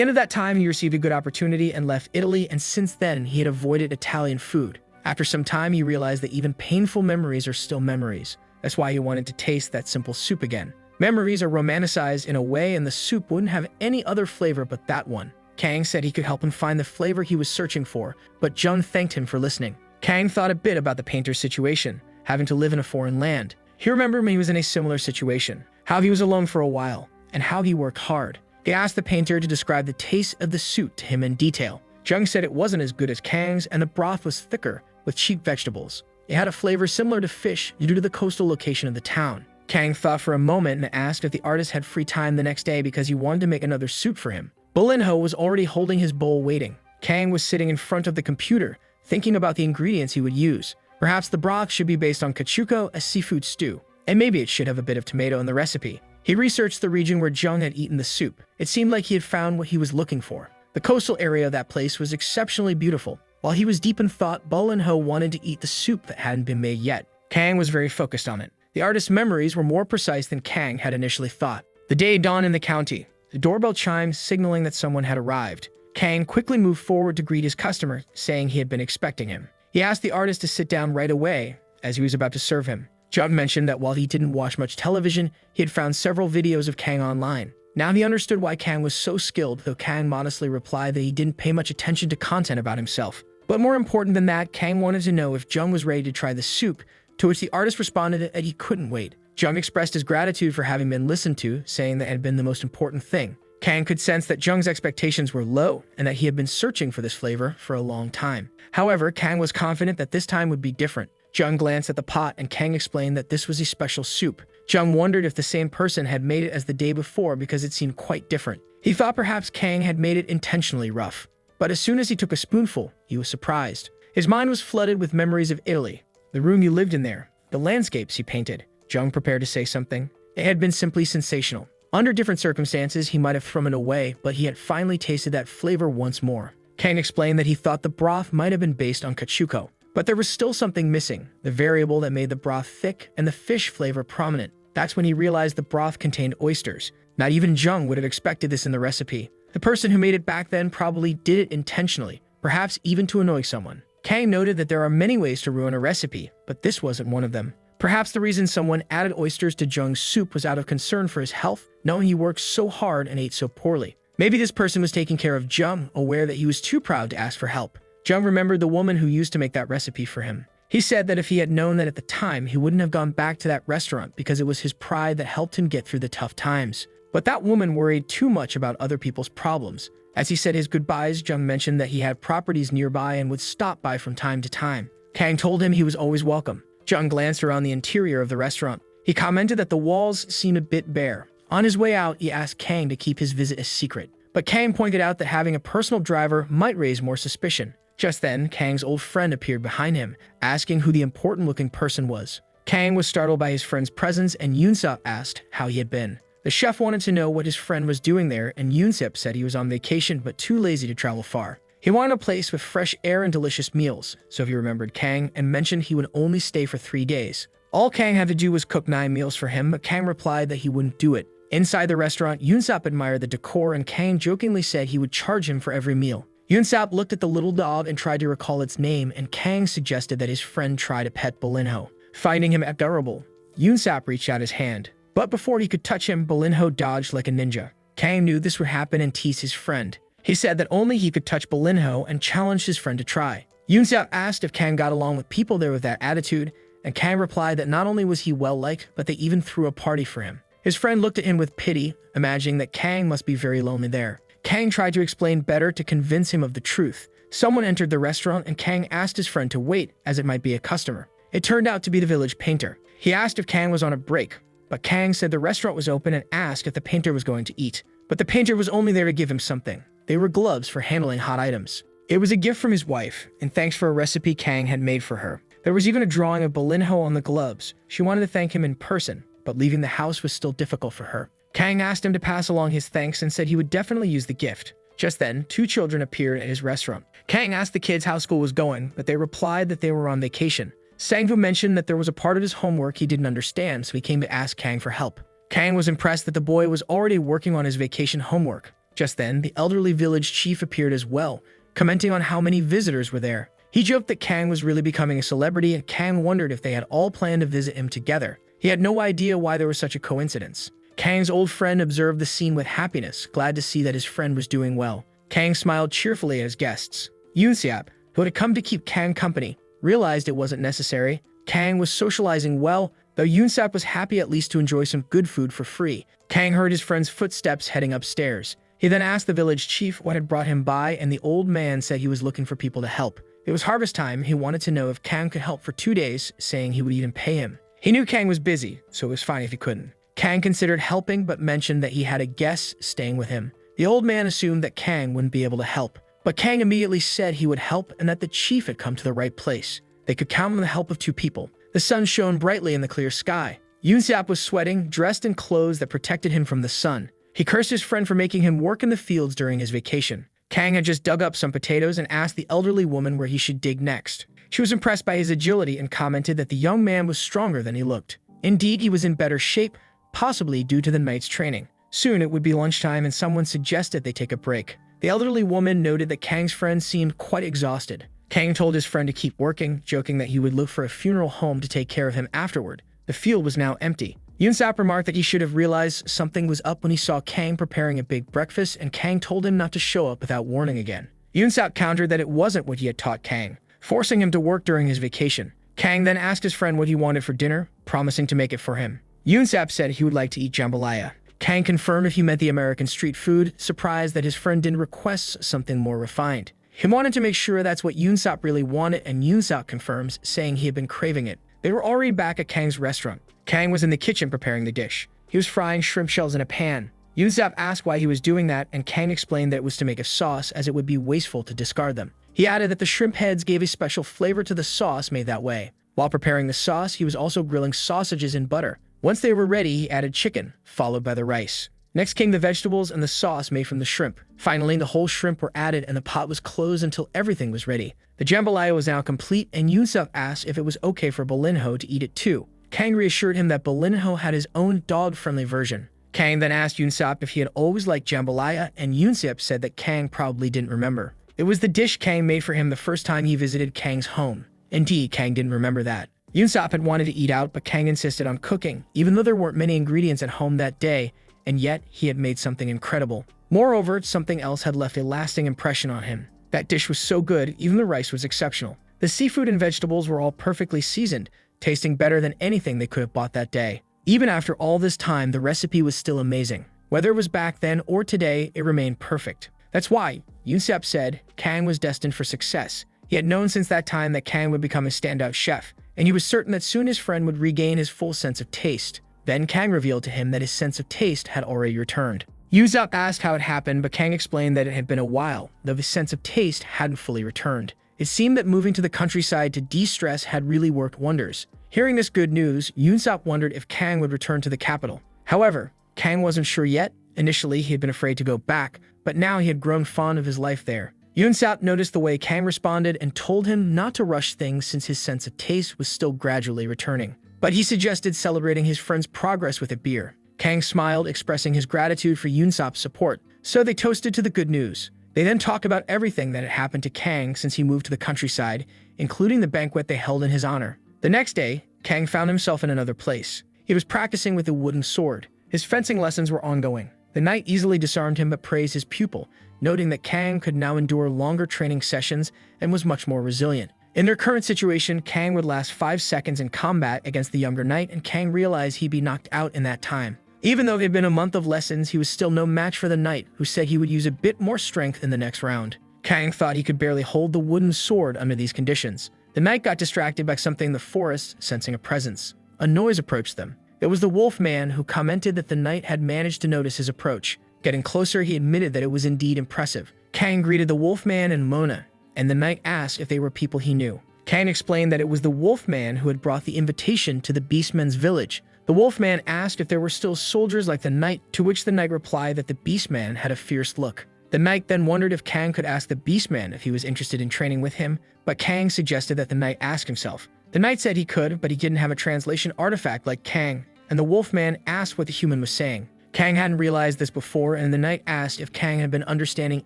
end of that time, he received a good opportunity and left Italy, and since then, he had avoided Italian food. After some time, he realized that even painful memories are still memories. That's why he wanted to taste that simple soup again. Memories are romanticized in a way, and the soup wouldn't have any other flavor but that one. Kang said he could help him find the flavor he was searching for, but Jung thanked him for listening. Kang thought a bit about the painter's situation, having to live in a foreign land. He remembered when he was in a similar situation, how he was alone for a while, and how he worked hard. He asked the painter to describe the taste of the soup to him in detail. Jung said it wasn't as good as Kang's, and the broth was thicker, with cheap vegetables. It had a flavor similar to fish due to the coastal location of the town. Kang thought for a moment and asked if the artist had free time the next day because he wanted to make another soup for him. Balinho was already holding his bowl waiting. Kang was sitting in front of the computer, thinking about the ingredients he would use. Perhaps the broth should be based on cachuco, a seafood stew, and maybe it should have a bit of tomato in the recipe. He researched the region where Jung had eaten the soup. It seemed like he had found what he was looking for. The coastal area of that place was exceptionally beautiful. While he was deep in thought, Balinho wanted to eat the soup that hadn't been made yet. Kang was very focused on it. The artist's memories were more precise than Kang had initially thought. The day dawned in the county. The doorbell chimed, signaling that someone had arrived. Kang quickly moved forward to greet his customer, saying he had been expecting him. He asked the artist to sit down right away, as he was about to serve him. Jung mentioned that while he didn't watch much television, he had found several videos of Kang online. Now he understood why Kang was so skilled, though Kang modestly replied that he didn't pay much attention to content about himself. But more important than that, Kang wanted to know if Jung was ready to try the soup, to which the artist responded that he couldn't wait. Jung expressed his gratitude for having been listened to, saying that it had been the most important thing. Kang could sense that Jung's expectations were low and that he had been searching for this flavor for a long time. However, Kang was confident that this time would be different. Jung glanced at the pot, and Kang explained that this was a special soup. Jung wondered if the same person had made it as the day before because it seemed quite different. He thought perhaps Kang had made it intentionally rough. But as soon as he took a spoonful, he was surprised. His mind was flooded with memories of Italy, the room you lived in there, the landscapes he painted. Jung prepared to say something. It had been simply sensational. Under different circumstances, he might have thrown it away, but he had finally tasted that flavor once more. Kang explained that he thought the broth might have been based on cachuco, but there was still something missing, the variable that made the broth thick and the fish flavor prominent. That's when he realized the broth contained oysters. Not even Jung would have expected this in the recipe. The person who made it back then probably did it intentionally, perhaps even to annoy someone. Kang noted that there are many ways to ruin a recipe, but this wasn't one of them. Perhaps the reason someone added oysters to Jung's soup was out of concern for his health, knowing he worked so hard and ate so poorly. Maybe this person was taking care of Jung, aware that he was too proud to ask for help. Jung remembered the woman who used to make that recipe for him. He said that if he had known that at the time, he wouldn't have gone back to that restaurant because it was his pride that helped him get through the tough times. But that woman worried too much about other people's problems. As he said his goodbyes, Jung mentioned that he had properties nearby and would stop by from time to time. Kang told him he was always welcome. Jung glanced around the interior of the restaurant. He commented that the walls seemed a bit bare. On his way out, he asked Kang to keep his visit a secret. But Kang pointed out that having a personal driver might raise more suspicion. Just then, Kang's old friend appeared behind him, asking who the important-looking person was. Kang was startled by his friend's presence, and Yoonsep asked how he had been. The chef wanted to know what his friend was doing there, and Yoonsep said he was on vacation but too lazy to travel far. He wanted a place with fresh air and delicious meals, so he remembered Kang and mentioned he would only stay for 3 days. All Kang had to do was cook 9 meals for him, but Kang replied that he wouldn't do it. Inside the restaurant, Yoonsap admired the decor and Kang jokingly said he would charge him for every meal. Yoonsap looked at the little dog and tried to recall its name, and Kang suggested that his friend try to pet Bolinho. Finding him adorable, Yoonsap reached out his hand. But before he could touch him, Bolinho dodged like a ninja. Kang knew this would happen and teased his friend. He said that only he could touch Bolinho and challenged his friend to try. Yoonsap asked if Kang got along with people there with that attitude, and Kang replied that not only was he well-liked, but they even threw a party for him. His friend looked at him with pity, imagining that Kang must be very lonely there. Kang tried to explain better to convince him of the truth. Someone entered the restaurant and Kang asked his friend to wait, as it might be a customer. It turned out to be the village painter. He asked if Kang was on a break, but Kang said the restaurant was open and asked if the painter was going to eat. But the painter was only there to give him something. They were gloves for handling hot items. It was a gift from his wife, and thanks for a recipe Kang had made for her. There was even a drawing of Bolinho on the gloves. She wanted to thank him in person, but leaving the house was still difficult for her. Kang asked him to pass along his thanks and said he would definitely use the gift. Just then, 2 children appeared at his restaurant. Kang asked the kids how school was going, but they replied that they were on vacation. Sangfu mentioned that there was a part of his homework he didn't understand, so he came to ask Kang for help. Kang was impressed that the boy was already working on his vacation homework. Just then, the elderly village chief appeared as well, commenting on how many visitors were there. He joked that Kang was really becoming a celebrity, and Kang wondered if they had all planned to visit him together. He had no idea why there was such a coincidence. Kang's old friend observed the scene with happiness, glad to see that his friend was doing well. Kang smiled cheerfully at his guests. Yoonsap, who had come to keep Kang company, realized it wasn't necessary. Kang was socializing well, though Yoonsap was happy at least to enjoy some good food for free. Kang heard his friend's footsteps heading upstairs. He then asked the village chief what had brought him by, and the old man said he was looking for people to help. It was harvest time. He wanted to know if Kang could help for 2 days, saying he would even pay him. He knew Kang was busy, so it was fine if he couldn't. Kang considered helping, but mentioned that he had a guest staying with him. The old man assumed that Kang wouldn't be able to help, but Kang immediately said he would help and that the chief had come to the right place. They could count on the help of 2 people. The sun shone brightly in the clear sky. Yoonsap was sweating, dressed in clothes that protected him from the sun. He cursed his friend for making him work in the fields during his vacation. Kang had just dug up some potatoes and asked the elderly woman where he should dig next. She was impressed by his agility and commented that the young man was stronger than he looked. Indeed, he was in better shape, possibly due to the night's training. Soon it would be lunchtime and someone suggested they take a break. The elderly woman noted that Kang's friend seemed quite exhausted. Kang told his friend to keep working, joking that he would look for a funeral home to take care of him afterward. The field was now empty. Yoonsap remarked that he should have realized something was up when he saw Kang preparing a big breakfast, and Kang told him not to show up without warning again. Yoonsap countered that it wasn't what he had taught Kang, forcing him to work during his vacation. Kang then asked his friend what he wanted for dinner, promising to make it for him. Yoonsap said he would like to eat jambalaya. Kang confirmed if he meant the American street food, surprised that his friend didn't request something more refined. He wanted to make sure that's what Yoonsap really wanted, and Yoonsap confirms, saying he had been craving it. They were already back at Kang's restaurant. Kang was in the kitchen preparing the dish. He was frying shrimp shells in a pan. Yoonsap asked why he was doing that, and Kang explained that it was to make a sauce, as it would be wasteful to discard them. He added that the shrimp heads gave a special flavor to the sauce made that way. While preparing the sauce, he was also grilling sausages in butter. Once they were ready, he added chicken, followed by the rice. Next came the vegetables and the sauce made from the shrimp. Finally, the whole shrimp were added and the pot was closed until everything was ready. The jambalaya was now complete, and Yoonsap asked if it was okay for Bolinho to eat it too. Kang reassured him that Bolinho had his own dog-friendly version. Kang then asked Yoonsap if he had always liked jambalaya, and Yoonsap said that Kang probably didn't remember. It was the dish Kang made for him the first time he visited Kang's home. Indeed, Kang didn't remember that. Yoonsap had wanted to eat out, but Kang insisted on cooking, even though there weren't many ingredients at home that day, and yet he had made something incredible. Moreover, something else had left a lasting impression on him. That dish was so good, even the rice was exceptional. The seafood and vegetables were all perfectly seasoned, tasting better than anything they could have bought that day. Even after all this time, the recipe was still amazing. Whether it was back then or today, it remained perfect. That's why, Yoonsap said, Kang was destined for success. He had known since that time that Kang would become a standout chef, and he was certain that soon his friend would regain his full sense of taste. Then Kang revealed to him that his sense of taste had already returned. Yoonsap asked how it happened, but Kang explained that it had been a while, though his sense of taste hadn't fully returned. It seemed that moving to the countryside to de-stress had really worked wonders. Hearing this good news, Yoonsap wondered if Kang would return to the capital. However, Kang wasn't sure yet. Initially, he had been afraid to go back, but now he had grown fond of his life there. Yoonsap noticed the way Kang responded and told him not to rush things since his sense of taste was still gradually returning. But he suggested celebrating his friend's progress with a beer. Kang smiled, expressing his gratitude for Yunsop's support, so they toasted to the good news. They then talked about everything that had happened to Kang since he moved to the countryside, including the banquet they held in his honor. The next day, Kang found himself in another place. He was practicing with a wooden sword. His fencing lessons were ongoing. The knight easily disarmed him but praised his pupil, noting that Kang could now endure longer training sessions and was much more resilient. In their current situation, Kang would last 5 seconds in combat against the younger knight, and Kang realized he'd be knocked out in that time. Even though it had been a month of lessons, he was still no match for the knight, who said he would use a bit more strength in the next round. Kang thought he could barely hold the wooden sword under these conditions. The knight got distracted by something in the forest, sensing a presence. A noise approached them. It was the wolf man, who commented that the knight had managed to notice his approach. Getting closer, he admitted that it was indeed impressive. Kang greeted the wolf man and Mona, and the knight asked if they were people he knew. Kang explained that it was the wolf man who had brought the invitation to the beastmen's village. The wolf man asked if there were still soldiers like the knight, to which the knight replied that the beastman had a fierce look. The knight then wondered if Kang could ask the beastman if he was interested in training with him, but Kang suggested that the knight ask himself. The knight said he could, but he didn't have a translation artifact like Kang, and the wolf man asked what the human was saying. Kang hadn't realized this before, and the knight asked if Kang had been understanding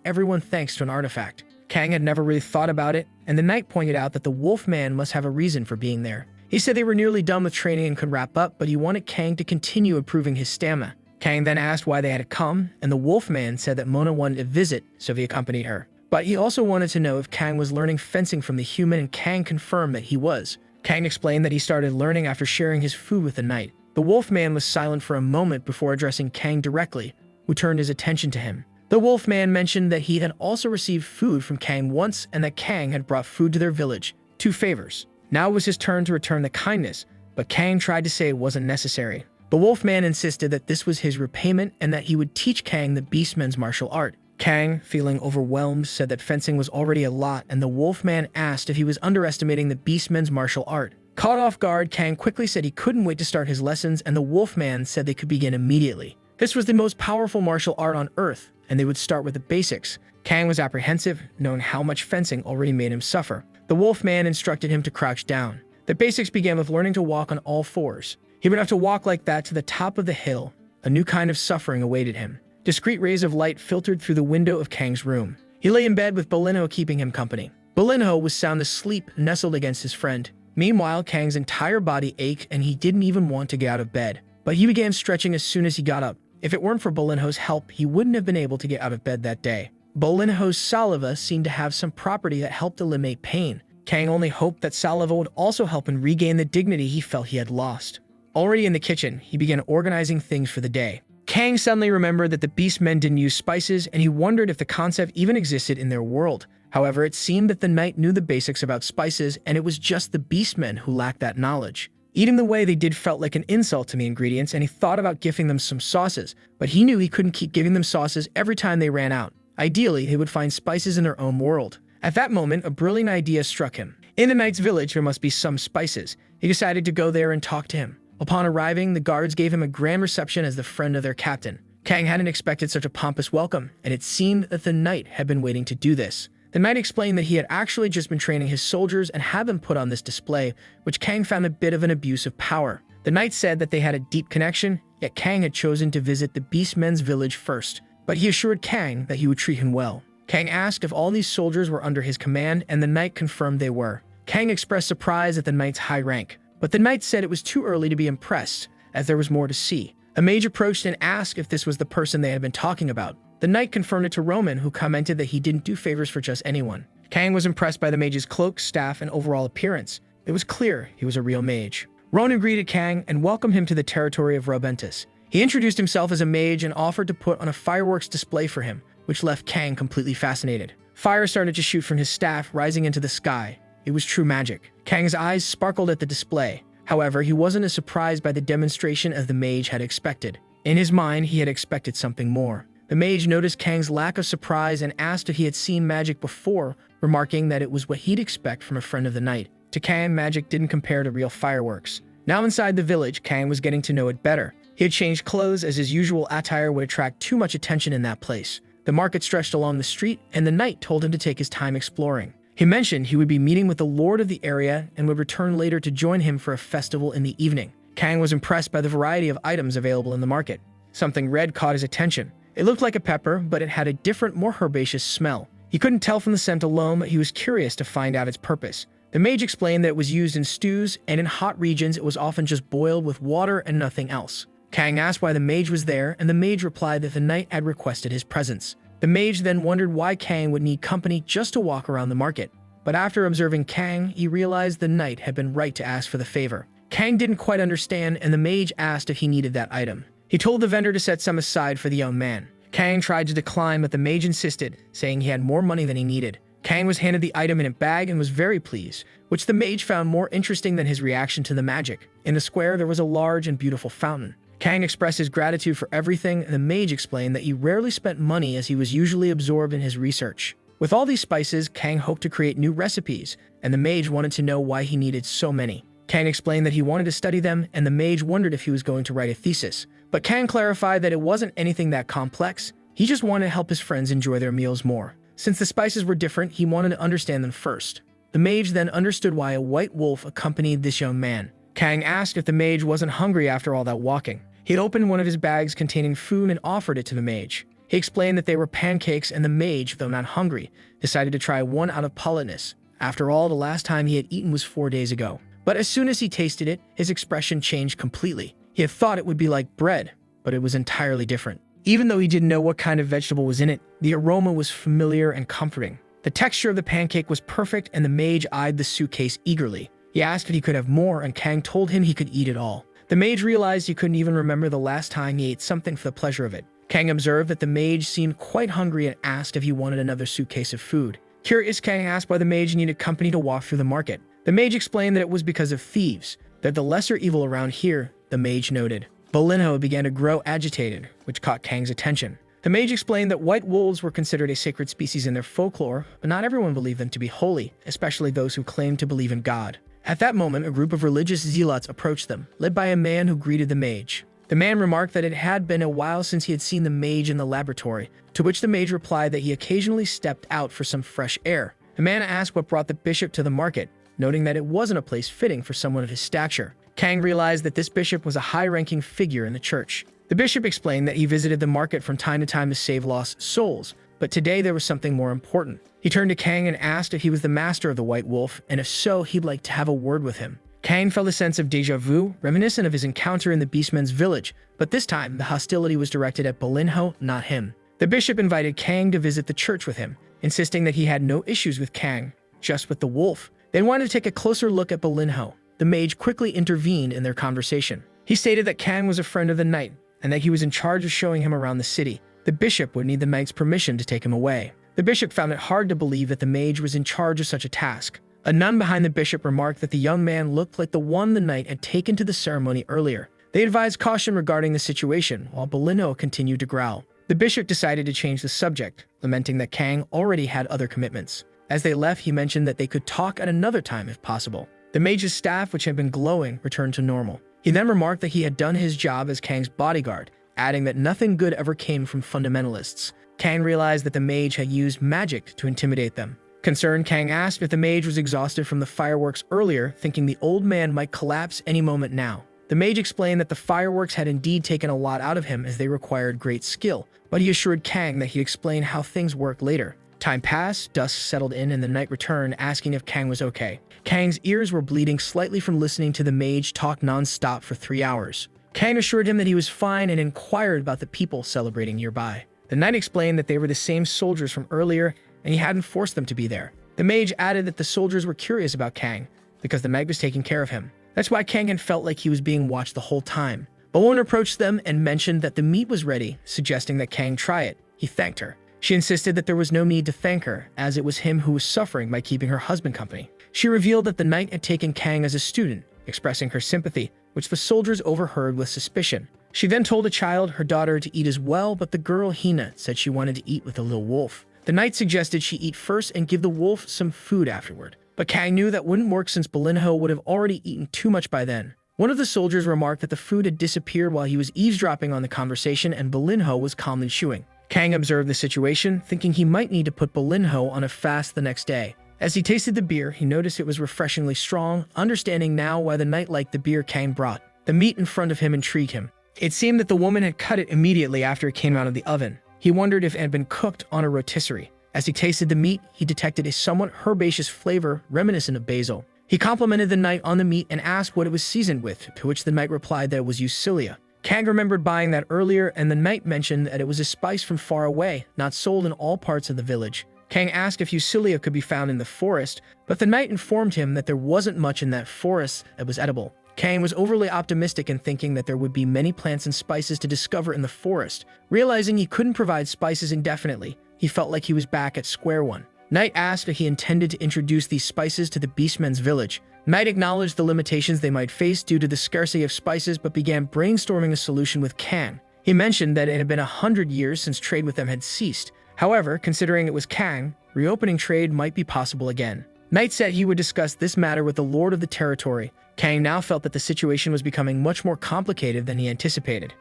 everyone thanks to an artifact. Kang had never really thought about it, and the knight pointed out that the wolf man must have a reason for being there. He said they were nearly done with training and could wrap up, but he wanted Kang to continue improving his stamina. Kang then asked why they had come, and the wolf man said that Mona wanted to visit, so he accompanied her. But he also wanted to know if Kang was learning fencing from the human, and Kang confirmed that he was. Kang explained that he started learning after sharing his food with the knight. The wolf man was silent for a moment before addressing Kang directly, who turned his attention to him. The wolf man mentioned that he had also received food from Kang once, and that Kang had brought food to their village. 2 favors. Now it was his turn to return the kindness, but Kang tried to say it wasn't necessary. The wolf man insisted that this was his repayment and that he would teach Kang the beastman's martial art. Kang, feeling overwhelmed, said that fencing was already a lot, and the wolf man asked if he was underestimating the beastman's martial art. Caught off guard, Kang quickly said he couldn't wait to start his lessons, and the wolf man said they could begin immediately. This was the most powerful martial art on Earth, and they would start with the basics. Kang was apprehensive, knowing how much fencing already made him suffer. The wolf man instructed him to crouch down. The basics began with learning to walk on all fours. He would have to walk like that to the top of the hill. A new kind of suffering awaited him. Discreet rays of light filtered through the window of Kang's room. He lay in bed with Bolinho keeping him company. Bolinho was sound asleep, nestled against his friend. Meanwhile, Kang's entire body ached and he didn't even want to get out of bed. But he began stretching as soon as he got up. If it weren't for Bolinho's help, he wouldn't have been able to get out of bed that day. Bolinho's saliva seemed to have some property that helped eliminate pain. Kang only hoped that saliva would also help him regain the dignity he felt he had lost. Already in the kitchen, he began organizing things for the day. Kang suddenly remembered that the beastmen didn't use spices, and he wondered if the concept even existed in their world. However, it seemed that the knight knew the basics about spices, and it was just the beastmen who lacked that knowledge. Eating the way they did felt like an insult to the ingredients, and he thought about gifting them some sauces, but he knew he couldn't keep giving them sauces every time they ran out. Ideally, they would find spices in their own world. At that moment, a brilliant idea struck him. In the knight's village, there must be some spices. He decided to go there and talk to him. Upon arriving, the guards gave him a grand reception as the friend of their captain. Kang hadn't expected such a pompous welcome, and it seemed that the knight had been waiting to do this. The knight explained that he had actually just been training his soldiers and had them put on this display, which Kang found a bit of an abuse of power. The knight said that they had a deep connection, yet Kang had chosen to visit the beastmen's village first. But he assured Kang that he would treat him well. Kang asked if all these soldiers were under his command, and the knight confirmed they were. Kang expressed surprise at the knight's high rank, but the knight said it was too early to be impressed, as there was more to see. A mage approached and asked if this was the person they had been talking about. The knight confirmed it to Roman, who commented that he didn't do favors for just anyone. Kang was impressed by the mage's cloak, staff, and overall appearance. It was clear he was a real mage. Ronan greeted Kang and welcomed him to the territory of Robentus. He introduced himself as a mage and offered to put on a fireworks display for him, which left Kang completely fascinated. Fire started to shoot from his staff, rising into the sky. It was true magic. Kang's eyes sparkled at the display. However, he wasn't as surprised by the demonstration as the mage had expected. In his mind, he had expected something more. The mage noticed Kang's lack of surprise and asked if he had seen magic before, remarking that it was what he'd expect from a friend of the night. To Kang, magic didn't compare to real fireworks. Now inside the village, Kang was getting to know it better. He had changed clothes as his usual attire would attract too much attention in that place. The market stretched along the street, and the knight told him to take his time exploring. He mentioned he would be meeting with the lord of the area and would return later to join him for a festival in the evening. Kang was impressed by the variety of items available in the market. Something red caught his attention. It looked like a pepper, but it had a different, more herbaceous smell. He couldn't tell from the scent alone, but he was curious to find out its purpose. The mage explained that it was used in stews, and in hot regions it was often just boiled with water and nothing else. Kang asked why the mage was there, and the mage replied that the knight had requested his presence. The mage then wondered why Kang would need company just to walk around the market. But after observing Kang, he realized the knight had been right to ask for the favor. Kang didn't quite understand, and the mage asked if he needed that item. He told the vendor to set some aside for the young man. Kang tried to decline, but the mage insisted, saying he had more money than he needed. Kang was handed the item in a bag and was very pleased, which the mage found more interesting than his reaction to the magic. In the square, there was a large and beautiful fountain. Kang expressed his gratitude for everything, and the mage explained that he rarely spent money as he was usually absorbed in his research. With all these spices, Kang hoped to create new recipes, and the mage wanted to know why he needed so many. Kang explained that he wanted to study them, and the mage wondered if he was going to write a thesis. But Kang clarified that it wasn't anything that complex. He just wanted to help his friends enjoy their meals more. Since the spices were different, he wanted to understand them first. The mage then understood why a white wolf accompanied this young man. Kang asked if the mage wasn't hungry after all that walking. He had opened one of his bags containing food and offered it to the mage. He explained that they were pancakes, and the mage, though not hungry, decided to try one out of politeness. After all, the last time he had eaten was 4 days ago. But as soon as he tasted it, his expression changed completely. He had thought it would be like bread, but it was entirely different. Even though he didn't know what kind of vegetable was in it, the aroma was familiar and comforting. The texture of the pancake was perfect, and the mage eyed the suitcase eagerly. He asked if he could have more, and Kang told him he could eat it all. The mage realized he couldn't even remember the last time he ate something for the pleasure of it. Kang observed that the mage seemed quite hungry and asked if he wanted another suitcase of food. Curious, Kang asked why the mage needed company to walk through the market. The mage explained that it was because of thieves. They're the lesser evil around here, the mage noted. Bolinho began to grow agitated, which caught Kang's attention. The mage explained that white wolves were considered a sacred species in their folklore, but not everyone believed them to be holy, especially those who claimed to believe in God. At that moment, a group of religious zealots approached them, led by a man who greeted the mage. The man remarked that it had been a while since he had seen the mage in the laboratory, to which the mage replied that he occasionally stepped out for some fresh air. The man asked what brought the bishop to the market, noting that it wasn't a place fitting for someone of his stature. Kang realized that this bishop was a high-ranking figure in the church. The bishop explained that he visited the market from time to time to save lost souls, but today there was something more important. He turned to Kang and asked if he was the master of the White Wolf, and if so, he'd like to have a word with him. Kang felt a sense of déjà vu, reminiscent of his encounter in the Beastmen's village, but this time the hostility was directed at Bolinho, not him. The bishop invited Kang to visit the church with him, insisting that he had no issues with Kang, just with the wolf. They wanted to take a closer look at Bolinho. The mage quickly intervened in their conversation. He stated that Kang was a friend of the knight, and that he was in charge of showing him around the city. The bishop would need the knight's permission to take him away. The bishop found it hard to believe that the mage was in charge of such a task. A nun behind the bishop remarked that the young man looked like the one the knight had taken to the ceremony earlier. They advised caution regarding the situation, while Bolinho continued to growl. The bishop decided to change the subject, lamenting that Kang already had other commitments. As they left, he mentioned that they could talk at another time if possible. The mage's staff, which had been glowing, returned to normal. He then remarked that he had done his job as Kang's bodyguard, adding that nothing good ever came from fundamentalists. Kang realized that the mage had used magic to intimidate them. Concerned, Kang asked if the mage was exhausted from the fireworks earlier, thinking the old man might collapse any moment now. The mage explained that the fireworks had indeed taken a lot out of him as they required great skill, but he assured Kang that he'd explain how things work later. Time passed, dusk settled in, and the knight returned, asking if Kang was okay. Kang's ears were bleeding slightly from listening to the mage talk non-stop for 3 hours. Kang assured him that he was fine and inquired about the people celebrating nearby. The knight explained that they were the same soldiers from earlier, and he hadn't forced them to be there. The mage added that the soldiers were curious about Kang, because the knight was taking care of him. That's why Kang had felt like he was being watched the whole time. Bowen approached them and mentioned that the meat was ready, suggesting that Kang try it. He thanked her. She insisted that there was no need to thank her, as it was him who was suffering by keeping her husband company. She revealed that the knight had taken Kang as a student, expressing her sympathy, which the soldiers overheard with suspicion. She then told the child, her daughter, to eat as well, but the girl, Hina, said she wanted to eat with the little wolf. The knight suggested she eat first and give the wolf some food afterward. But Kang knew that wouldn't work since Bolinho would have already eaten too much by then. One of the soldiers remarked that the food had disappeared while he was eavesdropping on the conversation, and Bolinho was calmly chewing. Kang observed the situation, thinking he might need to put Bolinho on a fast the next day. As he tasted the beer, he noticed it was refreshingly strong, understanding now why the knight liked the beer Kang brought. The meat in front of him intrigued him. It seemed that the woman had cut it immediately after it came out of the oven. He wondered if it had been cooked on a rotisserie. As he tasted the meat, he detected a somewhat herbaceous flavor reminiscent of basil. He complimented the knight on the meat and asked what it was seasoned with, to which the knight replied that it was Eucelia. Kang remembered buying that earlier, and the knight mentioned that it was a spice from far away, not sold in all parts of the village. Kang asked if Eucelia could be found in the forest, but the knight informed him that there wasn't much in that forest that was edible. Kang was overly optimistic in thinking that there would be many plants and spices to discover in the forest. Realizing he couldn't provide spices indefinitely, he felt like he was back at square one. Knight asked if he intended to introduce these spices to the Beastmen's village. Knight acknowledged the limitations they might face due to the scarcity of spices, but began brainstorming a solution with Kang. He mentioned that it had been 100 years since trade with them had ceased. However, considering it was Kang, reopening trade might be possible again. Knight said he would discuss this matter with the lord of the territory. Kang now felt that the situation was becoming much more complicated than he anticipated.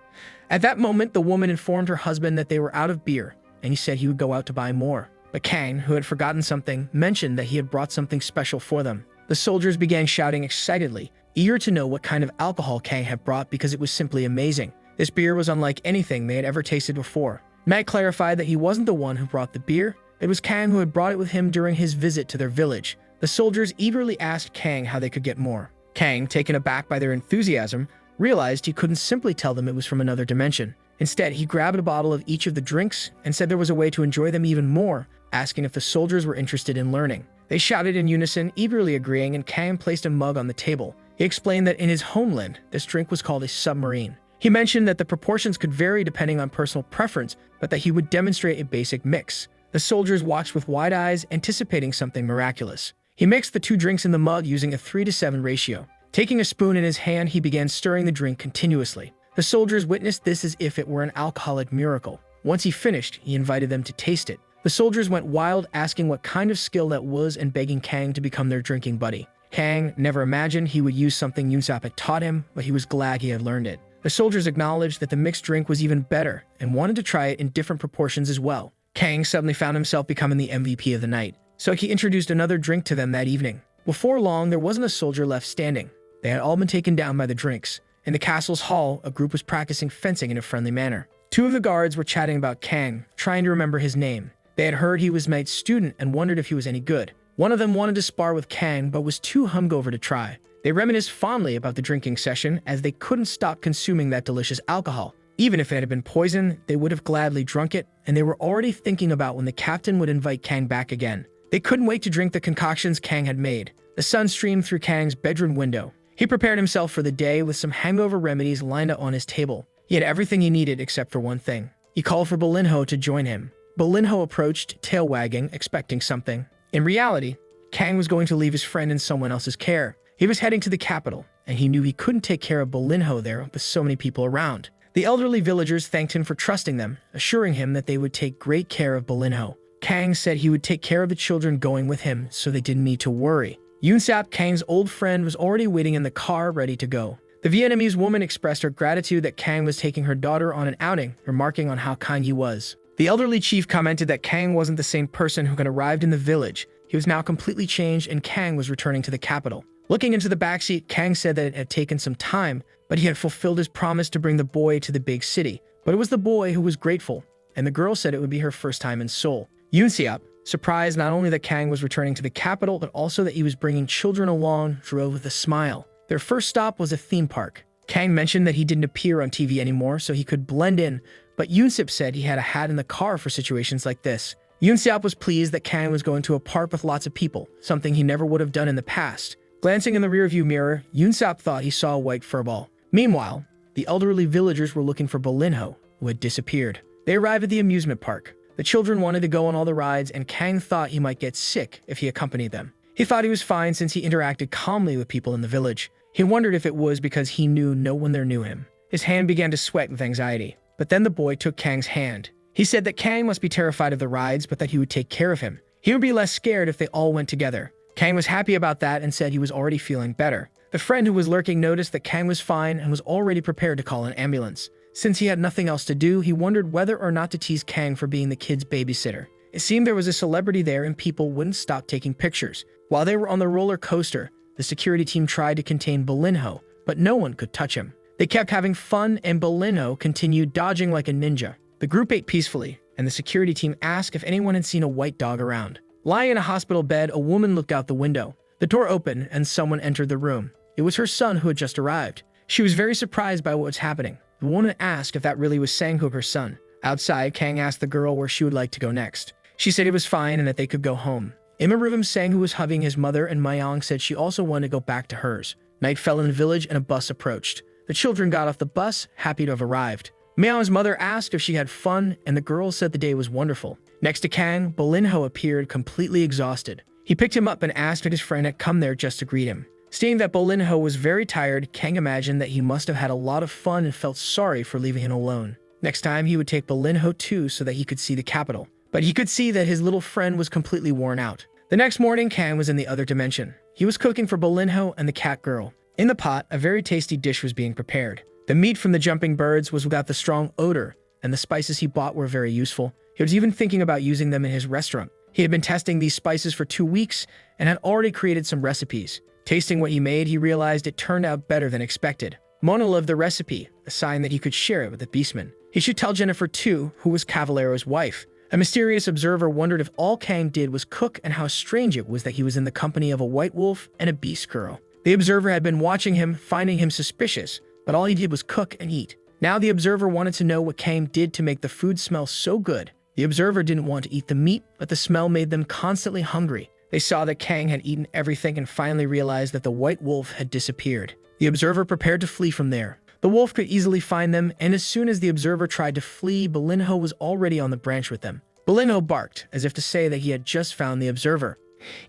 At that moment, the woman informed her husband that they were out of beer, and he said he would go out to buy more. But Kang, who had forgotten something, mentioned that he had brought something special for them. The soldiers began shouting excitedly, eager to know what kind of alcohol Kang had brought because it was simply amazing. This beer was unlike anything they had ever tasted before. Knight clarified that he wasn't the one who brought the beer. It was Kang who had brought it with him during his visit to their village. The soldiers eagerly asked Kang how they could get more. Kang, taken aback by their enthusiasm, realized he couldn't simply tell them it was from another dimension. Instead, he grabbed a bottle of each of the drinks and said there was a way to enjoy them even more, asking if the soldiers were interested in learning. They shouted in unison, eagerly agreeing, and Kang placed a mug on the table. He explained that in his homeland, this drink was called a submarine. He mentioned that the proportions could vary depending on personal preference, but that he would demonstrate a basic mix. The soldiers watched with wide eyes, anticipating something miraculous. He mixed the two drinks in the mug using a 3-to-7 ratio. Taking a spoon in his hand, he began stirring the drink continuously. The soldiers witnessed this as if it were an alcoholic miracle. Once he finished, he invited them to taste it. The soldiers went wild, asking what kind of skill that was and begging Kang to become their drinking buddy. Kang never imagined he would use something Yunsap had taught him, but he was glad he had learned it. The soldiers acknowledged that the mixed drink was even better and wanted to try it in different proportions as well. Kang suddenly found himself becoming the MVP of the night, so he introduced another drink to them that evening. Before long, there wasn't a soldier left standing. They had all been taken down by the drinks. In the castle's hall, a group was practicing fencing in a friendly manner. Two of the guards were chatting about Kang, trying to remember his name. They had heard he was Knight's student and wondered if he was any good. One of them wanted to spar with Kang, but was too hungover to try. They reminisced fondly about the drinking session, as they couldn't stop consuming that delicious alcohol. Even if it had been poison, they would have gladly drunk it, and they were already thinking about when the captain would invite Kang back again. They couldn't wait to drink the concoctions Kang had made. The sun streamed through Kang's bedroom window. He prepared himself for the day with some hangover remedies lined up on his table. He had everything he needed except for one thing. He called for Belinho to join him. Belinho approached, tail wagging, expecting something. In reality, Kang was going to leave his friend in someone else's care. He was heading to the capital, and he knew he couldn't take care of Belinho there with so many people around. The elderly villagers thanked him for trusting them, assuring him that they would take great care of Belinho. Kang said he would take care of the children going with him, so they didn't need to worry. Yunsap, Kang's old friend, was already waiting in the car, ready to go. The Vietnamese woman expressed her gratitude that Kang was taking her daughter on an outing, remarking on how kind he was. The elderly chief commented that Kang wasn't the same person who had arrived in the village. He was now completely changed, and Kang was returning to the capital. Looking into the backseat, Kang said that it had taken some time, but he had fulfilled his promise to bring the boy to the big city. But it was the boy who was grateful, and the girl said it would be her first time in Seoul. Yoonseop, surprised not only that Kang was returning to the capital, but also that he was bringing children along, drove with a smile. Their first stop was a theme park. Kang mentioned that he didn't appear on TV anymore, so he could blend in, but Yoonseop said he had a hat in the car for situations like this. Yoonseop was pleased that Kang was going to a park with lots of people, something he never would have done in the past. Glancing in the rearview mirror, Yoonseop thought he saw a white furball. Meanwhile, the elderly villagers were looking for Belinho, who had disappeared. They arrived at the amusement park. The children wanted to go on all the rides, and Kang thought he might get sick if he accompanied them. He thought he was fine since he interacted calmly with people in the village. He wondered if it was because he knew no one there knew him. His hand began to sweat with anxiety. But then the boy took Kang's hand. He said that Kang must be terrified of the rides, but that he would take care of him. He would be less scared if they all went together. Kang was happy about that and said he was already feeling better. The friend who was lurking noticed that Kang was fine and was already prepared to call an ambulance. Since he had nothing else to do, he wondered whether or not to tease Kang for being the kid's babysitter. It seemed there was a celebrity there and people wouldn't stop taking pictures. While they were on the roller coaster, the security team tried to contain Belinho, but no one could touch him. They kept having fun, and Bolinho continued dodging like a ninja. The group ate peacefully, and the security team asked if anyone had seen a white dog around. Lying in a hospital bed, a woman looked out the window. The door opened, and someone entered the room. It was her son who had just arrived. She was very surprised by what was happening. The woman asked if that really was Sanghook, her son. Outside, Kang asked the girl where she would like to go next. She said it was fine and that they could go home. In the room, Sanghook was hugging his mother, and Mayong said she also wanted to go back to hers. Night fell in the village, and a bus approached. The children got off the bus, happy to have arrived. Mayong's mother asked if she had fun, and the girl said the day was wonderful. Next to Kang, Bolinho appeared completely exhausted. He picked him up and asked if his friend had come there just to greet him. Seeing that Bolinho was very tired, Kang imagined that he must have had a lot of fun and felt sorry for leaving him alone. Next time, he would take Bolinho too so that he could see the capital. But he could see that his little friend was completely worn out. The next morning, Kang was in the other dimension. He was cooking for Bolinho and the cat girl. In the pot, a very tasty dish was being prepared. The meat from the jumping birds was without the strong odor, and the spices he bought were very useful. He was even thinking about using them in his restaurant. He had been testing these spices for 2 weeks and had already created some recipes. Tasting what he made, he realized it turned out better than expected. Mona loved the recipe, a sign that he could share it with the beastman. He should tell Jennifer too, who was Cavaliero's wife. A mysterious observer wondered if all Kang did was cook and how strange it was that he was in the company of a white wolf and a beast girl. The observer had been watching him, finding him suspicious, but all he did was cook and eat. Now the observer wanted to know what Kang did to make the food smell so good. The observer didn't want to eat the meat, but the smell made them constantly hungry. They saw that Kang had eaten everything and finally realized that the white wolf had disappeared. The observer prepared to flee from there. The wolf could easily find them, and as soon as the observer tried to flee, Bolinho was already on the branch with them. Bolinho barked, as if to say that he had just found the observer.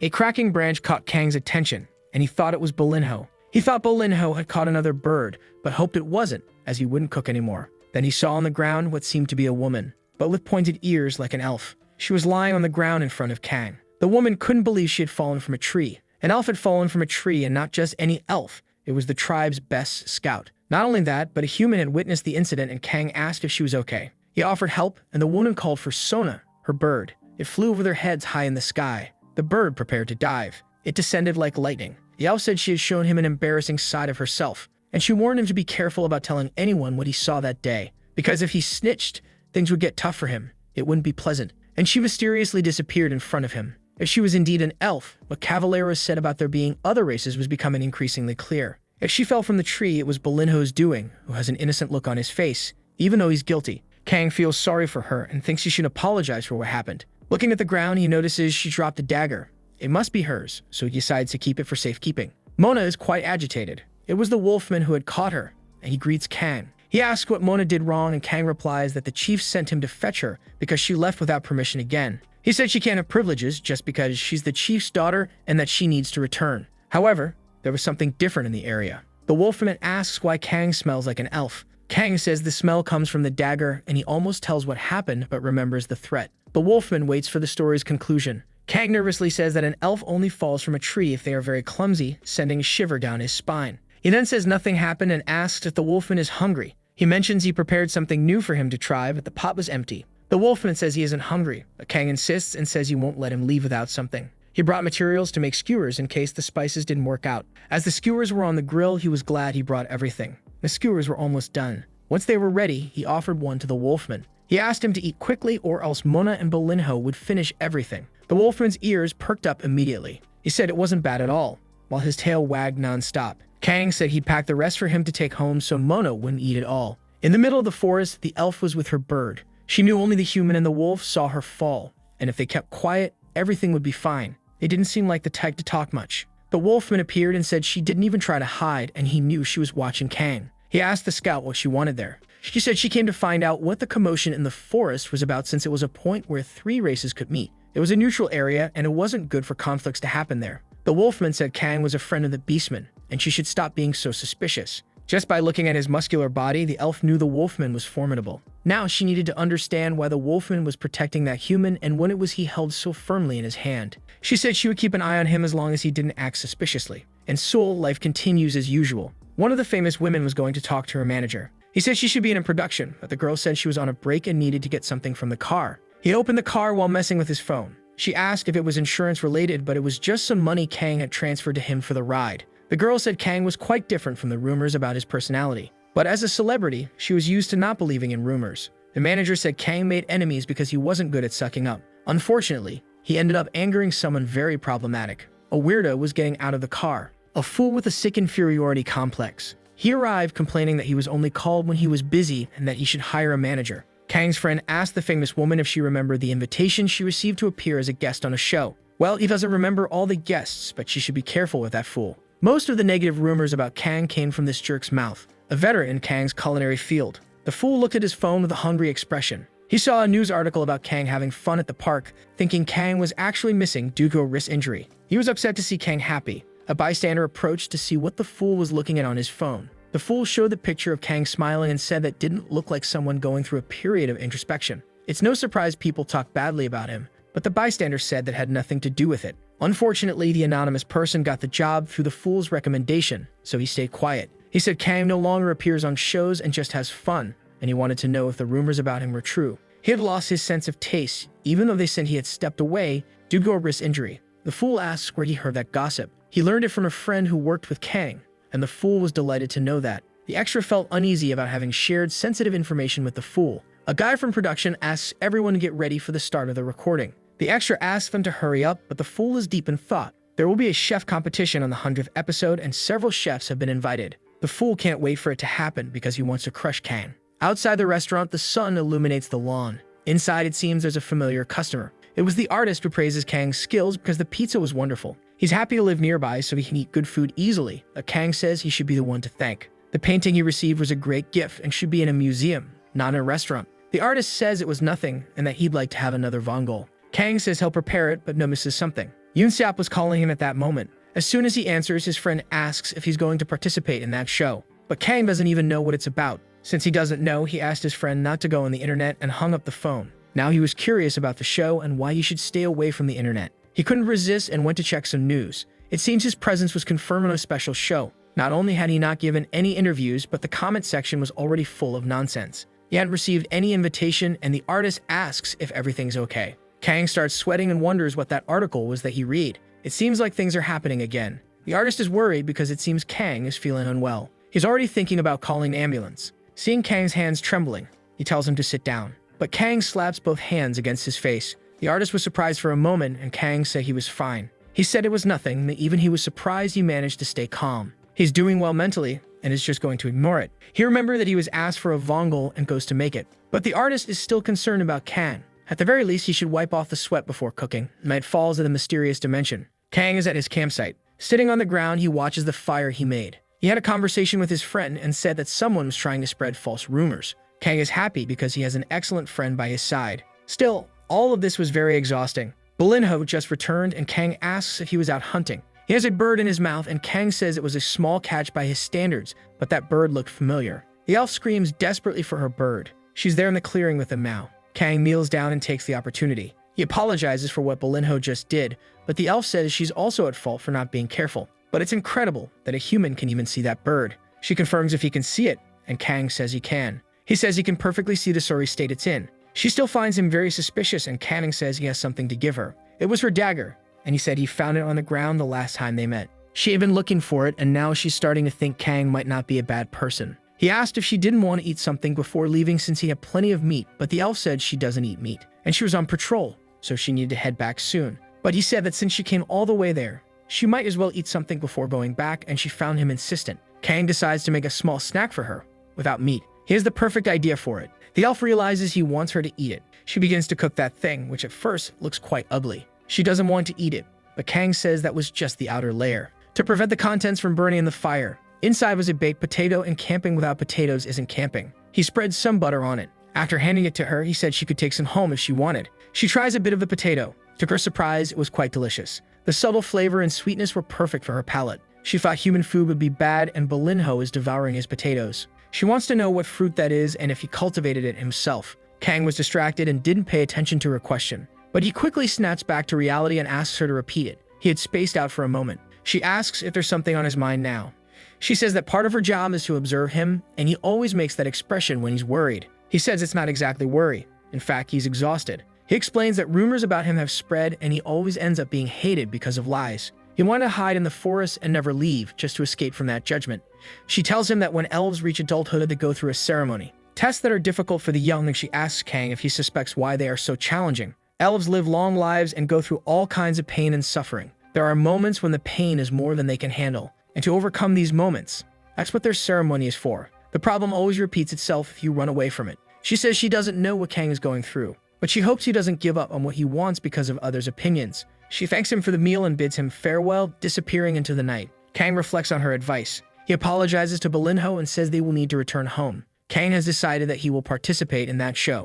A cracking branch caught Kang's attention, and he thought it was Bolinho. He thought Bolinho had caught another bird, but hoped it wasn't, as he wouldn't cook anymore. Then he saw on the ground what seemed to be a woman, but with pointed ears like an elf. She was lying on the ground in front of Kang. The woman couldn't believe she had fallen from a tree. An elf had fallen from a tree, and not just any elf. It was the tribe's best scout. Not only that, but a human had witnessed the incident, and Kang asked if she was okay. He offered help, and the woman called for Sona, her bird. It flew over their heads high in the sky. The bird prepared to dive. It descended like lightning. The elf said she had shown him an embarrassing side of herself, and she warned him to be careful about telling anyone what he saw that day, because if he snitched, things would get tough for him. It wouldn't be pleasant. And she mysteriously disappeared in front of him. If she was indeed an elf, what Cavalera said about there being other races was becoming increasingly clear. If she fell from the tree, it was Bolinho's doing, who has an innocent look on his face, even though he's guilty. Kang feels sorry for her and thinks he should apologize for what happened. Looking at the ground, he notices she dropped a dagger. It must be hers, so he decides to keep it for safekeeping. Mona is quite agitated. It was the wolfman who had caught her, and he greets Kang. He asks what Mona did wrong, and Kang replies that the chief sent him to fetch her because she left without permission again. He said she can't have privileges just because she's the chief's daughter and that she needs to return. However, there was something different in the area. The wolfman asks why Kang smells like an elf. Kang says the smell comes from the dagger, and he almost tells what happened but remembers the threat. The wolfman waits for the story's conclusion. Kang nervously says that an elf only falls from a tree if they are very clumsy, sending a shiver down his spine. He then says nothing happened and asks if the wolfman is hungry. He mentions he prepared something new for him to try, but the pot was empty. The wolfman says he isn't hungry, but Kang insists and says he won't let him leave without something. He brought materials to make skewers in case the spices didn't work out. As the skewers were on the grill, he was glad he brought everything. The skewers were almost done. Once they were ready, he offered one to the wolfman. He asked him to eat quickly or else Mona and Bolinho would finish everything. The wolfman's ears perked up immediately. He said it wasn't bad at all, while his tail wagged non-stop. Kang said he'd pack the rest for him to take home so Mona wouldn't eat it all. In the middle of the forest, the elf was with her bird. She knew only the human and the wolf saw her fall, and if they kept quiet, everything would be fine. They didn't seem like the type to talk much. The wolfman appeared and said she didn't even try to hide, and he knew she was watching Kang. He asked the scout what she wanted there. She said she came to find out what the commotion in the forest was about since it was a point where 3 races could meet. It was a neutral area, and it wasn't good for conflicts to happen there. The wolfman said Kang was a friend of the beastman, and she should stop being so suspicious. Just by looking at his muscular body, the elf knew the wolfman was formidable. Now she needed to understand why the wolfman was protecting that human and what it was he held so firmly in his hand. She said she would keep an eye on him as long as he didn't act suspiciously. In Seoul, life continues as usual. One of the famous women was going to talk to her manager. He said she should be in a production, but the girl said she was on a break and needed to get something from the car. He opened the car while messing with his phone. She asked if it was insurance related, but it was just some money Kang had transferred to him for the ride. The girl said Kang was quite different from the rumors about his personality. But as a celebrity, she was used to not believing in rumors. The manager said Kang made enemies because he wasn't good at sucking up. Unfortunately, he ended up angering someone very problematic. A weirdo was getting out of the car, a fool with a sick inferiority complex. He arrived complaining that he was only called when he was busy and that he should hire a manager. Kang's friend asked the famous woman if she remembered the invitation she received to appear as a guest on a show. Well, he doesn't remember all the guests, but she should be careful with that fool. Most of the negative rumors about Kang came from this jerk's mouth, a veteran in Kang's culinary field. The fool looked at his phone with a hungry expression. He saw a news article about Kang having fun at the park, thinking Kang was actually missing due to a wrist injury. He was upset to see Kang happy. A bystander approached to see what the fool was looking at on his phone. The fool showed the picture of Kang smiling and said that didn't look like someone going through a period of introspection. It's no surprise people talk badly about him, but the bystander said that had nothing to do with it. Unfortunately, the anonymous person got the job through the fool's recommendation, so he stayed quiet. He said Kang no longer appears on shows and just has fun, and he wanted to know if the rumors about him were true. He had lost his sense of taste, even though they said he had stepped away due to a wrist injury. The fool asks where he heard that gossip. He learned it from a friend who worked with Kang, and the fool was delighted to know that. The extra felt uneasy about having shared sensitive information with the fool. A guy from production asks everyone to get ready for the start of the recording. The extra asks them to hurry up, but the fool is deep in thought. There will be a chef competition on the 100th episode, and several chefs have been invited. The fool can't wait for it to happen because he wants to crush Kang. Outside the restaurant, the sun illuminates the lawn. Inside, it seems there's a familiar customer. It was the artist who praises Kang's skills because the pizza was wonderful. He's happy to live nearby so he can eat good food easily, but Kang says he should be the one to thank. The painting he received was a great gift and should be in a museum, not in a restaurant. The artist says it was nothing and that he'd like to have another Vongol. Kang says he'll prepare it but notices something. Yoonseop was calling him at that moment. As soon as he answers, his friend asks if he's going to participate in that show. But Kang doesn't even know what it's about. Since he doesn't know, he asked his friend not to go on the internet and hung up the phone. Now he was curious about the show and why he should stay away from the internet. He couldn't resist and went to check some news. It seems his presence was confirmed on a special show. Not only had he not given any interviews, but the comment section was already full of nonsense. He hadn't received any invitation, and the artist asks if everything's okay. Kang starts sweating and wonders what that article was that he read. It seems like things are happening again. The artist is worried because it seems Kang is feeling unwell. He's already thinking about calling an ambulance. Seeing Kang's hands trembling, he tells him to sit down. But Kang slaps both hands against his face. The artist was surprised for a moment, and Kang said he was fine. He said it was nothing, that even he was surprised he managed to stay calm. He's doing well mentally, and is just going to ignore it. He remembered that he was asked for a Vongol and goes to make it. But the artist is still concerned about Kang. At the very least, he should wipe off the sweat before cooking. Night falls in the mysterious dimension. Kang is at his campsite. Sitting on the ground, he watches the fire he made. He had a conversation with his friend and said that someone was trying to spread false rumors. Kang is happy because he has an excellent friend by his side. Still, all of this was very exhausting. Bolinho just returned and Kang asks if he was out hunting. He has a bird in his mouth and Kang says it was a small catch by his standards, but that bird looked familiar. The elf screams desperately for her bird. She's there in the clearing with him now. Kang kneels down and takes the opportunity. He apologizes for what Bolinho just did, but the elf says she's also at fault for not being careful. But it's incredible that a human can even see that bird. She confirms if he can see it, and Kang says he can. He says he can perfectly see the sorry state it's in. She still finds him very suspicious, and Kang says he has something to give her. It was her dagger, and he said he found it on the ground the last time they met. She had been looking for it, and now she's starting to think Kang might not be a bad person. He asked if she didn't want to eat something before leaving since he had plenty of meat, but the elf said she doesn't eat meat, and she was on patrol, so she needed to head back soon. But he said that since she came all the way there, she might as well eat something before going back, and she found him insistent. Kang decides to make a small snack for her, without meat. He has the perfect idea for it. The elf realizes he wants her to eat it. She begins to cook that thing, which at first looks quite ugly. She doesn't want to eat it, but Kang says that was just the outer layer. To prevent the contents from burning in the fire, inside was a baked potato, and camping without potatoes isn't camping. He spread some butter on it. After handing it to her, he said she could take some home if she wanted. She tries a bit of the potato. To her surprise, it was quite delicious. The subtle flavor and sweetness were perfect for her palate. She thought human food would be bad, and Bolinho is devouring his potatoes. She wants to know what fruit that is and if he cultivated it himself. Kang was distracted and didn't pay attention to her question, but he quickly snaps back to reality and asks her to repeat it. He had spaced out for a moment. She asks if there's something on his mind now. She says that part of her job is to observe him, and he always makes that expression when he's worried. He says it's not exactly worry. In fact, he's exhausted. He explains that rumors about him have spread, and he always ends up being hated because of lies. He wanted to hide in the forest and never leave, just to escape from that judgment. She tells him that when elves reach adulthood, they go through a ceremony. Tests that are difficult for the young, and she asks Kang if he suspects why they are so challenging. Elves live long lives and go through all kinds of pain and suffering. There are moments when the pain is more than they can handle, and to overcome these moments, that's what their ceremony is for. The problem always repeats itself if you run away from it. She says she doesn't know what Kang is going through, but she hopes he doesn't give up on what he wants because of others' opinions. She thanks him for the meal and bids him farewell, disappearing into the night. Kang reflects on her advice. He apologizes to Belinho and says they will need to return home. Kang has decided that he will participate in that show.